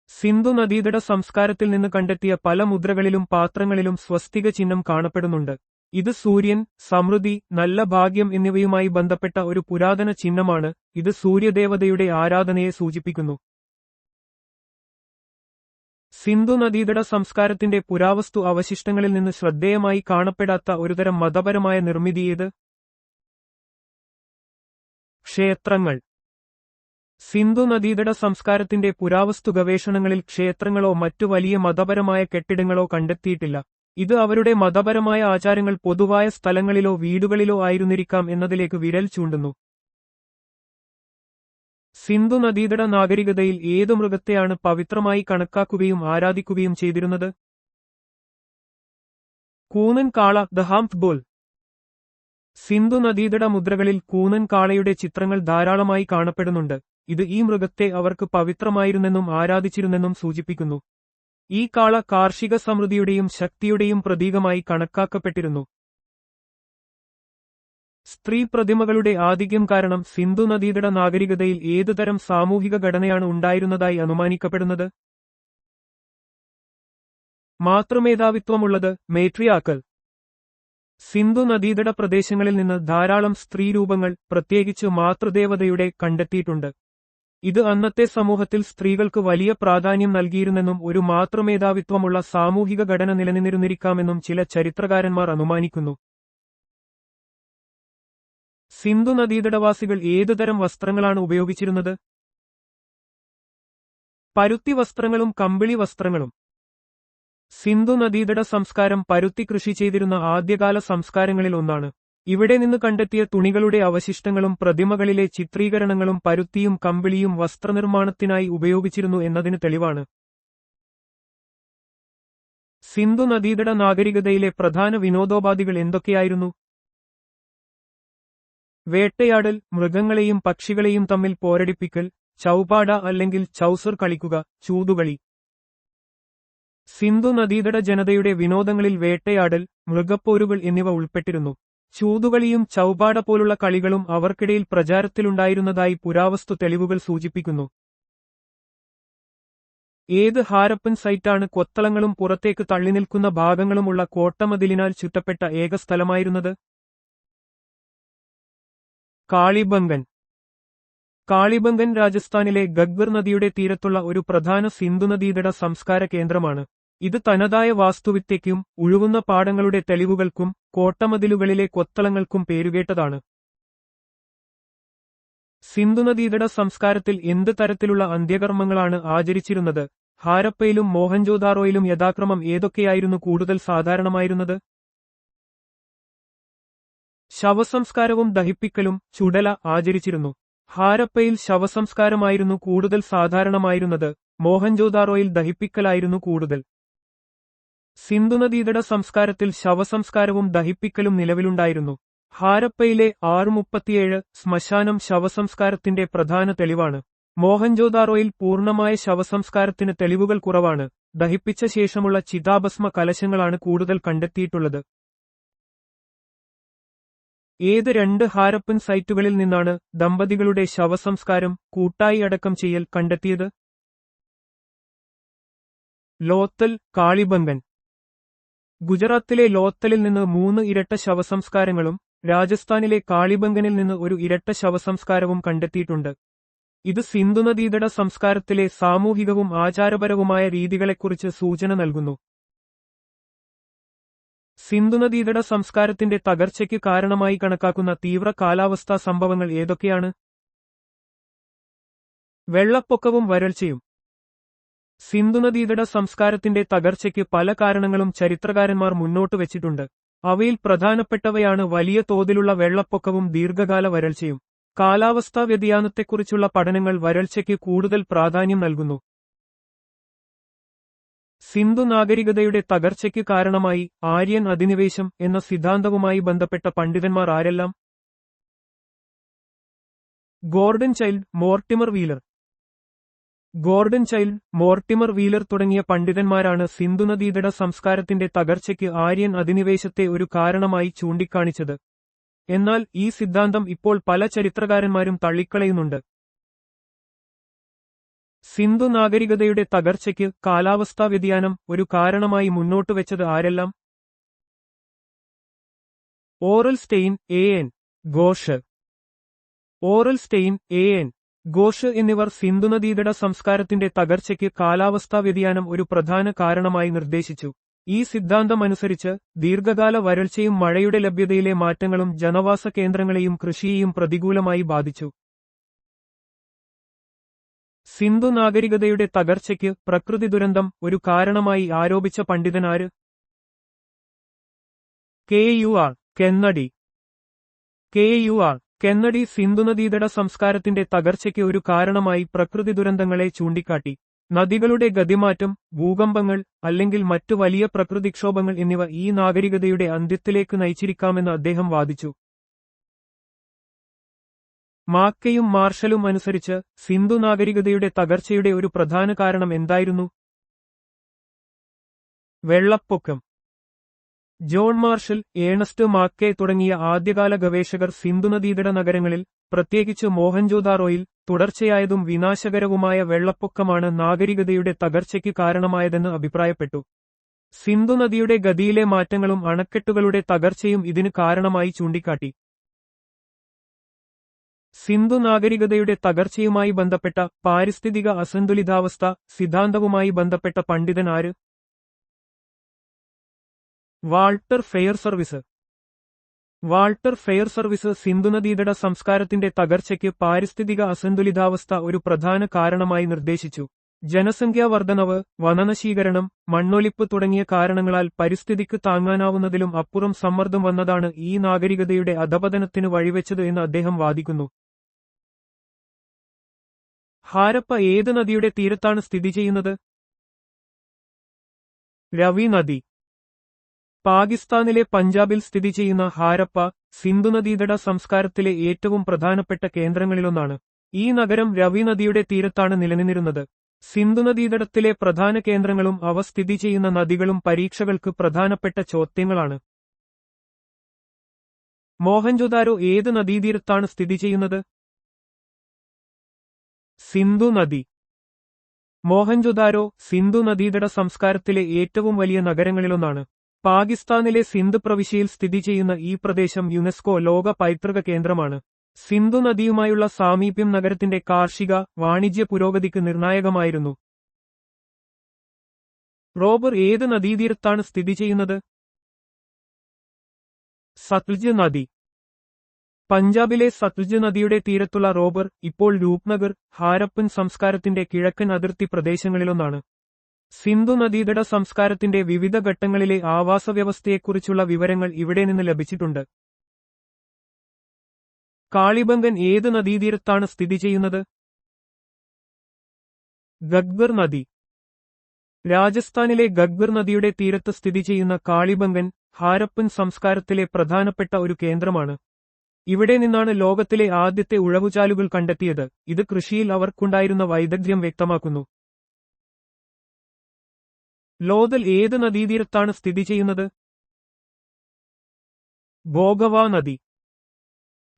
സിന്ധു നദീതട സംസ്കാരത്തിൽ നിന്ന് കണ്ടെത്തിയ പല മുദ്രകളിലും പാത്രങ്ങളിലും സ്വസ്തിക ചിഹ്നം കാണപ്പെടുന്നുണ്ട്. ഇത് സൂര്യൻ, സമൃദ്ധി, നല്ല ഭാഗ്യം എന്നിവയുമായി ബന്ധപ്പെട്ട ഒരു പുരാതന ചിഹ്നമാണ്. ഇത് സൂര്യദേവതയുടെ ആരാധനയെ സൂചിപ്പിക്കുന്നു. സിന്ധു നദീതട സംസ്കാരത്തിന്റെ പുരാവസ്തു അവശിഷ്ടങ്ങളിൽ നിന്ന് ശ്രദ്ധേയമായി കാണപ്പെടാത്ത ഒരുതരം മതപരമായ നിർമ്മിതി ഏത്? ക്ഷേത്രങ്ങൾ. സിന്ധു നദീതട സംസ്കാരത്തിന്റെ പുരാവസ്തു ഗവേഷണങ്ങളിൽ ക്ഷേത്രങ്ങളോ മറ്റു വലിയ മതപരമായ കെട്ടിടങ്ങളോ കണ്ടെത്തിയിട്ടില്ല. ഇത് അവരുടെ മതപരമായ ആചാരങ്ങൾ പൊതുവായ സ്ഥലങ്ങളിലോ വീടുകളിലോ ആയിരുന്നിരിക്കാം എന്നതിലേക്ക് വിരൽ ചൂണ്ടുന്നു. സിന്ധു നദീതട നാഗരികതയിൽ ഏതു മൃഗത്തെയാണ് പവിത്രമായി കണക്കാക്കുകയും ആരാധിക്കുകയും ചെയ്തിരുന്നത്? കൂനൻ കാള, ദ ഹാംപ്ഡ് ബുൾ. സിന്ധു നദീതട മുദ്രകളിൽ കൂനൻ കാളയുടെ ചിത്രങ്ങൾ ധാരാളമായി കാണപ്പെടുന്നുണ്ട്. ഇത് ഈ മൃഗത്തെ അവർക്ക് പവിത്രമായിരുന്നെന്നും ആരാധിച്ചിരുന്നെന്നും സൂചിപ്പിക്കുന്നു. ഈ കാള കാർഷിക സമൃദ്ധിയുടെയും ശക്തിയുടെയും പ്രതീകമായി കണക്കാക്കപ്പെട്ടിരുന്നു. സ്ത്രീ പ്രതിമകളുടെ ആധിക്യം കാരണം സിന്ധു നദീതട നാഗരികതയിൽ ഏതുതരം സാമൂഹിക ഘടനയാണ് ഉണ്ടായിരുന്നതായി അനുമാനിക്കപ്പെടുന്നത്? മാതൃമേധാവിത്വമുള്ളത്, മേട്രിയാക്കൽ. സിന്ധു നദീതട പ്രദേശങ്ങളിൽ നിന്ന് ധാരാളം സ്ത്രീരൂപങ്ങൾ, പ്രത്യേകിച്ച് മാതൃദേവതയുടെ, കണ്ടെത്തിയിട്ടുണ്ട്. ഇത് അന്നത്തെ സമൂഹത്തിൽ സ്ത്രീകൾക്ക് വലിയ പ്രാധാന്യം നൽകിയിരുന്നെന്നും ഒരു മാതൃമേധാവിത്വമുള്ള സാമൂഹിക ഘടന നിലനിന്നിരുന്നിരിക്കാമെന്നും ചില ചരിത്രകാരന്മാർ അനുമാനിക്കുന്നു. സിന്ധു നദീതടവാസികൾ ഏതുതരം വസ്ത്രങ്ങളാണ് ഉപയോഗിച്ചിരുന്നത്? പരുത്തി വസ്ത്രങ്ങളും കമ്പിളി വസ്ത്രങ്ങളും. സിന്ധു നദീതട സംസ്കാരം പരുത്തി കൃഷി ചെയ്തിരുന്ന ആദ്യകാല സംസ്കാരങ്ങളിൽ ഒന്നാണ്. ഇവിടെ നിന്ന് കണ്ടെത്തിയ തുണികളുടെ അവശിഷ്ടങ്ങളും പ്രതിമകളിലെ ചിത്രീകരണങ്ങളും പരുത്തിയും കമ്പിളിയും വസ്ത്രനിർമ്മാണത്തിനായി ഉപയോഗിച്ചിരുന്നു എന്നതിന് തെളിവാണ്. സിന്ധു നദീതട നാഗരികതയിലെ പ്രധാന വിനോദോപാധികൾ എന്തൊക്കെയായിരുന്നു? വേട്ടയാടൽ, മൃഗങ്ങളെയും പക്ഷികളെയും തമ്മിൽ പോരടിപ്പിക്കൽ, ചൗപാഡ അല്ലെങ്കിൽ ചൗസർ കളിക്കുക, ചൂതുകളി. സിന്ധു നദീതട ജനതയുടെ വിനോദങ്ങളിൽ വേട്ടയാടൽ, മൃഗപ്പോരുകൾ എന്നിവ ഉൾപ്പെട്ടിരുന്നു. ചൂതുകളിയും ചൗപാഡ പോലുള്ള കളികളും അവർക്കിടയിൽ പ്രചാരത്തിലുണ്ടായിരുന്നതായി പുരാവസ്തു തെളിവുകൾ സൂചിപ്പിക്കുന്നു. ഏത് ഹാരപ്പൻ സൈറ്റാണ് കൊത്തളങ്ങളും പുറത്തേക്ക് തള്ളിനിൽക്കുന്ന ഭാഗങ്ങളുമുള്ള കോട്ടമതിലിനാൽ ചുറ്റപ്പെട്ട ഏക സ്ഥലമായിരുന്നത്? കാളിബംഗൻ. കാളിബംഗൻ രാജസ്ഥാനിലെ ഗഗ്ഗർ നദിയുടെ തീരത്തുള്ള ഒരു പ്രധാന സിന്ധുനദീതട സംസ്കാര കേന്ദ്രമാണ്. ഇത് തനതായ വാസ്തുവിദ്യയ്ക്കും ഉഴുവുന്ന പാടങ്ങളുടെ തെളിവുകൾക്കും കോട്ടമതിലുകളിലെ കൊത്തളങ്ങൾക്കും പേരുകേട്ടതാണ്. സിന്ധുനദീതട സംസ്കാരത്തിൽ എന്ത് തരത്തിലുള്ള അന്ത്യകർമ്മങ്ങളാണ് ആചരിച്ചിരുന്നത്? ഹാരപ്പയിലും മോഹൻജോദാറോയിലും യഥാക്രമം ഏതൊക്കെയായിരുന്നു കൂടുതൽ സാധാരണമായിരുന്നത്? ശവസംസ്കാരവും ദഹിപ്പിക്കലും ചുടല ആചരിച്ചിരുന്നു. ഹാരപ്പയിൽ ശവസംസ്കാരമായിരുന്നു കൂടുതൽ സാധാരണമായിരുന്നത്, മോഹൻജോദാറോയിൽ ദഹിപ്പിക്കലായിരുന്നു കൂടുതൽ. സിന്ധുനദീതട സംസ്കാരത്തിൽ ശവസംസ്കാരവും ദഹിപ്പിക്കലും നിലവിലുണ്ടായിരുന്നു. ഹാരപ്പയിലെ 637 ശ്മശാനം ശവസംസ്കാരത്തിന്റെ പ്രധാന തെളിവാണ്. മോഹൻജോദാറോയിൽ പൂർണ്ണമായ ശവസംസ്കാരത്തിന് തെളിവുകൾ കുറവാണ്. ദഹിപ്പിച്ച ശേഷമുള്ള ചിതാഭസ്മ കലശങ്ങളാണ് കൂടുതൽ കണ്ടെത്തിയിട്ടുള്ളത്. ഏത് 2 ഹാരപ്പൻ സൈറ്റുകളിൽ നിന്നാണ് ദമ്പതികളുടെ ശവസംസ്കാരം കൂട്ടായി അടക്കം ചെയ്യൽ കണ്ടെത്തിയത്? ലോത്തൽ, കാളിബംഗൻ. ഗുജറാത്തിലെ ലോത്തലിൽ നിന്ന് 3 ഇരട്ട ശവസംസ്കാരങ്ങളും രാജസ്ഥാനിലെ കാളിബംഗനിൽ നിന്ന് ഒരു ഇരട്ട ശവസംസ്കാരവും കണ്ടെത്തിയിട്ടുണ്ട്. ഇത് സിന്ധുനദീതട സംസ്കാരത്തിലെ സാമൂഹികവും ആചാരപരവുമായ രീതികളെക്കുറിച്ച് സൂചന നൽകുന്നു. സിന്ധുനദീതട സംസ്കാരത്തിന്റെ തകർച്ചയ്ക്ക് കാരണമായി കണക്കാക്കുന്ന തീവ്ര കാലാവസ്ഥാ സംഭവങ്ങൾ ഏതൊക്കെയാണ്? വെള്ളപ്പൊക്കവും വരൾച്ചയും. സിന്ധുനദീതട സംസ്കാരത്തിന്റെ തകർച്ചയ്ക്ക് പല കാരണങ്ങളും ചരിത്രകാരന്മാർ മുന്നോട്ട് വെച്ചിട്ടുണ്ട്. അവയിൽ പ്രധാനപ്പെട്ടവയാണ് വലിയ തോതിലുള്ള വെള്ളപ്പൊക്കവും ദീർഘകാല വരൾച്ചയും. കാലാവസ്ഥാ വ്യതിയാനത്തെക്കുറിച്ചുള്ള പഠനങ്ങൾ വരൾച്ചയ്ക്ക് കൂടുതൽ പ്രാധാന്യം നൽകുന്നു. സിന്ധു നാഗരികതയുടെ തകർച്ചയ്ക്ക് കാരണമായി ആര്യൻ അധിനിവേശം എന്ന സിദ്ധാന്തവുമായി ബന്ധപ്പെട്ട പണ്ഡിതന്മാർ ആരെല്ലാം? Gordon child, Mortimer wheeler. Gordon child, Mortimer wheeler തുടങ്ങിയ പണ്ഡിതന്മാരാണ് സിന്ധുനദീതട സംസ്കാരത്തിന്റെ തകർച്ചയ്ക്ക് ആര്യൻ അധിനിവേശത്തെ ഒരു കാരണമായി ചൂണ്ടിക്കാണിച്ചത്. എന്നാൽ ഈ സിദ്ധാന്തം ഇപ്പോൾ പല ചരിത്രകാരന്മാരും തള്ളിക്കളയുന്നുണ്ട്. സിന്ധു നാഗരികതയുടെ തകർച്ചയ്ക്ക് കാലാവസ്ഥാ വ്യതിയാനം ഒരു കാരണമായി മുന്നോട്ടുവെച്ചത് ആരെല്ലാം? Aurel Stein, A N. Ghosh. Aurel Stein, A N. Ghosh എന്നിവർ സിന്ധുനദീതട സംസ്കാരത്തിന്റെ തകർച്ചയ്ക്ക് കാലാവസ്ഥാ വ്യതിയാനം ഒരു പ്രധാന കാരണമായി നിർദ്ദേശിച്ചു. ഈ സിദ്ധാന്തമനുസരിച്ച് ദീർഘകാല വരൾച്ചയും മഴയുടെ ലഭ്യതയിലെ മാറ്റങ്ങളും ജനവാസ കേന്ദ്രങ്ങളെയും കൃഷിയെയും പ്രതികൂലമായി ബാധിച്ചു. സിന്ധു നാഗരികതയുടെ തകർച്ചയ്ക്ക് പ്രകൃതി ദുരന്തം ഒരു കാരണമായി ആരോപിച്ച പണ്ഡിതനാര്? കെ.യു.ആർ. കെന്നഡി. കെ.യു.ആർ. കെന്നഡി സിന്ധുനദീതട സംസ്കാരത്തിന്റെ തകർച്ചയ്ക്ക് ഒരു കാരണമായി പ്രകൃതി ദുരന്തങ്ങളെ ചൂണ്ടിക്കാട്ടി. നദികളുടെ ഗതിമാറ്റം, ഭൂകമ്പങ്ങൾ അല്ലെങ്കിൽ മറ്റു വലിയ പ്രകൃതിക്ഷോഭങ്ങൾ എന്നിവ ഈ നാഗരികതയുടെ അന്ത്യത്തിലേക്ക് നയിച്ചിരിക്കാമെന്ന് അദ്ദേഹം വാദിച്ചു. മാക്കയും മാർഷലും അനുസരിച്ച് സിന്ധു നാഗരികതയുടെ തകർച്ചയുടെ ഒരു പ്രധാന കാരണം എന്തായിരുന്നു? വെള്ളപ്പൊക്കം. ജോൺ മാർഷൽ, ഏണസ്റ്റ് മാക്കേ തുടങ്ങിയ ആദ്യകാല ഗവേഷകർ സിന്ധുനദീതട നഗരങ്ങളിൽ, പ്രത്യേകിച്ച് മോഹൻജോദാറോയിൽ, തുടർച്ചയായതും വിനാശകരവുമായ വെള്ളപ്പൊക്കമാണ് നാഗരികതയുടെ തകർച്ചയ്ക്ക് കാരണമായതെന്ന് അഭിപ്രായപ്പെട്ടു. സിന്ധുനദിയുടെ ഗതിയിലെ മാറ്റങ്ങളും അണക്കെട്ടുകളുടെ തകർച്ചയും ഇതിന് കാരണമായി ചൂണ്ടിക്കാട്ടി. സിന്ധു നാഗരികതയുടെ തകർച്ചയുമായി ബന്ധപ്പെട്ട പാരിസ്ഥിതിക അസന്തുലിതാവസ്ഥ സിദ്ധാന്തവുമായി ബന്ധപ്പെട്ട പണ്ഡിതൻ ആര്? Walter Fairservis. Walter Fairservis സിന്ധുനദീതട സംസ്കാരത്തിന്റെ തകർച്ചയ്ക്ക് പാരിസ്ഥിതിക അസന്തുലിതാവസ്ഥ ഒരു പ്രധാന കാരണമായി നിർദ്ദേശിച്ചു. ജനസംഖ്യാ വർധനവ്, വനനശീകരണം, മണ്ണൊലിപ്പ് തുടങ്ങിയ കാരണങ്ങളാൽ പരിസ്ഥിതിക്ക് താങ്ങാനാവുന്നതിലും അപ്പുറം സമ്മർദ്ദം വന്നതാണ് ഈ നാഗരികതയുടെ അധപതനത്തിന് വഴിവെച്ചത് എന്ന് അദ്ദേഹം വാദിക്കുന്നു. ഹാരപ്പ ഏത് നദിയുടെ തീരത്താണ് സ്ഥിതി ചെയ്യുന്നത്? രവി നദി. പാകിസ്ഥാനിലെ പഞ്ചാബിൽ സ്ഥിതി ചെയ്യുന്ന ഹാരപ്പ സിന്ധുനദീതട സംസ്കാരത്തിലെ ഏറ്റവും പ്രധാനപ്പെട്ട കേന്ദ്രങ്ങളിലൊന്നാണ്. ഈ നഗരം രവി നദിയുടെ തീരത്താണ് നിലനിന്നിരുന്നത്. സിന്ധുനദീതടത്തിലെ പ്രധാന കേന്ദ്രങ്ങളും അവ സ്ഥിതി ചെയ്യുന്ന നദികളും പരീക്ഷകൾക്ക് പ്രധാനപ്പെട്ട ചോദ്യങ്ങളാണ്. മോഹൻജൊദാരോ ഏത് നദീതീരത്താണ് സ്ഥിതി ചെയ്യുന്നത്? സിന്ധു നദി. മോഹൻജൊദാരോ സിന്ധു നദീതട സംസ്കാരത്തിലെ ഏറ്റവും വലിയ നഗരങ്ങളിലൊന്നാണ്. പാകിസ്ഥാനിലെ സിന്ധ് പ്രവിശ്യയിൽ സ്ഥിതി ചെയ്യുന്ന ഈ പ്രദേശം യുനെസ്കോ ലോക പൈതൃക കേന്ദ്രമാണ്. സിന്ധു നദിയുമായുള്ള സാമീപ്യം നഗരത്തിന്റെ കാർഷിക, വാണിജ്യ പുരോഗതിക്ക് നിർണായകമായിരുന്നു. റോബർ ഏത് നദീതീരത്താണ് സ്ഥിതി ചെയ്യുന്നത്? സത്ലജ് നദി. പഞ്ചാബിലെ സത്ലജ് നദിയുടെ തീരത്തുള്ള റോബർ ഇപ്പോൾ രൂപ്നഗർ, ഹാരപ്പൻ സംസ്കാരത്തിന്റെ കിഴക്കൻ അതിർത്തി പ്രദേശങ്ങളിലൊന്നാണ്. സിന്ധു നദീതട സംസ്കാരത്തിന്റെ വിവിധ ഘട്ടങ്ങളിലെ ആവാസവ്യവസ്ഥയെക്കുറിച്ചുള്ള വിവരങ്ങൾ ഇവിടെ നിന്ന് ലഭിച്ചിട്ടുണ്ട്. കാളിബംഗൻ ഏത് നദീതീരത്താണ് സ്ഥിതി ചെയ്യുന്നത്? ഗഗ്ഗർ നദി. രാജസ്ഥാനിലെ ഗഗ്ഗർ നദിയുടെ തീരത്ത് സ്ഥിതി ചെയ്യുന്ന കാളിബംഗൻ ഹാരപ്പൻ സംസ്കാരത്തിലെ പ്രധാനപ്പെട്ട ഒരു കേന്ദ്രമാണ്. ഇവിടെ നിന്നാണ് ലോകത്തിലെ ആദ്യത്തെ ഉഴവുചാലുകൾ കണ്ടെത്തിയത്. ഇത് കൃഷിയിൽ അവർക്കുണ്ടായിരുന്ന വൈദഗ്ധ്യം വ്യക്തമാക്കുന്നു. ലോഥൽ ഏത് നദീതീരത്താണ് സ്ഥിതി ചെയ്യുന്നത്? ഭോഗവ നദി.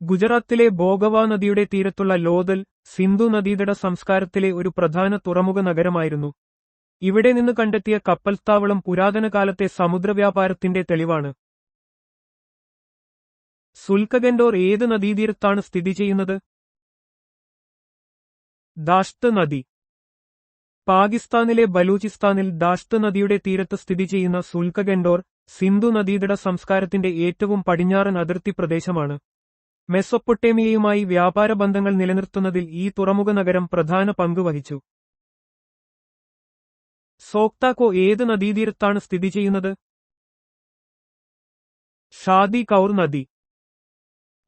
ഗുജറാത്തിലെ ഭോഗവ നദിയുടെ തീരത്തുള്ള ലോഥൽ സിന്ധു നദീതട സംസ്കാരത്തിലെ ഒരു പ്രധാന തുറമുഖ നഗരമായിരുന്നു. ഇവിടെ നിന്ന് കണ്ടെത്തിയ കപ്പൽത്താവളം പുരാതന കാലത്തെ സമുദ്രവ്യാപാരത്തിന്റെ തെളിവാണ്. സുൽക്കഗൻഡോർ ഏത് നദീതീരത്താണ് സ്ഥിതി ചെയ്യുന്നത്? ദാഷ്ത് നദി. പാകിസ്ഥാനിലെ ബലൂചിസ്ഥാനിൽ ദാഷ്ത് നദിയുടെ തീരത്ത് സ്ഥിതി ചെയ്യുന്ന സുൽക്കഗൻഡോർ സിന്ധു നദീതട സംസ്കാരത്തിന്റെ ഏറ്റവും പടിഞ്ഞാറൻ അതിർത്തി പ്രദേശമാണ്. മെസൊപ്പൊട്ടേമിയയുമായി വ്യാപാര ബന്ധങ്ങൾ നിലനിർത്തുന്നതിൽ ഈ തുറമുഖ നഗരം പ്രധാന പങ്ക് വഹിച്ചു. സോക്താക്കോ ഏത് നദീതീരത്താണ് സ്ഥിതി ചെയ്യുന്നത്? ഷാദി കൗർ നദി.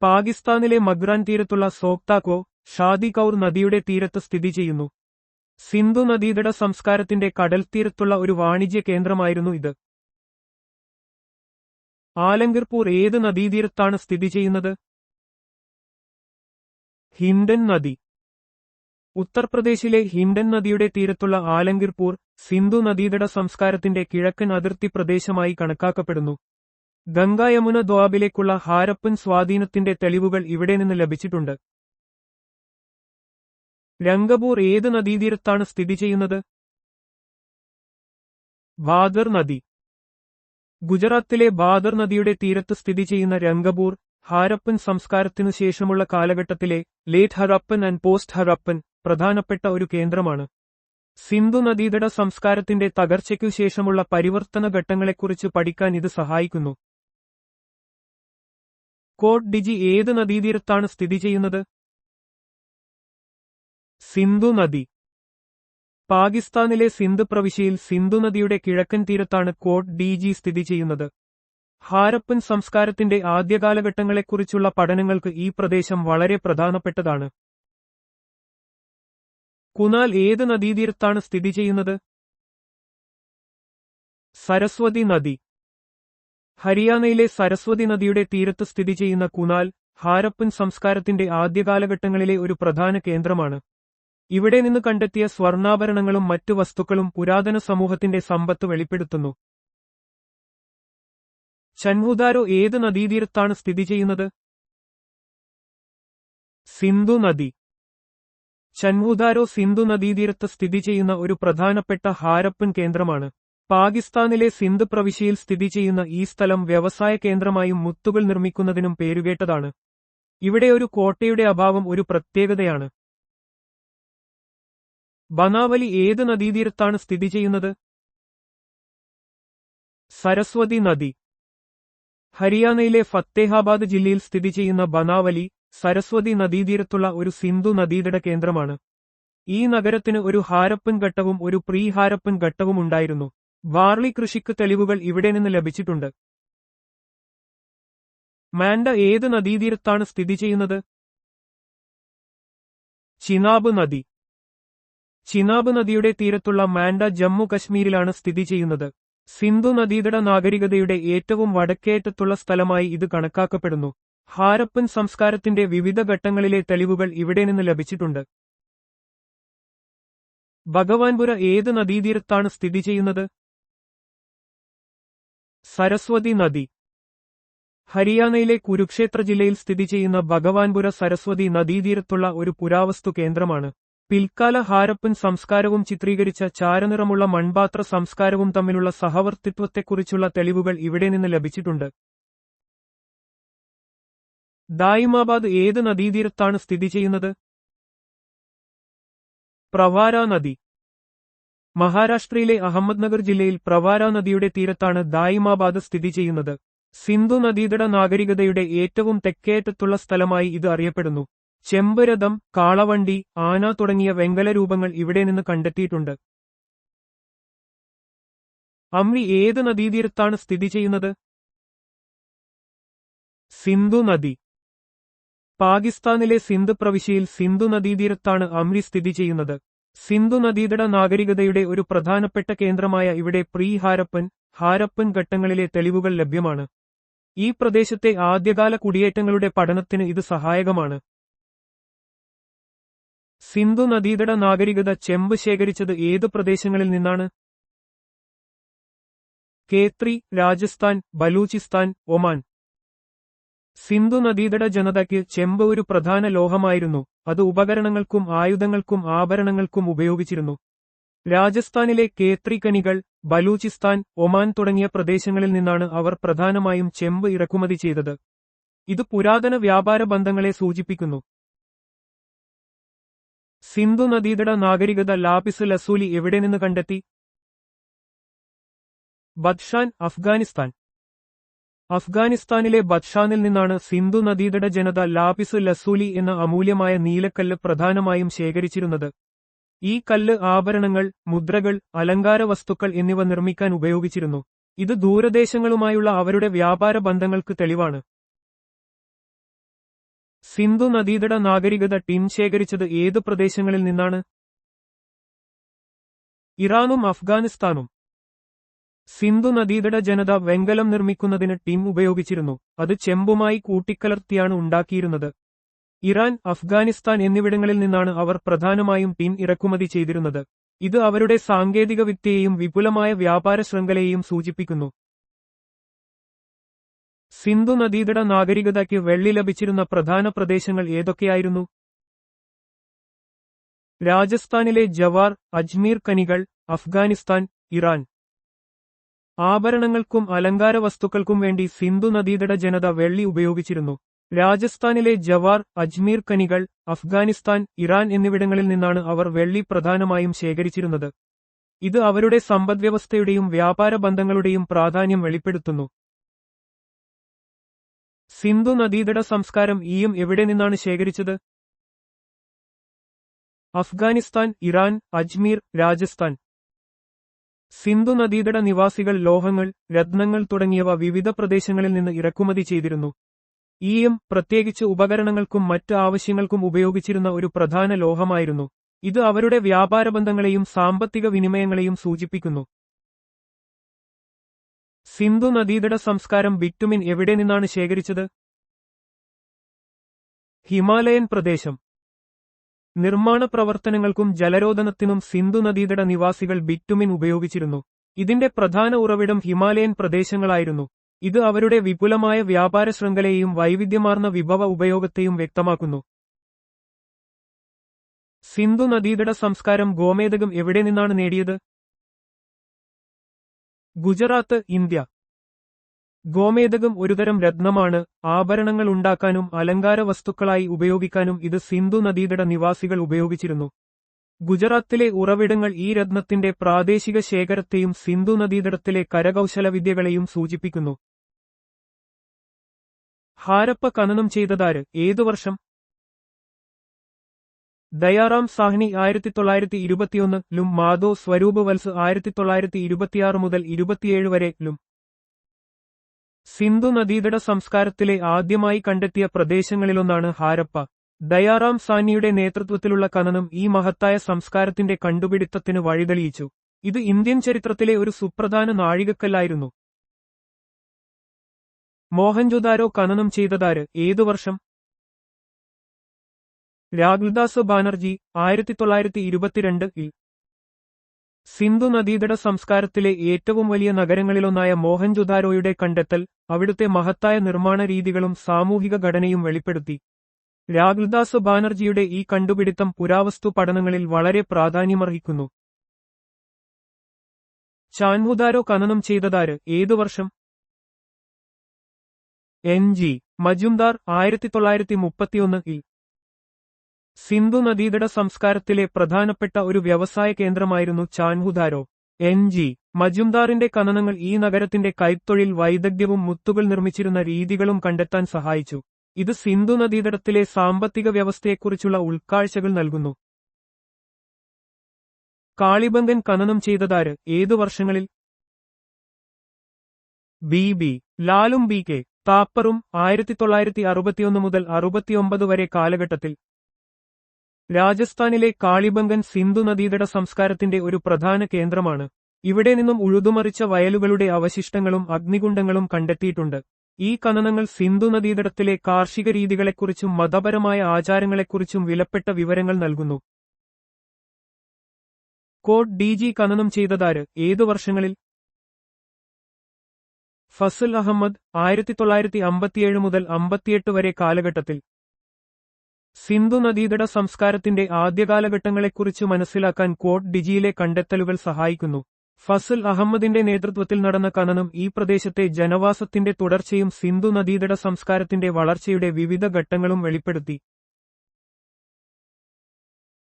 പാകിസ്ഥാനിലെ മഗ്രാൻ തീരത്തുള്ള സോക്താക്കോ ഷാദി കൗർ നദിയുടെ തീരത്ത് സ്ഥിതി ചെയ്യുന്നു. സിന്ധു നദീതട സംസ്കാരത്തിന്റെ കടൽത്തീരത്തുള്ള ഒരു വാണിജ്യ കേന്ദ്രമായിരുന്നു ഇത്. ആലംഗിർപൂർ ഏത് നദീതീരത്താണ് സ്ഥിതി ചെയ്യുന്നത്? ഹിൻഡൻ നദി. ഉത്തർപ്രദേശിലെ ഹിൻഡൻ നദിയുടെ തീരത്തുള്ള ആലംഗിർപൂർ സിന്ധു നദീതട സംസ്കാരത്തിന്റെ കിഴക്കൻ അതിർത്തി പ്രദേശമായി കണക്കാക്കപ്പെടുന്നു. ഗംഗ യമുന ദ്വാബിലേക്കുള്ള ഹാരപ്പൻ സ്വാധീനത്തിന്റെ തെളിവുകൾ ഇവിടെ നിന്ന് ലഭിച്ചിട്ടുണ്ട്. രംഗപൂർ ഏത് നദീതീരത്താണ് സ്ഥിതി ചെയ്യുന്നത്? ഭാദർ നദി. ഗുജറാത്തിലെ ഭാദർ നദിയുടെ തീരത്ത് സ്ഥിതി ചെയ്യുന്ന രംഗപൂർ ഹാരപ്പൻ സംസ്കാരത്തിനു ശേഷമുള്ള കാലഘട്ടത്തിലെ ലേറ്റ് ഹറപ്പൻ ആൻഡ് പോസ്റ്റ് ഹറപ്പൻ പ്രധാനപ്പെട്ട ഒരു കേന്ദ്രമാണ്. സിന്ധു നദീതട സംസ്കാരത്തിന്റെ തകർച്ചയ്ക്കു ശേഷമുള്ള പരിവർത്തന ഘട്ടങ്ങളെക്കുറിച്ച് പഠിക്കാൻ ഇത് സഹായിക്കുന്നു. കോട്ട് ഡിജി ഏത് നദീതീരത്താണ് സ്ഥിതി ചെയ്യുന്നത്? സിന്ധു നദി. പാകിസ്ഥാനിലെ സിന്ധ് പ്രവിശ്യയിൽ സിന്ധു നദിയുടെ കിഴക്കൻ തീരത്താണ് കോട്ട് ഡിജി സ്ഥിതി ചെയ്യുന്നത്. ഹാരപ്പൻ സംസ്കാരത്തിന്റെ ആദ്യകാലഘട്ടങ്ങളെക്കുറിച്ചുള്ള പഠനങ്ങൾക്ക് ഈ പ്രദേശം വളരെ പ്രധാനപ്പെട്ടതാണ്. കുനാൽ ഏത് നദീതീരത്താണ് സ്ഥിതി ചെയ്യുന്നത്? സരസ്വതി നദി. ഹരിയാനയിലെ സരസ്വതി നദിയുടെ തീരത്ത് സ്ഥിതി ചെയ്യുന്ന കുനാൽ ഹാരപ്പൻ സംസ്കാരത്തിന്റെ ആദ്യകാലഘട്ടങ്ങളിലെ ഒരു പ്രധാന കേന്ദ്രമാണ്. ഇവിടെ നിന്ന് കണ്ടെത്തിയ സ്വർണ്ണാഭരണങ്ങളും മറ്റു വസ്തുക്കളും പുരാതന സമൂഹത്തിന്റെ സമ്പത്ത് വെളിപ്പെടുത്തുന്നു. ചൻഹുദാരോ ഏത് നദീതീരത്താണ് സ്ഥിതി ചെയ്യുന്നത്? സിന്ധു നദി. ചൻഹുദാരോ സിന്ധു നദീതീരത്ത് സ്ഥിതി ചെയ്യുന്ന ഒരു പ്രധാനപ്പെട്ട ഹാരപ്പൻ കേന്ദ്രമാണ്. പാകിസ്ഥാനിലെ സിന്ധ് പ്രവിശ്യയിൽ സ്ഥിതി ചെയ്യുന്ന ഈ സ്ഥലം വ്യവസായ കേന്ദ്രമായും മുത്തുകൾ നിർമ്മിക്കുന്നതിനും പേരുകേട്ടതാണ്. ഇവിടെ ഒരു കോട്ടയുടെ അഭാവം ഒരു പ്രത്യേകതയാണ്. ബനാവലി ഏത് നദീതീരത്താണ് സ്ഥിതി ചെയ്യുന്നത്? സരസ്വതി നദി. ഹരിയാനയിലെ ഫത്തേഹാബാദ് ജില്ലയിൽ സ്ഥിതി ചെയ്യുന്ന ബനാവലി സരസ്വതി നദീതീരത്തുള്ള ഒരു സിന്ധു നദീതട കേന്ദ്രമാണ്. ഈ നഗരത്തിന് ഒരു ഹാരപ്പൻ ഘട്ടവും ഒരു പ്രീ ഹാരപ്പൻ ഘട്ടവും ഉണ്ടായിരുന്നു. ബാർലി കൃഷിക്ക് തെളിവുകൾ ഇവിടെ നിന്ന് ലഭിച്ചിട്ടുണ്ട്. മാൻഡ ഏത് നദീതീരത്താണ് സ്ഥിതി ചെയ്യുന്നത്? ചിനാബ് നദി. ചിനാബ് നദിയുടെ തീരത്തുള്ള മാൻഡ ജമ്മു കശ്മീരിലാണ് സ്ഥിതി ചെയ്യുന്നത്. സിന്ധു നദീതട നാഗരികതയുടെ ഏറ്റവും വടക്കേറ്റത്തുള്ള സ്ഥലമായി ഇത് കണക്കാക്കപ്പെടുന്നു. ഹാരപ്പൻ സംസ്കാരത്തിന്റെ വിവിധ ഘട്ടങ്ങളിലെ തെളിവുകൾ ഇവിടെ നിന്ന് ലഭിച്ചിട്ടുണ്ട്. ഭഗവാൻപുര ഏത് നദീതീരത്താണ് സ്ഥിതി ചെയ്യുന്നത്? സരസ്വതി നദി. ഹരിയാനയിലെ കുരുക്ഷേത്ര ജില്ലയിൽ സ്ഥിതി ചെയ്യുന്ന ഭഗവാൻപുര സരസ്വതി നദീതീരത്തുള്ള ഒരു പുരാവസ്തു കേന്ദ്രമാണ്. പിൽക്കാല ഹാരപ്പൻ സംസ്കാരവും ചിത്രീകരിച്ച ചാരനിറമുള്ള മൺപാത്ര സംസ്കാരവും തമ്മിലുള്ള സഹവർത്തിത്വത്തെക്കുറിച്ചുള്ള തെളിവുകൾ ഇവിടെ നിന്ന് ലഭിച്ചിട്ടുണ്ട്. ദായിമാബാദ് ഏത് നദീതീരത്താണ് സ്ഥിതി ചെയ്യുന്നത്? പ്രവാര നദി. മഹാരാഷ്ട്രയിലെ അഹമ്മദ്നഗർ ജില്ലയിൽ പ്രവാര നദിയുടെ തീരത്താണ് ദായിമാബാദ് സ്ഥിതി ചെയ്യുന്നത്. സിന്ധു നദീതട നാഗരികതയുടെ ഏറ്റവും തെക്കേയറ്റത്തുള്ള സ്ഥലമായി ഇത് അറിയപ്പെടുന്നു. ചെമ്പ് രഥം, കാളവണ്ടി, ആന തുടങ്ങിയ വെങ്കല രൂപങ്ങൾ ഇവിടെ നിന്ന് കണ്ടെത്തിയിട്ടുണ്ട്. അമ്രി ഏത് നദീതീരത്താണ് സ്ഥിതി ചെയ്യുന്നത്? സിന്ധു നദി. പാകിസ്ഥാനിലെ സിന്ധ് പ്രവിശ്യയിൽ സിന്ധു നദീതീരത്താണ് അമ്രി സ്ഥിതി ചെയ്യുന്നത്. സിന്ധു നദീതട നാഗരികതയുടെ ഒരു പ്രധാനപ്പെട്ട കേന്ദ്രമായ ഇവിടെ പ്രീ ഹാരപ്പൻ ഘട്ടങ്ങളിലെ തെളിവുകൾ ലഭ്യമാണ്. ഈ പ്രദേശത്തെ ആദ്യകാല കുടിയേറ്റങ്ങളുടെ പഠനത്തിന് ഇത് സഹായകമാണ്. സിന്ധു നദീതട നാഗരികത ചെമ്പ് ശേഖരിച്ചത് ഏത് പ്രദേശങ്ങളിൽ നിന്നാണ്? കേത്രി, രാജസ്ഥാൻ, ബലൂചിസ്ഥാൻ, ഒമാൻ. സിന്ധു നദീതട ജനതയ്ക്ക് ചെമ്പ് ഒരു പ്രധാന ലോഹമായിരുന്നു. അത് ഉപകരണങ്ങൾക്കും ആയുധങ്ങൾക്കും ആഭരണങ്ങൾക്കും ഉപയോഗിച്ചിരുന്നു. രാജസ്ഥാനിലെ കേത്രി ഖനികൾ, ബലൂചിസ്ഥാൻ, ഒമാൻ തുടങ്ങിയ പ്രദേശങ്ങളിൽ നിന്നാണ് അവർ പ്രധാനമായും ചെമ്പ് ഇറക്കുമതി ചെയ്തത്. ഇത് പുരാതന വ്യാപാര ബന്ധങ്ങളെ സൂചിപ്പിക്കുന്നു. സിന്ധു നദീതട നാഗരികത ലാപിസ് ലസൂലി എവിടെ നിന്ന് കണ്ടെത്തി? ബദ്ഷാൻ, അഫ്ഗാനിസ്ഥാൻ. അഫ്ഗാനിസ്ഥാനിലെ ബദ്ഷാനിൽ നിന്നാണ് സിന്ധു നദീതട ജനത ലാപിസ് ലസൂലി എന്ന അമൂല്യമായ നീലക്കല്ല് പ്രധാനമായും ശേഖരിച്ചിരുന്നത്. ഈ കല്ല് ആഭരണങ്ങൾ, മുദ്രകൾ, അലങ്കാര വസ്തുക്കൾ എന്നിവ നിർമ്മിക്കാൻ ഉപയോഗിച്ചിരുന്നു. ഇത് ദൂരദേശങ്ങളുമായുള്ള അവരുടെ വ്യാപാര ബന്ധങ്ങൾക്ക് തെളിവാണ്. സിന്ധു നദീതട നാഗരികത ടിൻ ശേഖരിച്ചത് ഏത് പ്രദേശങ്ങളിൽ നിന്നാണ്? ഇറാനും അഫ്ഗാനിസ്ഥാനും. സിന്ധു നദീതട ജനത വെങ്കലം നിർമ്മിക്കുന്നതിന് ടിൻ ഉപയോഗിച്ചിരുന്നു. അത് ചെമ്പുമായി കൂട്ടിക്കലർത്തിയാണ് ഉണ്ടാക്കിയിരുന്നത്. ഇറാൻ, അഫ്ഗാനിസ്ഥാൻ എന്നിവിടങ്ങളിൽ നിന്നാണ് അവർ പ്രധാനമായും ടിൻ ഇറക്കുമതി ചെയ്തിരുന്നത്. ഇത് അവരുടെ സാങ്കേതിക വിദ്യയെയും വിപുലമായ വ്യാപാര ശൃംഖലയെയും സൂചിപ്പിക്കുന്നു. സിന്ധു നദീതട നാഗരികതയ്ക്ക് വെള്ളി ലഭിച്ചിരുന്ന പ്രധാന പ്രദേശങ്ങൾ ഏതൊക്കെയായിരുന്നു? രാജസ്ഥാനിലെ ജവാർ, അജ്മീർ ഖനികൾ, അഫ്ഗാനിസ്ഥാൻ, ഇറാൻ. ആഭരണങ്ങൾക്കും അലങ്കാര വസ്തുക്കൾക്കും വേണ്ടി സിന്ധു നദീതട ജനത വെള്ളി ഉപയോഗിച്ചിരുന്നു. രാജസ്ഥാനിലെ ജവാർ, അജ്മീർ ഖനികൾ, അഫ്ഗാനിസ്ഥാൻ, ഇറാൻ എന്നിവിടങ്ങളിൽ നിന്നാണ് അവർ വെള്ളി പ്രധാനമായും ശേഖരിച്ചിരുന്നത്. ഇത് അവരുടെ സമ്പദ്വ്യവസ്ഥയുടെയും വ്യാപാര ബന്ധങ്ങളുടെയും പ്രാധാന്യം വെളിപ്പെടുത്തുന്നു. സിന്ധു നദീതട സംസ്കാരം ഈയം എവിടെ നിന്നാണ് ശേഖരിച്ചത്? അഫ്ഗാനിസ്ഥാൻ, ഇറാൻ, അജ്മീർ, രാജസ്ഥാൻ. സിന്ധു നദീതട നിവാസികൾ ലോഹങ്ങൾ, രത്നങ്ങൾ തുടങ്ങിയവ വിവിധ പ്രദേശങ്ങളിൽ നിന്ന് ഇറക്കുമതി ചെയ്തിരുന്നു. ഈയം പ്രത്യേകിച്ച് ഉപകരണങ്ങൾക്കും മറ്റ് ആവശ്യങ്ങൾക്കും ഉപയോഗിച്ചിരുന്ന ഒരു പ്രധാന ലോഹമായിരുന്നു. ഇത് അവരുടെ വ്യാപാരബന്ധങ്ങളെയും സാമ്പത്തിക വിനിമയങ്ങളെയും സൂചിപ്പിക്കുന്നു. സിന്ധു നദീതട സംസ്കാരം ബിറ്റുമിൻ എവിടെ നിന്നാണ് ശേഖരിച്ചത്? ഹിമാലയൻ പ്രദേശം. നിർമ്മാണ പ്രവർത്തനങ്ങൾക്കും ജലരോധനത്തിനും സിന്ധു നദീതട നിവാസികൾ ബിറ്റുമിൻ ഉപയോഗിച്ചിരുന്നു. ഇതിന്റെ പ്രധാന ഉറവിടം ഹിമാലയൻ പ്രദേശങ്ങളായിരുന്നു. ഇത് അവരുടെ വിപുലമായ വ്യാപാര ശൃംഖലയെയും വൈവിധ്യമാർന്ന വിഭവ ഉപയോഗത്തെയും വ്യക്തമാക്കുന്നു. സിന്ധു നദീതട സംസ്കാരം ഗോമേതകം എവിടെ നിന്നാണ് നേടിയത്? ഗുജറാത്ത്, ഇന്ത്യ. ഗോമേതകം ഒരുതരം രത്നമാണ്. ആഭരണങ്ങൾ ഉണ്ടാക്കാനും അലങ്കാര വസ്തുക്കളായി ഉപയോഗിക്കാനും ഇത് സിന്ധു നദീതട നിവാസികൾ ഉപയോഗിച്ചിരുന്നു. ഗുജറാത്തിലെ ഉറവിടങ്ങൾ ഈ രത്നത്തിന്റെ പ്രാദേശിക ശേഖരത്തെയും സിന്ധു നദീതടത്തിലെ കരകൗശലവിദ്യകളെയും സൂചിപ്പിക്കുന്നു. ഹാരപ്പ ഖനനം ചെയ്തതാര്? ഏതു വർഷം? ദയാറാം സാഹ്നി 1921 ലും മാധോ സ്വരൂപ് വത്സ് 1926 മുതൽ 27 വരെ ലും. സിന്ധു നദീതട സംസ്കാരത്തിലെ ആദ്യമായി കണ്ടെത്തിയ പ്രദേശങ്ങളിലൊന്നാണ് ഹാരപ്പ. ദയാറാം സാഹ്നിയുടെ നേതൃത്വത്തിലുള്ള ഖനനം ഈ മഹത്തായ സംസ്കാരത്തിന്റെ കണ്ടുപിടുത്തത്തിന് വഴിതെളിയിച്ചു. ഇത് ഇന്ത്യൻ ചരിത്രത്തിലെ ഒരു സുപ്രധാന നാഴികക്കല്ലായിരുന്നു. മോഹൻജൊദാരോ ഖനനം ചെയ്തതാര്? ഏതു വർഷം? രാഗ്ദാസ് ബാനർജി 1922 ൽ. സിന്ധു നദീതട സംസ്കാരത്തിലെ ഏറ്റവും വലിയ നഗരങ്ങളിലൊന്നായ മോഹൻജൊദാരോയുടെ കണ്ടെത്തൽ അവിടുത്തെ മഹത്തായ നിർമ്മാണ രീതികളും സാമൂഹിക ഘടനയും വെളിപ്പെടുത്തി. രാഗ്ദാസ് ബാനർജിയുടെ ഈ കണ്ടുപിടുത്തം പുരാവസ്തു പഠനങ്ങളിൽ വളരെ പ്രാധാന്യമർഹിക്കുന്നു. ചാൻഹുദാരോ ഖനനം ചെയ്തതാര്? ഏതു വർഷം? എൻ. ജി. മജുംദാർ 1931 ൽ. സിന്ധു നദീതട സംസ്കാരത്തിലെ പ്രധാനപ്പെട്ട ഒരു വ്യവസായ കേന്ദ്രമായിരുന്നു ചാൻഹുദാരോ. എൻ.ജി. മജുംദാറിന്റെ ഖനനങ്ങൾ ഈ നഗരത്തിന്റെ കൈത്തൊഴിൽ വൈദഗ്ധ്യവും മുത്തുകൾ നിർമ്മിച്ചിരുന്ന രീതികളും കണ്ടെത്താൻ സഹായിച്ചു. ഇത് സിന്ധു നദീതടത്തിലെ സാമ്പത്തിക വ്യവസ്ഥയെക്കുറിച്ചുള്ള ഉൾക്കാഴ്ചകൾ നൽകുന്നു. കാളിബംഗൻ ഖനനം ചെയ്തതാര്, ഏതു വർഷങ്ങളിൽ? ബി. ലാലും ബി.കെ. താപ്പറും 1961 മുതൽ 69 വരെ കാലഘട്ടത്തിൽ. രാജസ്ഥാനിലെ കാളിബംഗൻ സിന്ധു നദീതട സംസ്കാരത്തിന്റെ ഒരു പ്രധാന കേന്ദ്രമാണ്. ഇവിടെ നിന്നും ഉഴുതുമറിച്ച വയലുകളുടെ അവശിഷ്ടങ്ങളും അഗ്നികുണ്ഡങ്ങളും കണ്ടെത്തിയിട്ടുണ്ട്. ഈ ഖനനങ്ങൾ സിന്ധു നദീതടത്തിലെ കാർഷിക രീതികളെക്കുറിച്ചും മതപരമായ ആചാരങ്ങളെക്കുറിച്ചും വിലപ്പെട്ട വിവരങ്ങൾ നൽകുന്നു. കോട്ട് ഡി.ജി. ഖനനം ചെയ്തതാര്, ഏതു വർഷങ്ങളിൽ? ഫസൽ അഹമ്മദ് 1957 മുതൽ 58 വരെ കാലഘട്ടത്തിൽ. സിന്ധു നദീതട സംസ്കാരത്തിന്റെ ആദ്യകാലഘട്ടങ്ങളെക്കുറിച്ച് മനസ്സിലാക്കാൻ കോട്ട് ഡിജിയിലെ കണ്ടെത്തലുകൾ സഹായിക്കുന്നു. ഫസൽ അഹമ്മദിന്റെ നേതൃത്വത്തിൽ നടന്ന ഖനനം ഈ പ്രദേശത്തെ ജനവാസത്തിന്റെ തുടർച്ചയും സിന്ധു നദീതട സംസ്കാരത്തിന്റെ വളർച്ചയുടെ വിവിധ ഘട്ടങ്ങളും വെളിപ്പെടുത്തി.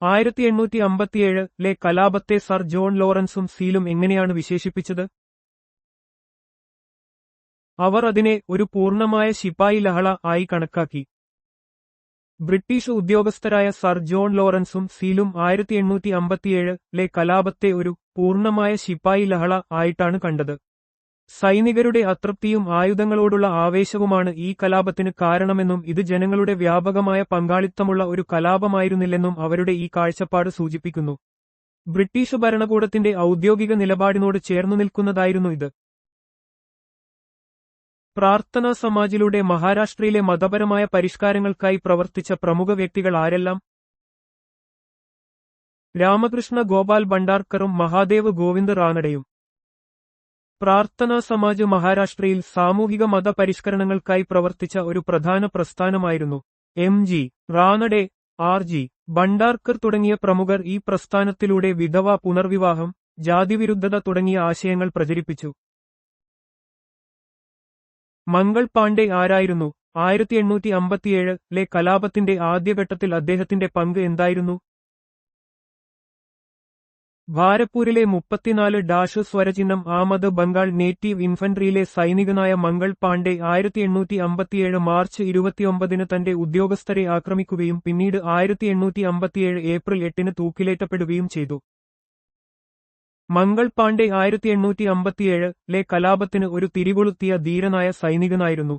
1857 കലാപത്തെ സർ ജോൺ ലോറൻസും സീലും എങ്ങനെയാണ് വിശേഷിപ്പിച്ചത്? അവർ അതിനെ ഒരു പൂർണ്ണമായ ശിപ്പായി ലഹള ആയി കണക്കാക്കി. ബ്രിട്ടീഷ് ഉദ്യോഗസ്ഥരായ സർ ജോൺ ലോറൻസും സീലും 1857 കലാപത്തെ ഒരു പൂർണ്ണമായ ശിപ്പായി ലഹള ആയിട്ടാണ് കണ്ടത്. സൈനികരുടെ അതൃപ്തിയും ആയുധങ്ങളോടുള്ള ആവേശവുമാണ് ഈ കലാപത്തിന് കാരണമെന്നും ഇത് ജനങ്ങളുടെ വ്യാപകമായ പങ്കാളിത്തമുള്ള ഒരു കലാപമായിരുന്നില്ലെന്നും അവരുടെ ഈ കാഴ്ചപ്പാട് സൂചിപ്പിക്കുന്നു. ബ്രിട്ടീഷ് ഭരണകൂടത്തിന്റെ ഔദ്യോഗിക നിലപാടിനോട് ചേർന്നു നിൽക്കുന്നതായിരുന്നു ഇത്. പ്രാർത്ഥനാ സമാജിലൂടെ മഹാരാഷ്ട്രയിലെ മതപരമായ പരിഷ്കാരങ്ങൾക്കായി പ്രവർത്തിച്ച പ്രമുഖ വ്യക്തികൾ ആരെല്ലാം? രാമകൃഷ്ണ ഗോപാൽ ഭണ്ഡാർക്കറും മഹാദേവ് ഗോവിന്ദ് റാനഡെയും. പ്രാർത്ഥനാ സമാജ് മഹാരാഷ്ട്രയിൽ സാമൂഹിക മത പരിഷ്കരണങ്ങൾക്കായി പ്രവർത്തിച്ച ഒരു പ്രധാന പ്രസ്ഥാനമായിരുന്നു. എം.ജി. റാനഡെ, ആർ.ജി. ഭണ്ഡാർക്കർ തുടങ്ങിയ പ്രമുഖർ ഈ പ്രസ്ഥാനത്തിലൂടെ വിധവ പുനർവിവാഹം, ജാതിവിരുദ്ധത തുടങ്ങിയ ആശയങ്ങൾ പ്രചരിപ്പിച്ചു. മംഗൾ പാണ്ഡെ ആരായിരുന്നു? 1857 കലാപത്തിന്റെ ആദ്യഘട്ടത്തിൽ അദ്ദേഹത്തിന്റെ പങ്ക് എന്തായിരുന്നു? ഭാരപ്പൂരിലെ 34 സ്വരചിഹ്നം ആമത് ബംഗാൾ നേറ്റീവ് ഇൻഫൻട്രിയിലെ സൈനികനായ മംഗൾ പാണ്ഡെ 1857 മാർച്ച് 29 തന്റെ ഉദ്യോഗസ്ഥരെ ആക്രമിക്കുകയും പിന്നീട് 1857 ഏപ്രിൽ 8 തൂക്കിലേറ്റപ്പെടുകയും ചെയ്തു. മംഗൾ പാണ്ഡെ 1857 കലാപത്തിന് ഒരു തിരികൊളുത്തിയ ധീരനായ സൈനികനായിരുന്നു.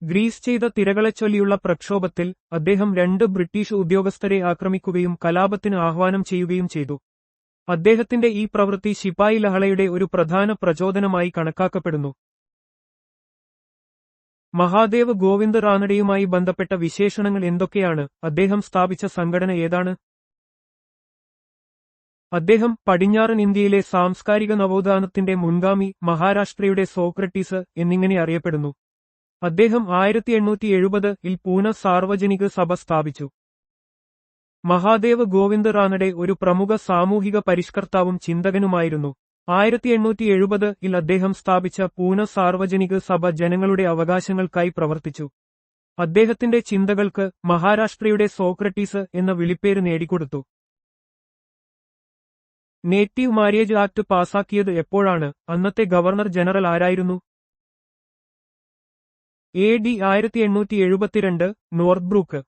ഗ്രീസ് ചെയ്ത തിരകളെച്ചൊല്ലിയുള്ള പ്രക്ഷോഭത്തിൽ അദ്ദേഹം 2 ബ്രിട്ടീഷ് ഉദ്യോഗസ്ഥരെ ആക്രമിക്കുകയും കലാപത്തിന് ആഹ്വാനം ചെയ്യുകയും ചെയ്തു. അദ്ദേഹത്തിന്റെ ഈ പ്രവൃത്തി ശിപ്പായി ലഹളയുടെ ഒരു പ്രധാന പ്രചോദനമായി കണക്കാക്കപ്പെടുന്നു. മഹാദേവ് ഗോവിന്ദ് റാനഡെയുമായി ബന്ധപ്പെട്ട വിശേഷണങ്ങൾ എന്തൊക്കെയാണ്? അദ്ദേഹം സ്ഥാപിച്ച സംഘടന ഏതാണ്? അദ്ദേഹം പടിഞ്ഞാറൻ ഇന്ത്യയിലെ സാംസ്കാരിക നവോത്ഥാനത്തിന്റെ മുൻഗാമി, മഹാരാഷ്ട്രയുടെ സോക്രട്ടീസ് എന്നിങ്ങനെ അറിയപ്പെടുന്നു. അദ്ദേഹം 1870 പൂന സാർവജനിക സഭ സ്ഥാപിച്ചു. മഹാദേവ് ഗോവിന്ദ് റാനഡെ ഒരു പ്രമുഖ സാമൂഹിക പരിഷ്കർത്താവും ചിന്തകനുമായിരുന്നു. 1870 അദ്ദേഹം സ്ഥാപിച്ച പൂന സാർവജനിക സഭ ജനങ്ങളുടെ അവകാശങ്ങൾക്കായി പ്രവർത്തിച്ചു. അദ്ദേഹത്തിന്റെ ചിന്തകൾക്ക് മഹാരാഷ്ട്രയുടെ സോക്രട്ടീസ് എന്ന വിളിപ്പേര് നേടിക്കൊടുത്തു. നേറ്റീവ് മാര്യേജ് ആക്ട് പാസാക്കിയത് എപ്പോഴാണ്? അന്നത്തെ ഗവർണർ ജനറൽ ആരായിരുന്നു? AD 1872 നോർത്ത്ബ്രൂക്ക്.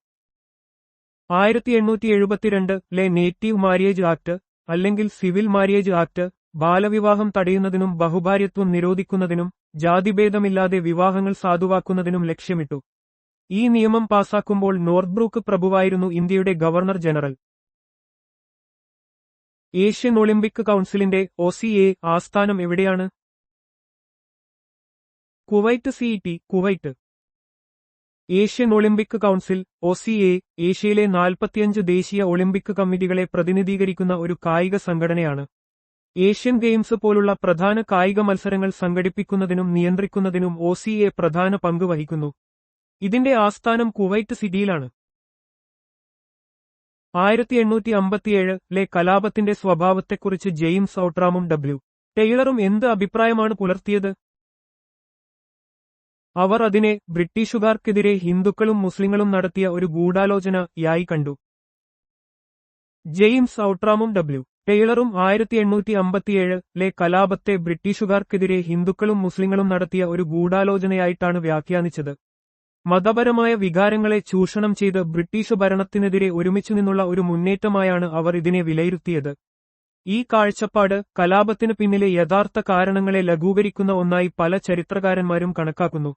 1872 നേറ്റീവ് മാര്യേജ് ആക്ട് അല്ലെങ്കിൽ സിവിൽ മാര്യേജ് ആക്ട് ബാലവിവാഹം തടയുന്നതിനും ബഹുഭാര്യത്വം നിരോധിക്കുന്നതിനും ജാതിഭേദമില്ലാതെ വിവാഹങ്ങൾ സാധുവാക്കുന്നതിനും ലക്ഷ്യമിട്ടു. ഈ നിയമം പാസാക്കുമ്പോൾ നോർത്ത്ബ്രൂക്ക് പ്രഭുവായിരുന്നു ഇന്ത്യയുടെ ഗവർണർ ജനറൽ. ഏഷ്യൻ ഒളിമ്പിക് കൗൺസിലിന്റെ OCA ആസ്ഥാനം എവിടെയാണ്? Kuwait. CET Kuwait. Asian Olympic council OCA ഏഷ്യയിലെ 45 ദേശീയ ഒളിമ്പിക് കമ്മിറ്റികളെ പ്രതിനിധീകരിക്കുന്ന ഒരു കായിക സംഘടനയാണ്. ഏഷ്യൻ ഗെയിംസ് പോലുള്ള പ്രധാന കായിക മത്സരങ്ങൾ സംഘടിപ്പിക്കുന്നതിനും നിയന്ത്രിക്കുന്നതിനും OCA പ്രധാന പങ്ക് വഹിക്കുന്നു. ഇതിന്റെ ആസ്ഥാനം കുവൈറ്റ് സിറ്റിയിലാണ്. 1857 കലാപത്തിന്റെ സ്വഭാവത്തെക്കുറിച്ച് ജെയിംസ് ഔട്ട്രാമും W. ടെയ്ലറും എന്ത് അഭിപ്രായമാണ് പുലർത്തിയത്? അവർ അതിനെ ബ്രിട്ടീഷുകാർക്കെതിരെ ഹിന്ദുക്കളും മുസ്ലിങ്ങളും നടത്തിയ ഒരു ഗൂഢാലോചനയായി കണ്ടു. James ഔട്രാമും W. ടൈലറും 1857-ലെ കലാപത്തെ ബ്രിട്ടീഷുകാർക്കെതിരെ ഹിന്ദുക്കളും മുസ്ലിങ്ങളും നടത്തിയ ഒരു ഗൂഢാലോചനയായിട്ടാണ് വ്യാഖ്യാനിച്ചത്. മതപരമായ വികാരങ്ങളെ ചൂഷണം ചെയ്ത് ബ്രിട്ടീഷ് ഭരണത്തിനെതിരെ ഒരുമിച്ചു നിന്നുള്ള ഒരു മുന്നേറ്റമായാണ് അവർ ഇതിനെ വിലയിരുത്തിയത്. ഈ കാഴ്ചപ്പാട് കലാപത്തിനു പിന്നിലെ യഥാർത്ഥ കാരണങ്ങളെ ലഘൂകരിക്കുന്ന ഒന്നായി പല ചരിത്രകാരന്മാരും കണക്കാക്കുന്നു.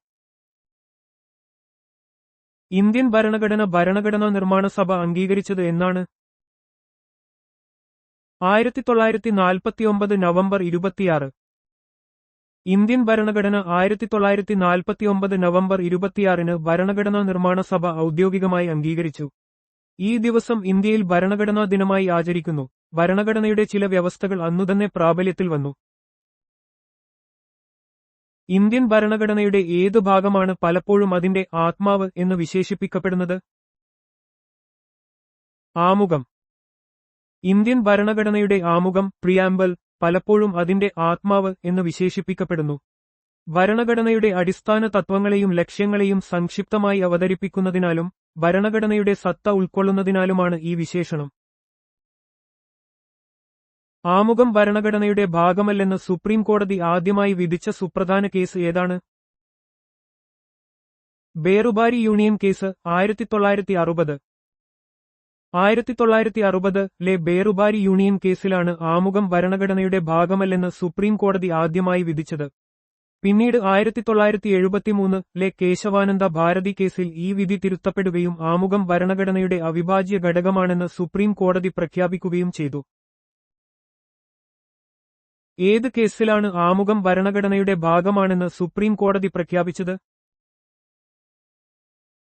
ഇന്ത്യൻ ഭരണഘടന ഭരണഘടനാ നിർമ്മാണ സഭ അംഗീകരിച്ചത് എന്നാണ്? 1949 നവംബർ 26. ഇന്ത്യൻ ഭരണഘടന 1949 നവംബർ 26-ന് ഭരണഘടനാ നിർമ്മാണ സഭ ഔദ്യോഗികമായി അംഗീകരിച്ചു. ഈ ദിവസം ഇന്ത്യയിൽ ഭരണഘടനാ ദിനമായി ആചരിക്കുന്നു. ഭരണഘടനയുടെ ചില വ്യവസ്ഥകൾ അന്നുതന്നെ പ്രാബല്യത്തിൽ വന്നു. ഇന്ത്യൻ ഭരണഘടനയുടെ ഏതു ഭാഗമാണ് പലപ്പോഴും അതിന്റെ ആത്മാവ് എന്ന് വിശേഷിപ്പിക്കപ്പെടുന്നത്? ആമുഖം. ഇന്ത്യൻ ഭരണഘടനയുടെ ആമുഖം, പ്രിയാമ്പിൾ, പലപ്പോഴും അതിന്റെ ആത്മാവ് എന്ന് വിശേഷിപ്പിക്കപ്പെടുന്നു. ഭരണഘടനയുടെ അടിസ്ഥാന തത്വങ്ങളെയും ലക്ഷ്യങ്ങളെയും സംക്ഷിപ്തമായി അവതരിപ്പിക്കുന്നതിനാലും ഭരണഘടനയുടെ സത്ത ഉൾക്കൊള്ളുന്നതിനാലുമാണ് ഈ വിശേഷണം. ആമുഖം ഭരണഘടനയുടെ ഭാഗമല്ലെന്ന് സുപ്രീം കോടതി ആദ്യമായി വിധിച്ച സുപ്രധാന കേസ് ഏതാണ്? ബേറുബാരി യൂണിയൻ കേസ്, 1960. 1960-ലെ ബേറുബാരി യൂണിയൻ കേസിലാണ് ആമുഖം ഭരണഘടനയുടെ ഭാഗമല്ലെന്ന് സുപ്രീം കോടതി ആദ്യമായി വിധിച്ചത്. പിന്നീട് 1973-ലെ കേശവാനന്ദ ഭാരതി കേസിൽ ഈ വിധി തിരുത്തപ്പെടുകയും ആമുഖം ഭരണഘടനയുടെ അവിഭാജ്യ ഘടകമാണെന്ന് സുപ്രീം കോടതി പ്രഖ്യാപിക്കുകയും ചെയ്തു. ഏത് കേസിലാണ് ആമുഖം ഭരണഘടനയുടെ ഭാഗമാണെന്ന് സുപ്രീം കോടതി പ്രഖ്യാപിച്ചത്?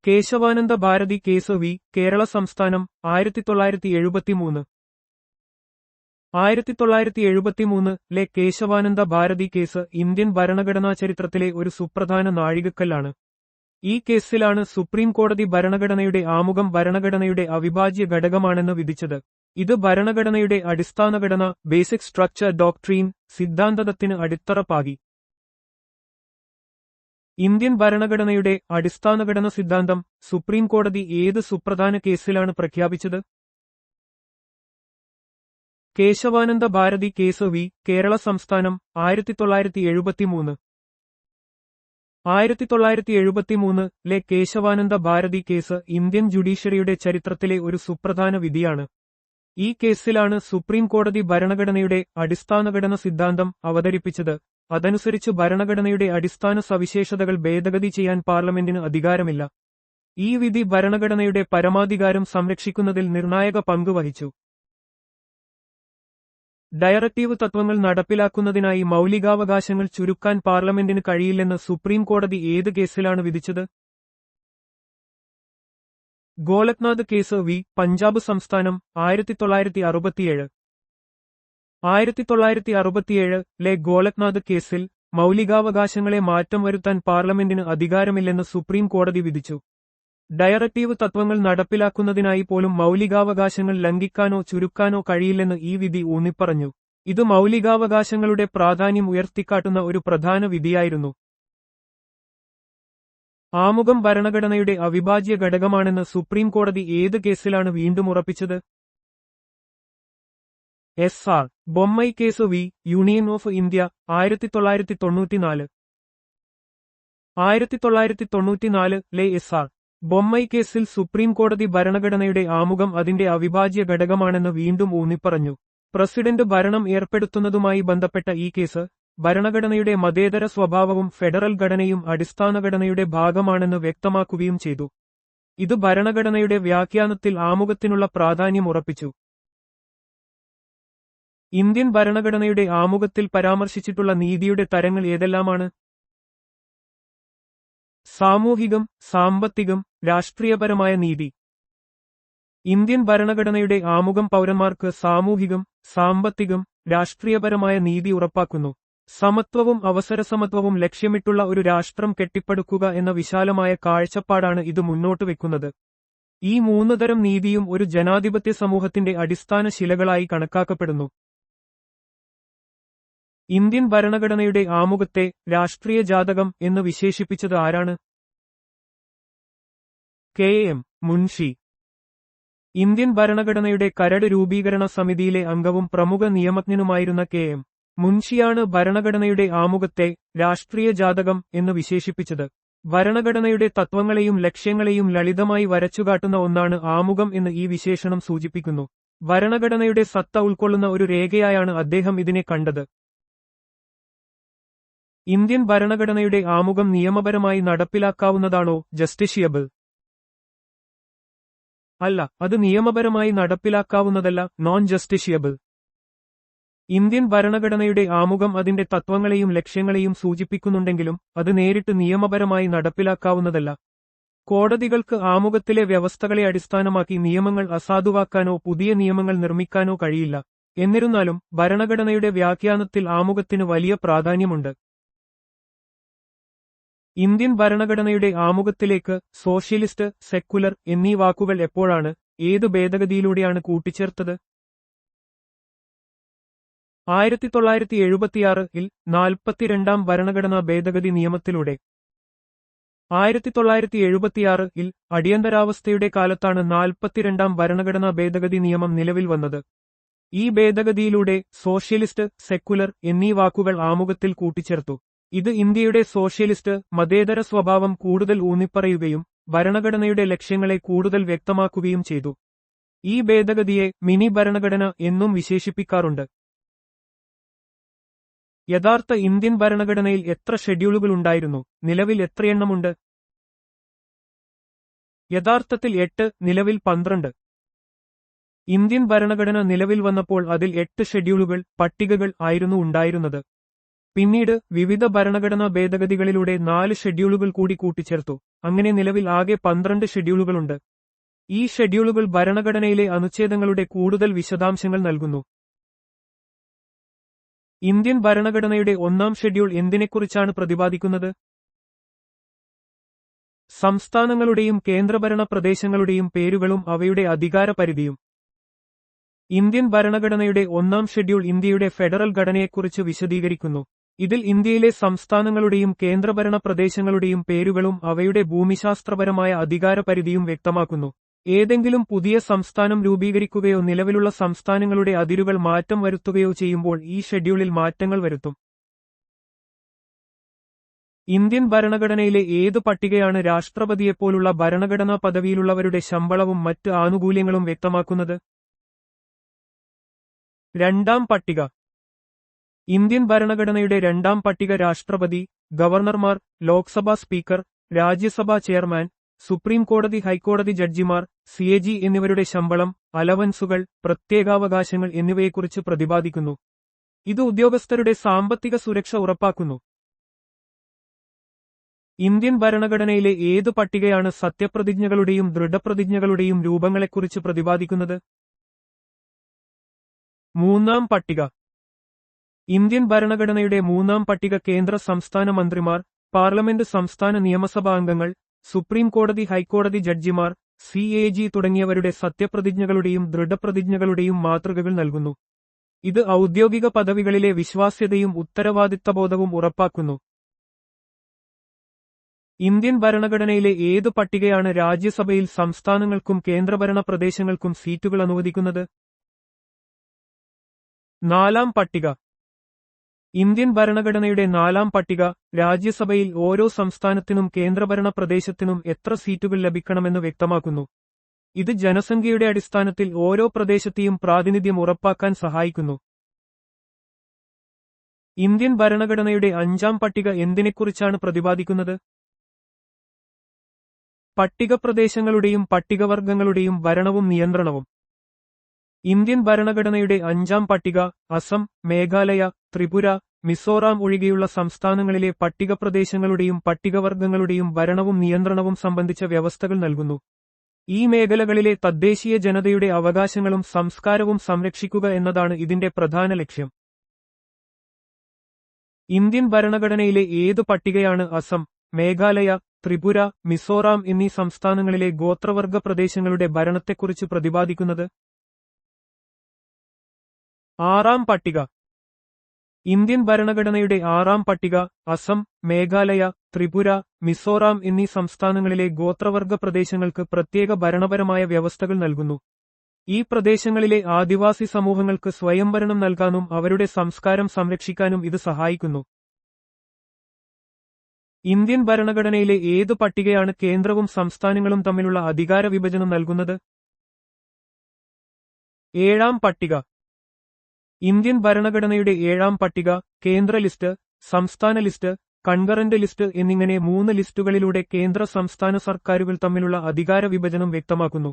Kesavananda Bharati case v. കേരള സംസ്ഥാനം, 1973. 1973-ലെ കേശവാനന്ദ ഭാരതി കേസ് ഇന്ത്യൻ ഭരണഘടനാ ചരിത്രത്തിലെ ഒരു സുപ്രധാന നാഴികക്കല്ലാണ്. ഈ കേസിലാണ് സുപ്രീം കോടതി ഭരണഘടനയുടെ ആമുഖം ഭരണഘടനയുടെ അവിഭാജ്യ ഘടകമാണെന്ന് വിധിച്ചത്. ഇത് ഭരണഘടനയുടെ അടിസ്ഥാനഘടന, ബേസിക് സ്ട്രക്ചർ ഡോക്ട്രീൻ, സിദ്ധാന്തത്തിന് അടിത്തറ പാകി. ഇന്ത്യൻ ഭരണഘടനയുടെ അടിസ്ഥാനഘടന സിദ്ധാന്തം സുപ്രീം കോടതി ഏത് സുപ്രധാന കേസിലാണ് പ്രഖ്യാപിച്ചത്? Kesavananda Bharati case v. കേരള സംസ്ഥാനം, 1973. 1973-ലെ കേശവാനന്ദ ഭാരതി കേസ് ഇന്ത്യൻ ജുഡീഷ്യറിയുടെ ചരിത്രത്തിലെ ഒരു സുപ്രധാന വിധിയാണ്. ഈ കേസിലാണ് സുപ്രീം കോടതി ഭരണഘടനയുടെ അടിസ്ഥാനഘടന സിദ്ധാന്തം അവതരിപ്പിച്ചത്. അതനുസരിച്ച് ഭരണഘടനയുടെ അടിസ്ഥാന സവിശേഷതകൾ ഭേദഗതി ചെയ്യാൻ പാർലമെന്റിന് അധികാരമില്ല. ഈ വിധി ഭരണഘടനയുടെ പരമാധികാരം സംരക്ഷിക്കുന്നതിൽ നിർണായക പങ്ക് വഹിച്ചു. ഡയറക്റ്റീവ് തത്വങ്ങൾ നടപ്പിലാക്കുന്നതിനായി മൗലികാവകാശങ്ങൾ ചുരുക്കാൻ പാർലമെന്റിന് കഴിയില്ലെന്ന് സുപ്രീം കോടതി ഏത് കേസിലാണ് വിധിച്ചത്? Golaknath case V. പഞ്ചാബ് സംസ്ഥാനം, 1967. 1967-ലെ ഗോലക്നാഥ് കേസിൽ മൗലികാവകാശങ്ങളെ മാറ്റം വരുത്താൻ പാർലമെന്റിന് അധികാരമില്ലെന്ന് സുപ്രീം കോടതി വിധിച്ചു. ഡയറക്റ്റീവ് തത്വങ്ങൾ നടപ്പിലാക്കുന്നതിനായി പോലും മൗലികാവകാശങ്ങൾ ലംഘിക്കാനോ ചുരുക്കാനോ കഴിയില്ലെന്ന് ഈ വിധി ഊന്നിപ്പറഞ്ഞു. ഇത് മൗലികാവകാശങ്ങളുടെ പ്രാധാന്യം ഉയർത്തിക്കാട്ടുന്ന ഒരു പ്രധാന വിധിയായിരുന്നു. ആമുഖം ഭരണഘടനയുടെ അവിഭാജ്യ ഘടകമാണെന്ന് സുപ്രീം കോടതി ഏത് കേസിലാണ് വീണ്ടും ഉറപ്പിച്ചത്? S R. Bommai case v. Union of India, 1994. 1994-ലെ എസ്.ആർ. ബൊമ്മൈ കേസിൽ സുപ്രീം കോടതി ഭരണഘടനയുടെ ആമുഖം അതിന്റെ അവിഭാജ്യ ഘടകമാണെന്ന് വീണ്ടും ഊന്നിപ്പറഞ്ഞു. പ്രസിഡന്റ് ഭരണം ഏർപ്പെടുത്തുന്നതുമായി ബന്ധപ്പെട്ട ഈ കേസ് ഭരണഘടനയുടെ മതേതര സ്വഭാവവും ഫെഡറൽ ഘടനയും അടിസ്ഥാനഘടനയുടെ ഭാഗമാണെന്ന് വ്യക്തമാക്കുകയും ചെയ്തു. ഇത് ഭരണഘടനയുടെ വ്യാഖ്യാനത്തിൽ ആമുഖത്തിനുള്ള പ്രാധാന്യം ഉറപ്പിച്ചു. ഇന്ത്യൻ ഭരണഘടനയുടെ ആമുഖത്തിൽ പരാമർശിച്ചിട്ടുള്ള നീതിയുടെ തരങ്ങൾ ഏതെല്ലാമാണ്? സാമൂഹികം, സാമ്പത്തികം, രാഷ്ട്രീയപരമായ നീതി. ഇന്ത്യൻ ഭരണഘടനയുടെ ആമുഖം പൗരന്മാർക്ക് സാമൂഹികം, സാമ്പത്തികം, രാഷ്ട്രീയപരമായ നീതി ഉറപ്പാക്കുന്നു. സമത്വവും അവസരസമത്വവും ലക്ഷ്യമിട്ടുള്ള ഒരു രാഷ്ട്രം കെട്ടിപ്പടുക്കുക എന്ന വിശാലമായ കാഴ്ചപ്പാടാണ് ഇത് മുന്നോട്ട് വെക്കുന്നത്. ഈ മൂന്ന് തരം നീതിയും ഒരു ജനാധിപത്യ സമൂഹത്തിന്റെ അടിസ്ഥാന ശിലകളായി കണക്കാക്കപ്പെടുന്നു. ഇന്ത്യൻ ഭരണഘടനയുടെ ആമുഖത്തെ രാഷ്ട്രീയ ജാതകം എന്ന് വിശേഷിപ്പിച്ചത് ആരാണ്? കെ. എം. മുൻഷി. ഇന്ത്യൻ ഭരണഘടനയുടെ കരട് രൂപീകരണ സമിതിയിലെ അംഗവും പ്രമുഖ നിയമജ്ഞനുമായിരുന്ന കെ.എം. മുൻഷിയാണ് ഭരണഘടനയുടെ ആമുഖത്തെ രാഷ്ട്രീയ ജാതകം എന്ന് വിശേഷിപ്പിച്ചത്. ഭരണഘടനയുടെ തത്വങ്ങളെയും ലക്ഷ്യങ്ങളെയും ലളിതമായി വരച്ചുകാട്ടുന്ന ഒന്നാണ് ആമുഖം എന്ന് ഈ വിശേഷണം സൂചിപ്പിക്കുന്നു. ഭരണഘടനയുടെ സത്ത ഉൾക്കൊള്ളുന്ന ഒരു രേഖയായാണ് അദ്ദേഹം ഇതിനെ കണ്ടത്. ഇന്ത്യൻ ഭരണഘടനയുടെ ആമുഖം നിയമപരമായി നടപ്പിലാക്കാവുന്നതാണോ? ജസ്റ്റിഷ്യബിൾ അല്ല, അത് നിയമപരമായി നടപ്പിലാക്കാവുന്നതല്ല, നോൺ ജസ്റ്റിഷ്യബിൾ. ഇന്ത്യൻ ഭരണഘടനയുടെ ആമുഖം അതിന്റെ തത്വങ്ങളെയും ലക്ഷ്യങ്ങളെയും സൂചിപ്പിക്കുന്നുണ്ടെങ്കിലും അത് നേരിട്ട് നിയമപരമായി നടപ്പിലാക്കാവുന്നതല്ല. കോടതികൾക്ക് ആമുഖത്തിലെ വ്യവസ്ഥകളെ അടിസ്ഥാനമാക്കി നിയമങ്ങൾ അസാധുവാക്കാനോ പുതിയ നിയമങ്ങൾ നിർമ്മിക്കാനോ കഴിയില്ല. എന്നിരുന്നാലും ഭരണഘടനയുടെ വ്യാഖ്യാനത്തിൽ ആമുഖത്തിന് വലിയ പ്രാധാന്യമുണ്ട്. ഇന്ത്യൻ ഭരണഘടനയുടെ ആമുഖത്തിലേക്ക് സോഷ്യലിസ്റ്റ്, സെക്കുലർ എന്നീ വാക്കുകൾ എപ്പോഴാണ്, ഏത് ഭേദഗതിയിലൂടെയാണ് കൂട്ടിച്ചേർത്തത്? 1976-ൽ 42-ാം ഭരണഘടനാ ഭേദഗതി നിയമത്തിലൂടെ. 1976-ൽ അടിയന്തരാവസ്ഥയുടെ കാലത്താണ് 42-ാം ഭരണഘടനാ ഭേദഗതി നിയമം നിലവിൽ വന്നത്. ഈ ഭേദഗതിയിലൂടെ സോഷ്യലിസ്റ്റ്, സെക്കുലർ എന്നീ വാക്കുകൾ ആമുഖത്തിൽ കൂട്ടിച്ചേർത്തു. ഇത് ഇന്ത്യയുടെ സോഷ്യലിസ്റ്റ്, മതേതര സ്വഭാവം കൂടുതൽ ഊന്നിപ്പറയുകയും ഭരണഘടനയുടെ ലക്ഷ്യങ്ങളെ കൂടുതൽ വ്യക്തമാക്കുകയും ചെയ്തു. ഈ ഭേദഗതിയെ മിനി ഭരണഘടന എന്നും വിശേഷിപ്പിക്കാറുണ്ട്. യഥാർത്ഥ ഇന്ത്യൻ ഭരണഘടനയിൽ എത്ര ഷെഡ്യൂളുകൾ ഉണ്ടായിരുന്നു? നിലവിൽ എത്രയെണ്ണമുണ്ട്? യഥാർത്ഥത്തിൽ 8, നിലവിൽ 12. ഇന്ത്യൻ ഭരണഘടന നിലവിൽ വന്നപ്പോൾ അതിൽ 8 ഷെഡ്യൂളുകൾ, പട്ടികകൾ ആയിരുന്നു ഉണ്ടായിരുന്നത്. പിന്നീട് വിവിധ ഭരണഘടനാ ഭേദഗതികളിലൂടെ 4 ഷെഡ്യൂളുകൾ കൂടി കൂട്ടിച്ചേർത്തു. അങ്ങനെ നിലവിൽ ആകെ 12 ഷെഡ്യൂളുകളുണ്ട്. ഈ ഷെഡ്യൂളുകൾ ഭരണഘടനയിലെ അനുച്ഛേദങ്ങളുടെ കൂടുതൽ വിശദാംശങ്ങൾ നൽകുന്നു. ഇന്ത്യൻ ഭരണഘടനയുടെ 1-ാം ഷെഡ്യൂൾ എന്തിനെക്കുറിച്ചാണ് പ്രതിപാദിക്കുന്നത്? സംസ്ഥാനങ്ങളുടെയും കേന്ദ്രഭരണ പ്രദേശങ്ങളുടെയും പേരുകളും അവയുടെ അധികാരപരിധിയും. ഇന്ത്യൻ ഭരണഘടനയുടെ 1-ാം ഷെഡ്യൂൾ ഇന്ത്യയുടെ ഫെഡറൽ ഘടനയെക്കുറിച്ച് വിശദീകരിക്കുന്നു. ഇതിൽ ഇന്ത്യയിലെ സംസ്ഥാനങ്ങളുടെയും കേന്ദ്രഭരണ പ്രദേശങ്ങളുടെയും പേരുകളും അവയുടെ ഭൂമിശാസ്ത്രപരമായ അധികാരപരിധിയും വ്യക്തമാക്കുന്നു. ഏതെങ്കിലും പുതിയ സംസ്ഥാനം രൂപീകരിക്കുകയോ നിലവിലുള്ള സംസ്ഥാനങ്ങളുടെ അതിരുകൾ മാറ്റം വരുത്തുകയോ ചെയ്യുമ്പോൾ ഈ ഷെഡ്യൂളിൽ മാറ്റങ്ങൾ വരുത്തും. ഇന്ത്യൻ ഭരണഘടനയിലെ ഏതു പട്ടികയാണ് രാഷ്ട്രപതിയെപ്പോലുള്ള ഭരണഘടനാ പദവിയിലുള്ളവരുടെ ശമ്പളവും മറ്റ് ആനുകൂല്യങ്ങളും വ്യക്തമാക്കുന്നത്? 2-ാം പട്ടിക. ഇന്ത്യൻ ഭരണഘടനയുടെ 2-ാം പട്ടിക രാഷ്ട്രപതി, ഗവർണർമാർ, ലോക്സഭാ സ്പീക്കർ, രാജ്യസഭാ ചെയർമാൻ, സുപ്രീം കോടതി ഹൈക്കോടതി ജഡ്ജിമാർ, സിഎജി എന്നിവരുടെ ശമ്പളം, അലവൻസുകൾ, പ്രത്യേകാവകാശങ്ങൾ എന്നിവയെക്കുറിച്ച് പ്രതിപാദിക്കുന്നു. ഇത് ഉദ്യോഗസ്ഥരുടെ സാമ്പത്തിക സുരക്ഷ ഉറപ്പാക്കുന്നു. ഇന്ത്യൻ ഭരണഘടനയിലെ ഏതു പട്ടികയാണ് സത്യപ്രതിജ്ഞകളുടെയും ദൃഢപ്രതിജ്ഞകളുടെയും രൂപങ്ങളെക്കുറിച്ച് പ്രതിപാദിക്കുന്നത്? 3-ാം പട്ടിക. ഇന്ത്യൻ ഭരണഘടനയുടെ 3-ാം പട്ടിക കേന്ദ്ര സംസ്ഥാന മന്ത്രിമാർ, പാർലമെന്റ് സംസ്ഥാന നിയമസഭാ അംഗങ്ങൾ, സുപ്രീം കോടതി ഹൈക്കോടതി ജഡ്ജിമാർ, സിഎജി തുടങ്ങിയവരുടെ സത്യപ്രതിജ്ഞകളുടെയും ദൃഢപ്രതിജ്ഞകളുടെയും മാതൃകകൾ നൽകുന്നു. ഇത് ഔദ്യോഗിക പദവികളിലെ വിശ്വാസ്യതയും ഉത്തരവാദിത്തബോധവും ഉറപ്പാക്കുന്നു. ഇന്ത്യൻ ഭരണഘടനയിലെ ഏതു പട്ടികയാണ് രാജ്യസഭയിൽ സംസ്ഥാനങ്ങൾക്കും കേന്ദ്രഭരണ പ്രദേശങ്ങൾക്കും സീറ്റുകൾ അനുവദിക്കുന്നത്? 4-ാം പട്ടിക. ഇന്ത്യൻ ഭരണഘടനയുടെ 4-ാം പട്ടിക രാജ്യസഭയിൽ ഓരോ സംസ്ഥാനത്തിനും കേന്ദ്രഭരണ പ്രദേശത്തിനും എത്ര സീറ്റുകൾ ലഭിക്കണമെന്ന് വ്യക്തമാക്കുന്നു. ഇത് ജനസംഖ്യയുടെ അടിസ്ഥാനത്തിൽ ഓരോ പ്രദേശത്തെയും പ്രാതിനിധ്യം ഉറപ്പാക്കാൻ സഹായിക്കുന്നു. ഇന്ത്യൻ ഭരണഘടനയുടെ 5-ാം പട്ടിക എന്തിനെക്കുറിച്ചാണ് പ്രതിപാദിക്കുന്നത്? പട്ടികപ്രദേശങ്ങളുടെയും പട്ടികവർഗങ്ങളുടെയും ഭരണവും നിയന്ത്രണവും. ഇന്ത്യൻ ഭരണഘടനയുടെ 5-ാം പട്ടിക അസം, മേഘാലയ, ത്രിപുര, മിസോറാം ഒഴികെയുള്ള സംസ്ഥാനങ്ങളിലെ പട്ടികപ്രദേശങ്ങളുടെയും പട്ടികവർഗങ്ങളുടെയും ഭരണവും നിയന്ത്രണവും സംബന്ധിച്ച വ്യവസ്ഥകൾ നൽകുന്നു. ഈ മേഖലകളിലെ തദ്ദേശീയ ജനതയുടെ അവകാശങ്ങളും സംസ്കാരവും സംരക്ഷിക്കുക എന്നതാണ് ഇതിന്റെ പ്രധാന ലക്ഷ്യം. ഇന്ത്യൻ ഭരണഘടനയിലെ ഏതു പട്ടികയാണ് അസം, മേഘാലയ, ത്രിപുര, മിസോറാം എന്നീ സംസ്ഥാനങ്ങളിലെ ഗോത്രവർഗ പ്രദേശങ്ങളുടെ ഭരണത്തെക്കുറിച്ച് പ്രതിപാദിക്കുന്നത്? 6-ാം പട്ടിക. ഇന്ത്യൻ ഭരണഘടനയുടെ 6-ാം പട്ടിക അസം, മേഘാലയ, ത്രിപുര, മിസോറാം എന്നീ സംസ്ഥാനങ്ങളിലെ ഗോത്രവർഗ പ്രദേശങ്ങൾക്ക് പ്രത്യേക ഭരണപരമായ വ്യവസ്ഥകൾ നൽകുന്നു. ഈ പ്രദേശങ്ങളിലെ ആദിവാസി സമൂഹങ്ങൾക്ക് സ്വയംഭരണം നൽകാനും അവരുടെ സംസ്കാരം സംരക്ഷിക്കാനും ഇത് സഹായിക്കുന്നു. ഇന്ത്യൻ ഭരണഘടനയിലെ ഏതു പട്ടികയാണ് കേന്ദ്രവും സംസ്ഥാനങ്ങളും തമ്മിലുള്ള അധികാര വിഭജനം നൽകുന്നത്? 7-ാം പട്ടിക. ഇന്ത്യൻ ഭരണഘടനയുടെ 7-ാം പട്ടിക കേന്ദ്ര ലിസ്റ്റ്, സംസ്ഥാന ലിസ്റ്റ്, കൺകറന്റ് ലിസ്റ്റ് എന്നിങ്ങനെ 3 ലിസ്റ്റുകളിലൂടെ കേന്ദ്ര സംസ്ഥാന സർക്കാരുകൾ തമ്മിലുള്ള അധികാര വിഭജനം വ്യക്തമാക്കുന്നു.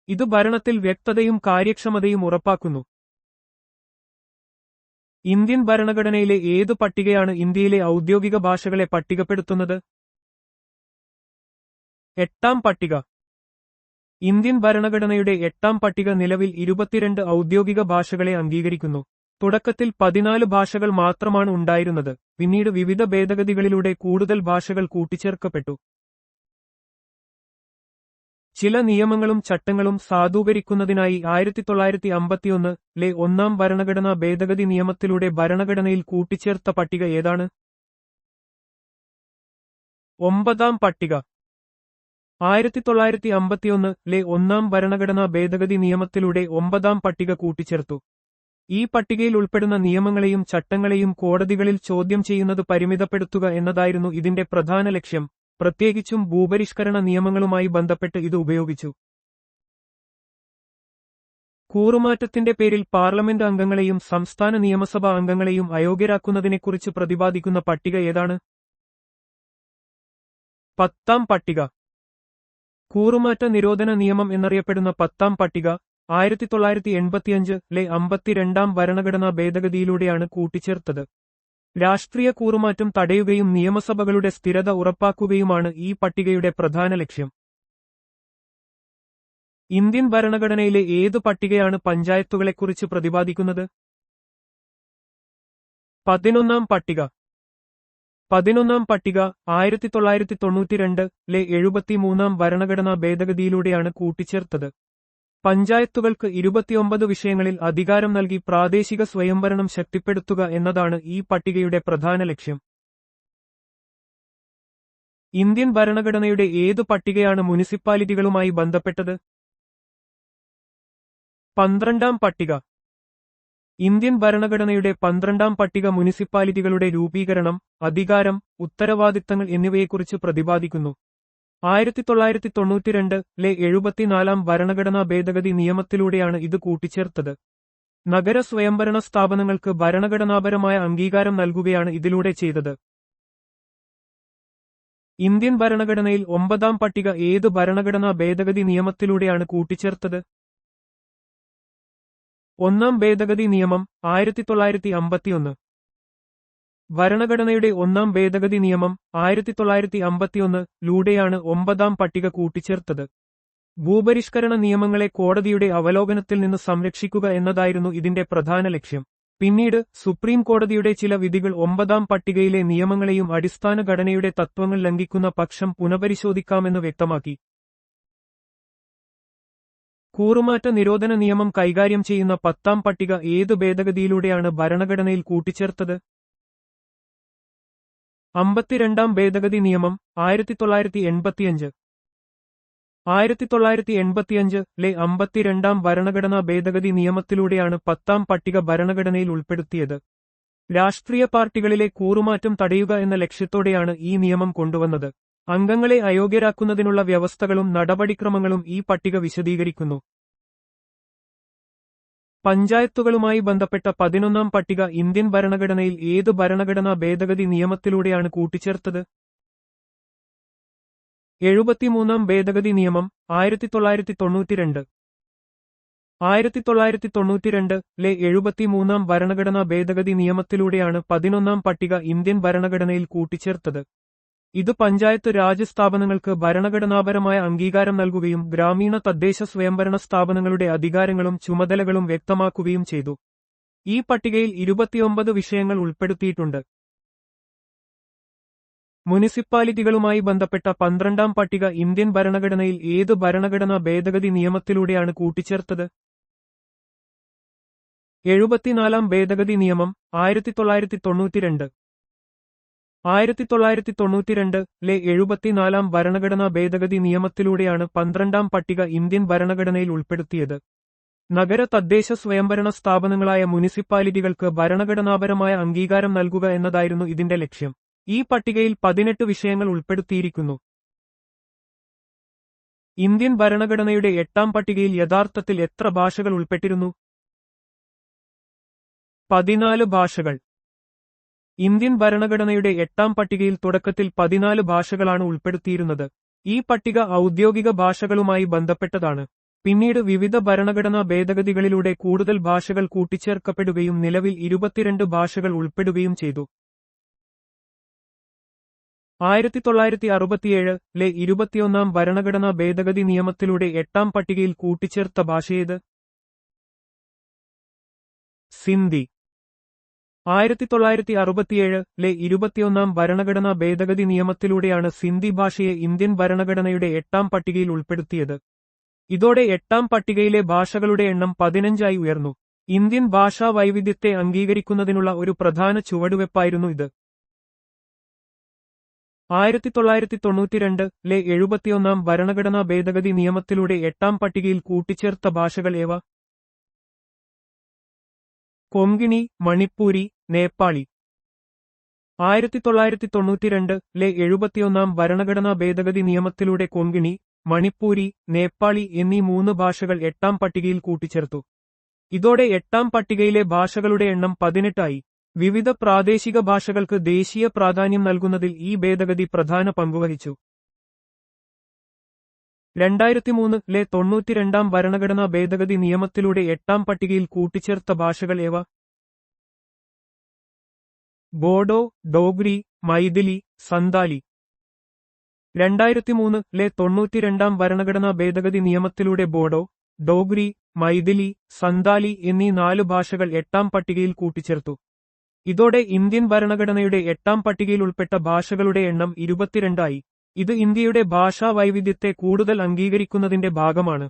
ഇത് ഭരണത്തിൽ വ്യക്തതയും കാര്യക്ഷമതയും ഉറപ്പാക്കുന്നു. ഇന്ത്യൻ ഭരണഘടനയിലെ ഏതു പട്ടികയാണ് ഇന്ത്യയിലെ ഔദ്യോഗിക ഭാഷകളെ പട്ടികപ്പെടുത്തുന്നത്? 8-ാം പട്ടിക. ഇന്ത്യൻ ഭരണഘടനയുടെ 8-ാം പട്ടിക നിലവിൽ 22 ഔദ്യോഗിക ഭാഷകളെ അംഗീകരിക്കുന്നു. തുടക്കത്തിൽ 14 ഭാഷകൾ മാത്രമാണ് ഉണ്ടായിരുന്നത്. പിന്നീട് വിവിധ ഭേദഗതികളിലൂടെ കൂടുതൽ ഭാഷകൾ കൂട്ടിച്ചേർക്കപ്പെട്ടു. ചില നിയമങ്ങളും ചട്ടങ്ങളും സാധൂകരിക്കുന്നതിനായി 1951-ലെ 1-ാം ഭരണഘടനാ ഭേദഗതി നിയമത്തിലൂടെ ഭരണഘടനയിൽ കൂട്ടിച്ചേർത്ത പട്ടിക ഏതാണ്? 9-ാം പട്ടിക. 1951-ലെ 1-ാം ഭരണഘടനാ ഭേദഗതി നിയമത്തിലൂടെ 9-ാം പട്ടിക കൂട്ടിച്ചേർത്തു. ഈ പട്ടികയിൽ ഉൾപ്പെടുന്ന നിയമങ്ങളെയും ചട്ടങ്ങളെയും കോടതികളിൽ ചോദ്യം ചെയ്യുന്നത് പരിമിതപ്പെടുത്തുക എന്നതായിരുന്നു ഇതിന്റെ പ്രധാന ലക്ഷ്യം. പ്രത്യേകിച്ചും ഭൂപരിഷ്കരണ നിയമങ്ങളുമായി ബന്ധപ്പെട്ട് ഇത് ഉപയോഗിച്ചു. കൂറുമാറ്റത്തിന്റെ പേരിൽ പാർലമെന്റ് അംഗങ്ങളെയും സംസ്ഥാന നിയമസഭാ അംഗങ്ങളെയും അയോഗ്യരാക്കുന്നതിനെക്കുറിച്ച് പ്രതിപാദിക്കുന്ന പട്ടിക ഏതാണ്? 10-ാം പട്ടിക. കൂറുമാറ്റ നിരോധന നിയമം എന്നറിയപ്പെടുന്ന 10-ാം പട്ടിക 1985-ലെ 52-ാം ഭരണഘടനാ ഭേദഗതിയിലൂടെയാണ് കൂട്ടിച്ചേർത്തത്. രാഷ്ട്രീയ കൂറുമാറ്റം തടയുകയും നിയമസഭകളുടെ സ്ഥിരത ഉറപ്പാക്കുകയുമാണ് ഈ പട്ടികയുടെ പ്രധാന ലക്ഷ്യം. ഇന്ത്യൻ ഭരണഘടനയിലെ ഏതു പട്ടികയാണ് പഞ്ചായത്തുകളെക്കുറിച്ച് പ്രതിപാദിക്കുന്നത്? 11-ാം പട്ടിക. 11-ാം പട്ടിക 1992-ലെ 73-ാം ഭരണഘടനാ ഭേദഗതിയിലൂടെയാണ് കൂട്ടിച്ചേർത്തത്. പഞ്ചായത്തുകൾക്ക് 29 വിഷയങ്ങളിൽ അധികാരം നൽകി പ്രാദേശിക സ്വയംഭരണം ശക്തിപ്പെടുത്തുക എന്നതാണ് ഈ പട്ടികയുടെ പ്രധാന ലക്ഷ്യം. ഇന്ത്യൻ ഭരണഘടനയുടെ ഏതു പട്ടികയാണ് മുനിസിപ്പാലിറ്റികളുമായി ബന്ധപ്പെട്ടത്? 12-ാം പട്ടിക. ഇന്ത്യൻ ഭരണഘടനയുടെ 12-ാം പട്ടിക മുനിസിപ്പാലിറ്റികളുടെ രൂപീകരണം, അധികാരം, ഉത്തരവാദിത്തങ്ങൾ എന്നിവയെക്കുറിച്ച് പ്രതിപാദിക്കുന്നു. 1992-ലെ 74-ാം ഭരണഘടനാ ഭേദഗതി നിയമത്തിലൂടെയാണ് ഇത് കൂട്ടിച്ചേർത്തത്. നഗര സ്വയംഭരണ സ്ഥാപനങ്ങൾക്ക് ഭരണഘടനാപരമായ അംഗീകാരം നൽകുകയാണ് ഇതിലൂടെ ചെയ്തത്. ഇന്ത്യൻ ഭരണഘടനയിൽ 9-ാം പട്ടിക ഏത് ഭരണഘടനാ ഭേദഗതി നിയമത്തിലൂടെയാണ് കൂട്ടിച്ചേർത്തത്? 1-ാം ഭേദഗതി നിയമം 1951. ഭരണഘടനയുടെ 1-ാം ഭേദഗതി നിയമം 1951-ലൂടെയാണ് 9-ാം പട്ടിക കൂട്ടിച്ചേർത്തത്. ഭൂപരിഷ്കരണ നിയമങ്ങളെ കോടതിയുടെ അവലോകനത്തിൽ നിന്ന് സംരക്ഷിക്കുക എന്നതായിരുന്നു ഇതിന്റെ പ്രധാന ലക്ഷ്യം. പിന്നീട് സുപ്രീം കോടതിയുടെ ചില വിധികൾ 9-ാം പട്ടികയിലെ നിയമങ്ങളെയും അടിസ്ഥാന ഘടനയുടെ തത്വങ്ങൾ ലംഘിക്കുന്ന പക്ഷം പുനഃപരിശോധിക്കാമെന്ന് വ്യക്തമാക്കി. കൂറുമാറ്റ നിരോധന നിയമം കൈകാര്യം ചെയ്യുന്ന 10-ാം പട്ടിക ഏതു ഭേദഗതിയിലൂടെയാണ് ഭരണഘടനയിൽ കൂട്ടിച്ചേർത്തത്? 52-ാം ഭേദഗതി നിയമം 1985. 1985-ലെ 52-ാം ഭരണഘടനാ ഭേദഗതി നിയമത്തിലൂടെയാണ് 10-ാം പട്ടിക ഭരണഘടനയിൽ ഉൾപ്പെടുത്തിയത്. രാഷ്ട്രീയ പാർട്ടികളിലെ കൂറുമാറ്റം തടയുക എന്ന ലക്ഷ്യത്തോടെയാണ് ഈ നിയമം കൊണ്ടുവന്നത്. അംഗങ്ങളെ അയോഗ്യരാക്കുന്നതിനുള്ള വ്യവസ്ഥകളും നടപടിക്രമങ്ങളും ഈ പട്ടിക വിശദീകരിക്കുന്നു. പഞ്ചായത്തുകളുമായി ബന്ധപ്പെട്ട 11-ാം പട്ടിക ഇന്ത്യൻ ഭരണഘടനയിൽ ഏതു ഭരണഘടനാ ഭേദഗതി നിയമത്തിലൂടെയാണ് കൂട്ടിച്ചേർത്തത്? 73-ാം ഭേദഗതി നിയമം 1992. 1992-ലെ 73-ാം ഭരണഘടനാ ഭേദഗതി നിയമത്തിലൂടെയാണ് 11-ാം പട്ടിക ഇന്ത്യൻ ഭരണഘടനയിൽ കൂട്ടിച്ചേർത്തത്. ഇത് പഞ്ചായത്ത് രാജ് സ്ഥാപനങ്ങൾക്ക് ഭരണഘടനാപരമായ അംഗീകാരം നൽകുകയും ഗ്രാമീണ തദ്ദേശ സ്വയംഭരണ സ്ഥാപനങ്ങളുടെ അധികാരങ്ങളും ചുമതലകളും വ്യക്തമാക്കുകയും ചെയ്തു. ഈ പട്ടികയിൽ 29 വിഷയങ്ങൾ ഉൾപ്പെടുത്തിയിട്ടുണ്ട്. മുനിസിപ്പാലിറ്റികളുമായി ബന്ധപ്പെട്ട 12-ാം പട്ടിക ഇന്ത്യൻ ഭരണഘടനയിൽ ഏതു ഭരണഘടനാ ഭേദഗതി നിയമത്തിലൂടെയാണ് കൂട്ടിച്ചേർത്തത്? 74-ാം ഭേദഗതി നിയമം 1992. 1992-ലെ 74-ാം ഭരണഘടനാ ഭേദഗതി നിയമത്തിലൂടെയാണ് 12-ാം പട്ടിക ഇന്ത്യൻ ഭരണഘടനയിൽ ഉൾപ്പെടുത്തിയത്. നഗര തദ്ദേശ സ്വയംഭരണ സ്ഥാപനങ്ങളായ മുനിസിപ്പാലിറ്റികൾക്ക് ഭരണഘടനാപരമായ അംഗീകാരം നൽകുക എന്നതായിരുന്നു ഇതിന്റെ ലക്ഷ്യം. ഈ പട്ടികയിൽ 18 വിഷയങ്ങൾ ഉൾപ്പെടുത്തിയിരിക്കുന്നു. ഇന്ത്യൻ ഭരണഘടനയുടെ 8ാം പട്ടികയിൽ യഥാർത്ഥത്തിൽ എത്ര ഭാഷകൾ ഉൾപ്പെട്ടിരുന്നു? 14 ഭാഷകൾ. ഇന്ത്യൻ ഭരണഘടനയുടെ 8ാം പട്ടികയിൽ തുടക്കത്തിൽ 14 ഭാഷകളാണ് ഉൾപ്പെടുത്തിയിരുന്നത്. ഈ പട്ടിക ഔദ്യോഗിക ഭാഷകളുമായി ബന്ധപ്പെട്ടതാണ്. പിന്നീട് വിവിധ ഭരണഘടനാ ഭേദഗതികളിലൂടെ കൂടുതൽ ഭാഷകൾ കൂട്ടിച്ചേർക്കപ്പെടുകയും നിലവിൽ 22 ഭാഷകൾ ഉൾപ്പെടുകയും ചെയ്തു. 1967-ലെ 21ാം ഭരണഘടനാ ഭേദഗതി നിയമത്തിലൂടെ 8ാം പട്ടികയിൽ കൂട്ടിച്ചേർത്ത ഭാഷയേത്? സിന്ധി. 1967-ലെ 21ാം ഭരണഘടനാ ഭേദഗതി നിയമത്തിലൂടെയാണ് സിന്ധി ഭാഷയെ ഇന്ത്യൻ ഭരണഘടനയുടെ 8ാം പട്ടികയിൽ ഉൾപ്പെടുത്തിയത്. ഇതോടെ 8ാം പട്ടികയിലെ ഭാഷകളുടെ എണ്ണം 15ആയി ഉയർന്നു. ഇന്ത്യൻ ഭാഷാ വൈവിധ്യത്തെ അംഗീകരിക്കുന്നതിനുള്ള ഒരു പ്രധാന ചുവടുവെപ്പായിരുന്നു ഇത്. 1992-ലെ 71ാം ഭരണഘടനാ ഭേദഗതി നിയമത്തിലൂടെ 8ാം പട്ടികയിൽ കൂട്ടിച്ചേർത്ത ഭാഷകൾ ഏവ? കൊങ്കിണി, മണിപ്പൂരി, നേപ്പാളി. 1992-ലെ 71ാം ഭരണഘടനാ ഭേദഗതി നിയമത്തിലൂടെ കൊങ്കിണി, മണിപ്പൂരി, നേപ്പാളി എന്നീ 3 ഭാഷകൾ 8ാം പട്ടികയിൽ കൂട്ടിച്ചേർത്തു. ഇതോടെ 8ാം പട്ടികയിലെ ഭാഷകളുടെ എണ്ണം 18ആയി. വിവിധ പ്രാദേശിക ഭാഷകൾക്ക് ദേശീയ പ്രാധാന്യം നൽകുന്നതിൽ ഈ ഭേദഗതി പ്രധാന പങ്കുവഹിച്ചു. 2003-ലെ 92ാം ഭരണഘടനാ ഭേദഗതി നിയമത്തിലൂടെ 8ാം പട്ടികയിൽ കൂട്ടിച്ചേർത്ത ഭാഷകൾ ഏവ? ബോഡോ, ഡോഗ്രി, മൈഥിലി, സന്താലി. 2003-ലെ 92ാം ഭരണഘടനാ ഭേദഗതി നിയമത്തിലൂടെ ബോഡോ, ഡോഗ്രി, മൈഥിലി, സന്താലി എന്നീ 4 ഭാഷകൾ 8ാം പട്ടികയിൽ കൂട്ടിച്ചേർത്തു. ഇതോടെ ഇന്ത്യൻ ഭരണഘടനയുടെ 8ാം പട്ടികയിൽ ഉൾപ്പെട്ട ഭാഷകളുടെ എണ്ണം 22ആയി. ഇത് ഇന്ത്യയുടെ ഭാഷാ വൈവിധ്യത്തെ കൂടുതൽ അംഗീകരിക്കുന്നതിന്റെ ഭാഗമാണ്.